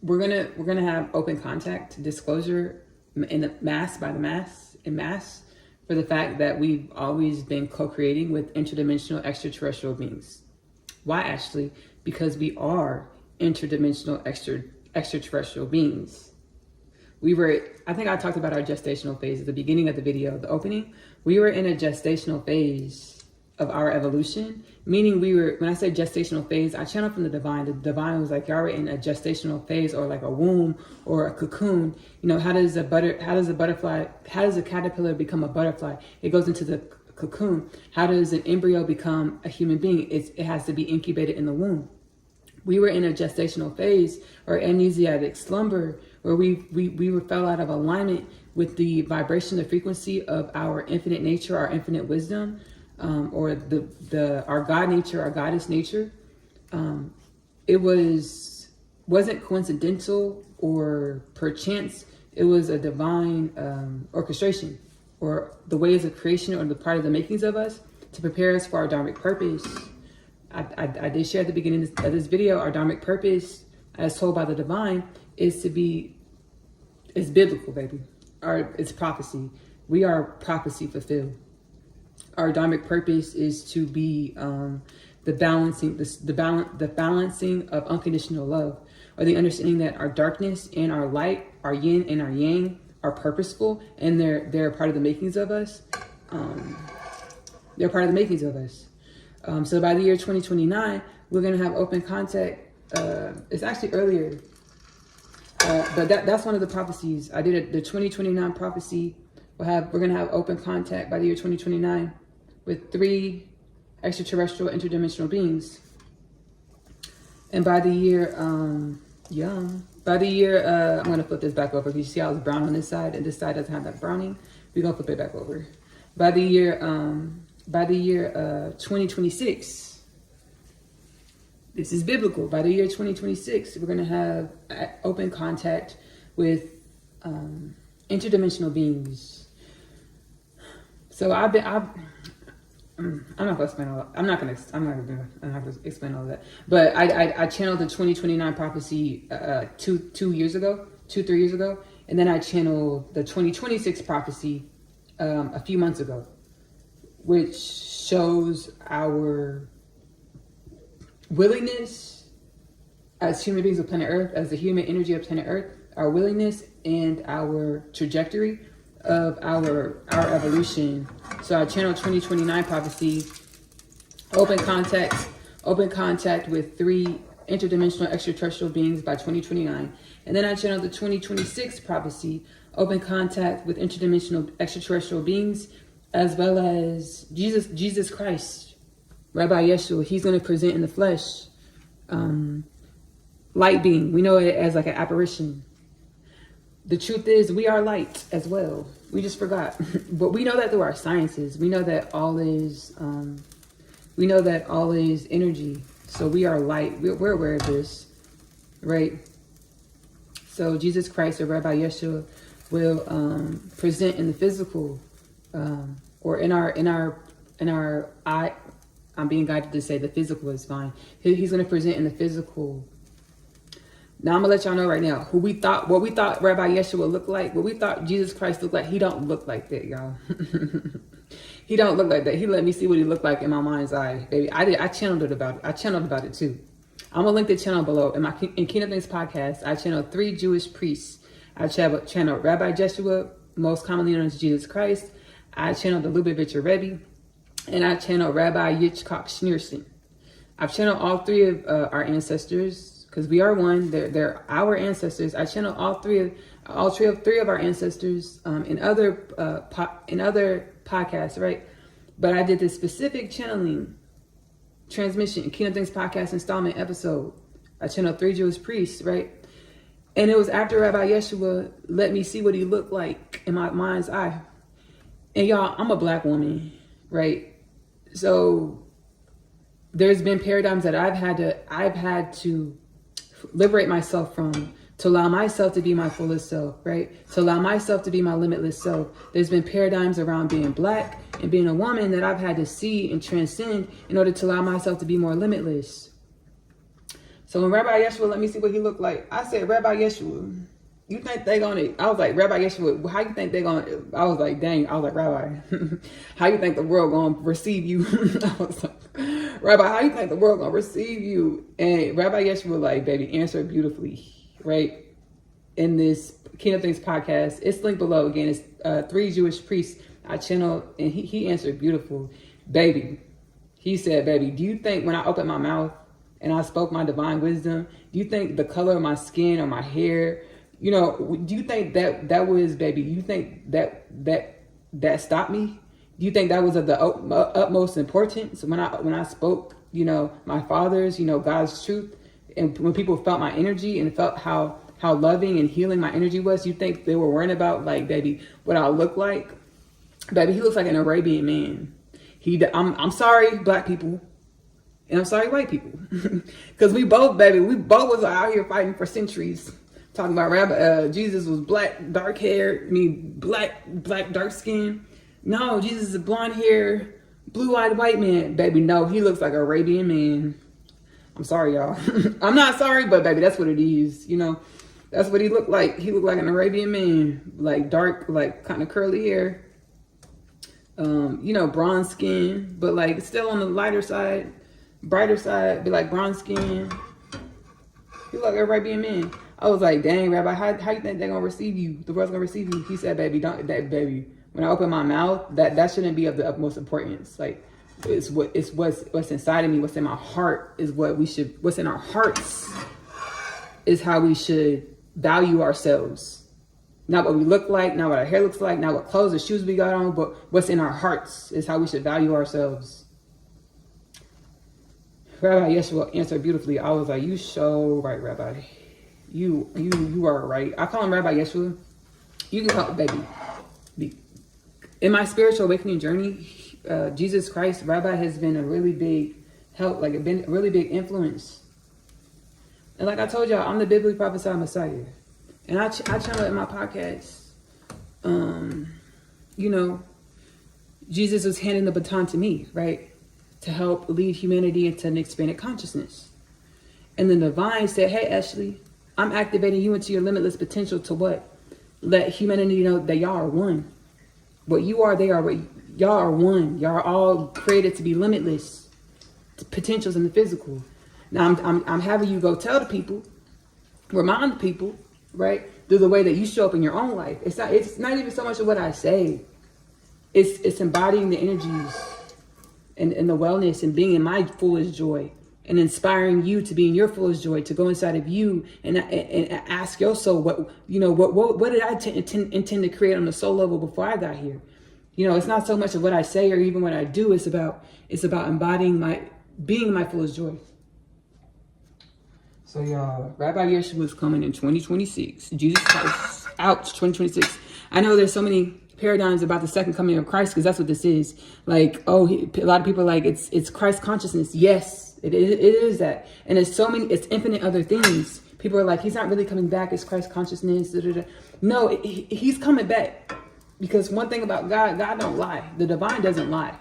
We're gonna have open contact, disclosure in the mass for the fact that we've always been co-creating with interdimensional extraterrestrial beings. Why, Ashley? Because we are interdimensional extraterrestrial beings. I think I talked about our gestational phase at the beginning of the video, the opening. We were in a gestational phase of our evolution, meaning when I say gestational phase, I channeled from the divine. The divine was like, y'all were in a gestational phase, or like a womb or a cocoon. You know, how does a caterpillar become a butterfly? It goes into the cocoon. How does an embryo become a human being? It has to be incubated in the womb. We were in a gestational phase, or amnesiatic slumber, where we fell out of alignment with the vibration, the frequency of our infinite nature, our infinite wisdom, or our God nature, our goddess nature. It wasn't coincidental or perchance. It was a divine orchestration, or the ways of creation, or the part of the makings of us to prepare us for our dharmic purpose. I did share at the beginning of this video, our dharmic purpose, as told by the divine, is biblical, baby. It's prophecy. We are prophecy fulfilled. Our dharmic purpose is to be the balancing of unconditional love, or the understanding that our darkness and our light, our yin and our yang, are purposeful, and they're a part of the makings of us. They're part of the makings of us. So by the year 2029, we're going to have open contact. It's actually earlier. But that's one of the prophecies. I did it. The 2029 prophecy. We're going to have open contact by the year 2029 with 3 extraterrestrial interdimensional beings. And by the year, I'm going to flip this back over. You see how it's brown on this side and this side doesn't have that browning. We're going to flip it back over. By the year 2026, this is biblical. By the year 2026, we're going to have open contact with interdimensional beings. So I'm not gonna explain all that. I'm not gonna explain all of that. But I channeled the 2029 prophecy 3 years ago, and then I channeled the 2026 prophecy a few months ago, which shows our willingness as human beings of planet Earth, as the human energy of planet Earth, our willingness and our trajectory of our evolution. So I channeled 2029 prophecy, open contact with 3 interdimensional extraterrestrial beings by 2029. And then I channeled the 2026 prophecy, open contact with interdimensional extraterrestrial beings, as well as Jesus Christ, Rabbi Yeshua. He's going to present in the flesh, light being. We know it as like an apparition. The truth is, we are light as well. We just forgot, but we know that through our sciences. We know that all is energy. So we are light. We're aware of this, right? So Jesus Christ or Rabbi Yeshua will present in the physical, or in our eye. I'm being guided to say the physical is fine. He's going to present in the physical. Now I'm gonna let y'all know right now what we thought Rabbi Yeshua looked like, what we thought Jesus Christ looked like. He don't look like that, y'all. He don't look like that. He let me see what he looked like in my mind's eye, baby. I channeled about it too. I'm gonna link the channel below. In Kingdom Things podcast, I channeled 3 Jewish priests. I channeled Rabbi Yeshua, most commonly known as Jesus Christ. I channeled the Lubavitcher Rebbe, and I channeled Rabbi Yitzchak Schneerson. I've channeled all 3 of our ancestors. Because we are one, they're our ancestors. I channel all three of our ancestors in other podcasts, right? But I did this specific channeling transmission in Kingdom Things podcast installment episode. I channeled 3 Jewish priests, right? And it was after Rabbi Yeshua let me see what he looked like in my mind's eye. And y'all, I'm a black woman, right? So there's been paradigms that I've had to liberate myself from, to allow myself to be my fullest self, right? To allow myself to be my limitless self. There's been paradigms around being black and being a woman that I've had to see and transcend in order to allow myself to be more limitless. So when Rabbi Yeshua let me see what he looked like, I said, Rabbi Yeshua, you think they gonna, I was like, Rabbi Yeshua, how you think they gonna, I was like, dang, I was like, Rabbi, how you think the world gonna receive you? I was like, Rabbi, how you think the world gonna receive you? And Rabbi Yeshua, like, baby, answered beautifully, right? In this Kingdom Things podcast, it's linked below. Again, it's 3 Jewish priests I channeled, and he answered beautiful, baby. He said, baby, do you think when I opened my mouth and I spoke my divine wisdom, do you think the color of my skin or my hair, you know, do you think that was, baby, you think that stopped me? Do you think that was of the utmost importance when I spoke, you know, my father's, you know, God's truth, and when people felt my energy and felt how loving and healing my energy was, you think they were worrying about, like, baby, what I look like? Baby, he looks like an Arabian man. I'm sorry, black people, and I'm sorry, white people, because we both was out here fighting for centuries. Talking about Jesus was black, dark hair, black, dark skin. No, Jesus is a blonde hair, blue-eyed white man. Baby, no, he looks like an Arabian man. I'm sorry, y'all. I'm not sorry, but baby, that's what it is. You know, that's what he looked like. He looked like an Arabian man, like dark, like kind of curly hair. You know, bronze skin, but like still on the lighter side, brighter side, be like bronze skin. He looked like an Arabian man. I was like, dang, Rabbi, how you think they're gonna receive you? The world's gonna receive you. He said, baby, baby. When I open my mouth, that shouldn't be of the utmost importance. Like, it's what's inside of me, what's in my heart is what's in our hearts is how we should value ourselves. Not what we look like, not what our hair looks like, not what clothes or shoes we got on, but what's in our hearts is how we should value ourselves. Rabbi Yeshua answered beautifully. I was like, you so right, Rabbi. You are right. I call him Rabbi Yeshua. You can call it baby. In my spiritual awakening journey, Jesus Christ, Rabbi has been a really big help, like been a really big influence. And like I told y'all, I'm the biblically prophesied Messiah. And I channel it in my podcast. You know, Jesus was handing the baton to me, right? To help lead humanity into an expanded consciousness. And the divine said, hey, Ashley, I'm activating you into your limitless potential to what? Let humanity know that y'all are one. What you are, they are. What y'all are one. Y'all are all created to be limitless potentials in the physical. Now I'm having you go tell the people, remind the people, right? Through the way that you show up in your own life. It's not even so much of what I say. It's embodying the energies and the wellness and being in my fullest joy and inspiring you to be in your fullest joy, to go inside of you and ask your soul, what did I intend to create on the soul level before I got here? You know, it's not so much of what I say or even what I do. It's about embodying being my fullest joy. So y'all, Rabbi Yeshua is coming in 2026. Jesus Christ, ouch, 2026. I know there's so many paradigms about the second coming of Christ, because that's what this is. Like, a lot of people are like, it's Christ consciousness. Yes, it is that. And it's infinite other things. People are like, he's not really coming back. It's Christ consciousness. Da, da, da. No, he's coming back. Because one thing about God don't lie. The divine doesn't lie.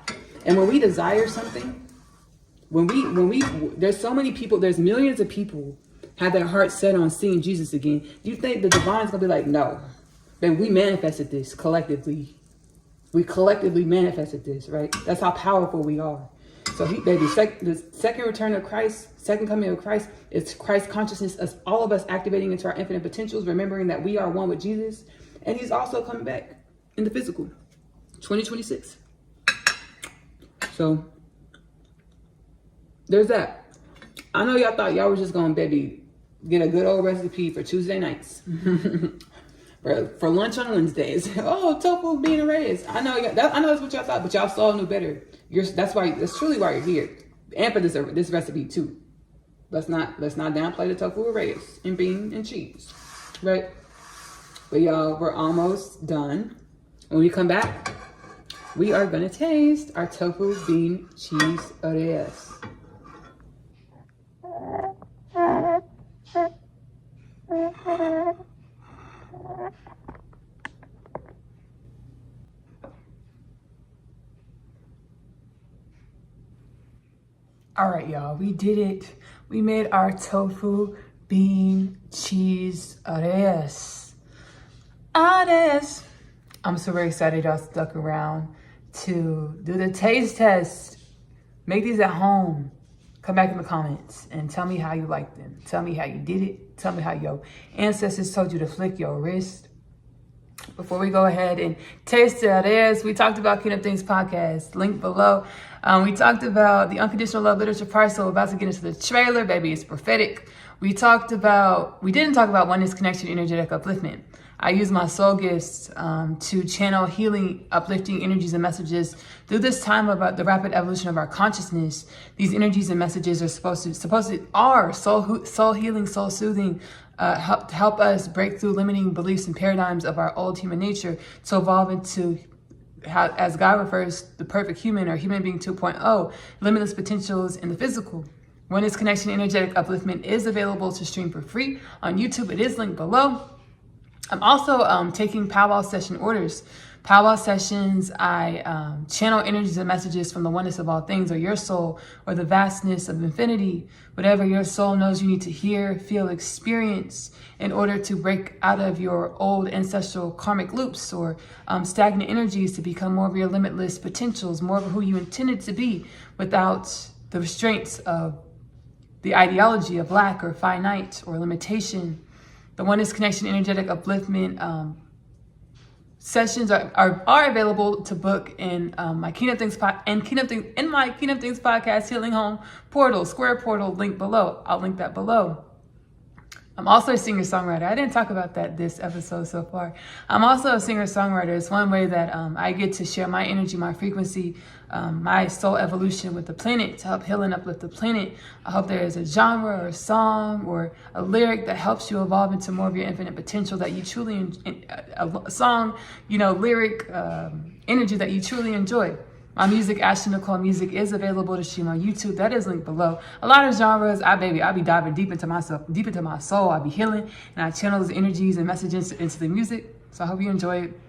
And when we desire something, there's so many people, there's millions of people have their hearts set on seeing Jesus again. Do you think the divine's gonna be like, no? Then we manifested this collectively. We collectively manifested this, right? That's how powerful we are. So the second return of Christ, second coming of Christ, it's Christ consciousness, us, all of us activating into our infinite potentials, remembering that we are one with Jesus. And he's also coming back in the physical, 2026. So there's that. I know y'all thought y'all were just gonna get a good old recipe for Tuesday nights. for lunch on Wednesdays. Oh, tofu bean and rice. I know that's what y'all thought, but y'all all knew better. That's truly why you're here. And for this recipe too. Let's not downplay the tofu with rice and bean and cheese. Right? But y'all, we're almost done. When we come back, we are gonna taste our tofu bean cheese orejas. All right, y'all, we did it. We made our tofu bean cheese orejas. I'm super excited y'all stuck around to do the taste test. Make these at home. Come back in the comments and tell me how you like them. Tell me how you did it. Tell me how your ancestors told you to flick your wrist. Before we go ahead and taste the orejas, we talked about Kingdom Things podcast, link below. We talked about the Unconditional Love Literature Parcel. About to get into the trailer, baby, it's prophetic. We didn't talk about oneness, connection, energetic upliftment. I use my soul gifts to channel healing, uplifting energies and messages through this time about the rapid evolution of our consciousness. These energies and messages are supposed to soul healing, soul soothing, help us break through limiting beliefs and paradigms of our old human nature to evolve into, as God refers, the perfect human or human being 2.0, limitless potentials in the physical. Oneness, connection, energetic upliftment is available to stream for free on YouTube. It is linked below. I'm also taking Powwow session orders. Powwow sessions, I channel energies and messages from the oneness of all things, or your soul, or the vastness of infinity, whatever your soul knows you need to hear, feel, experience in order to break out of your old ancestral karmic loops or stagnant energies to become more of your limitless potentials, more of who you intended to be without the restraints of the ideology of lack or finite or limitation. The Oneness Connection Energetic Upliftment sessions are available to book in my Kingdom Things podcast Healing Home portal, square portal, link below. I'll link that below. I'm also a singer-songwriter. I didn't talk about that this episode so far. I'm also a singer-songwriter. It's one way that I get to share my energy, my frequency, my soul evolution with the planet to help heal and uplift the planet. I hope there is a genre or a song or a lyric that helps you evolve into more of your infinite potential, that you truly, a song, lyric, energy that you truly enjoy. My music, Ashley-Nicole Music, is available to stream on YouTube. That is linked below. A lot of genres, I be diving deep into myself, deep into my soul. I be healing, and I channel those energies and messages into the music. So I hope you enjoy it.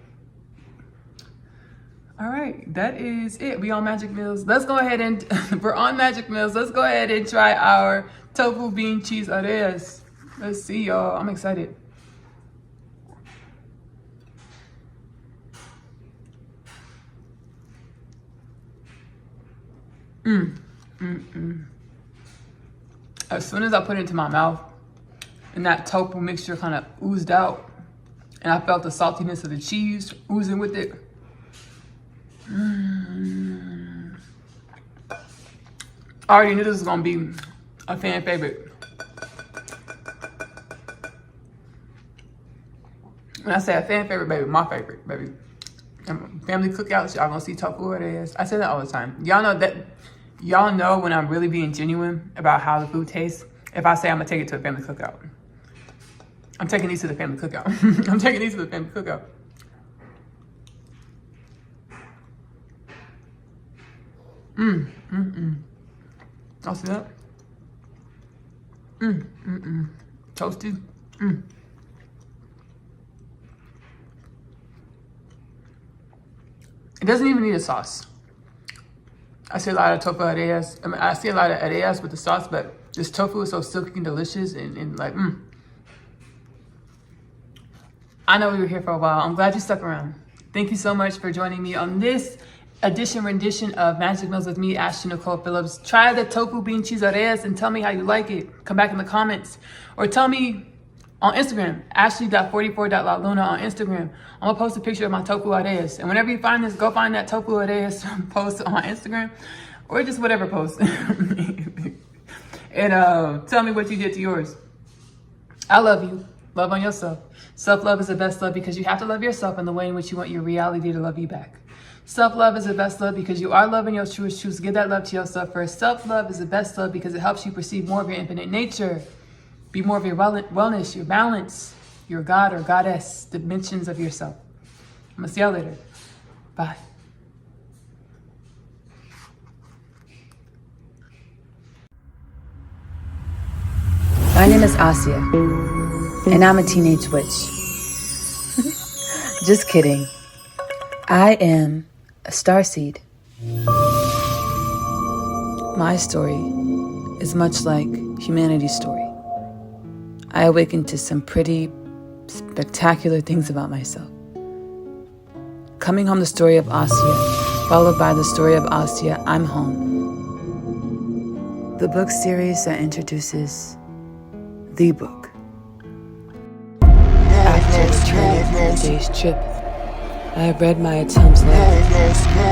All right, that is it. We on Magic Meals. Let's go ahead and, we're on Magic Meals. Let's go ahead and try our tofu bean cheese orejas. Let's see, y'all. I'm excited. As soon as I put it into my mouth and that tofu mixture kind of oozed out and I felt the saltiness of the cheese oozing with it. I already knew this was gonna be a fan favorite. When I say a fan favorite, baby, my favorite, baby. Family cookouts, y'all gonna see tofu orejas. I say that all the time. Y'all know when I'm really being genuine about how the food tastes. If I say I'm gonna take it to a family cookout, I'm taking these to the family cookout. I'm taking these to the family cookout. Y'all see that? Toasty. It doesn't even need a sauce. I see a lot of tofu orejas. I see a lot of orejas with the sauce, but this tofu is so silky and delicious and like, I know we were here for a while. I'm glad you stuck around. Thank you so much for joining me on this rendition of Magic Meals with me, Ashley-Nicole Phillips. Try the tofu bean cheese orejas and tell me how you like it. Come back in the comments or tell me on Instagram, ashley.44.laluna on Instagram. I'm gonna post a picture of my tofu orejas. And whenever you find this, go find that tofu orejas post on Instagram or just whatever post. And tell me what you did to yours. I love you. Love on yourself. Self-love is the best love because you have to love yourself in the way in which you want your reality to love you back. Self-love is the best love because you are loving your truest truths. Give that love to yourself first. Self-love is the best love because it helps you perceive more of your infinite nature. Be more of your wellness, your balance, your God or goddess dimensions of yourself. I'm gonna see y'all later. Bye. My name is Asya, and I'm a teenage witch. Just kidding. I am a starseed. My story is much like humanity's story. I awakened to some pretty spectacular things about myself. Coming home, the story of Asya, followed by the story of Asya, I'm home. The book series that introduces the book. After a day's trip, I have read my Tom's letter.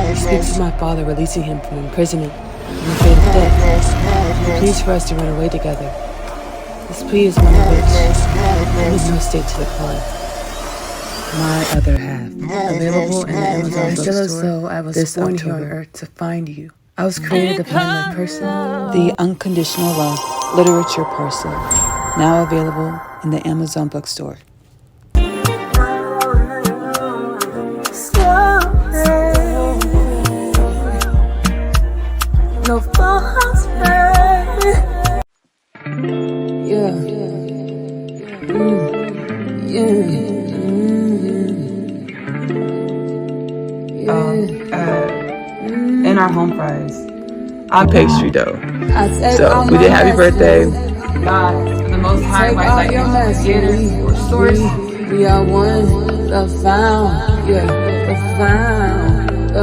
He speaks of my father releasing him from imprisonment and the fate of death. He pleads for us to run away together. This plea is one of which I need no state to decline. My other half, available in the Amazon bookstore. I feel as though I was born here on earth to find you. I was created to find my person. The Unconditional Love Literature Parcel, now available in the Amazon bookstore. No false And our home fries. On pastry dough. So we did happy birthday. God, the Most High, my like creator or source. We are one, the found, the found.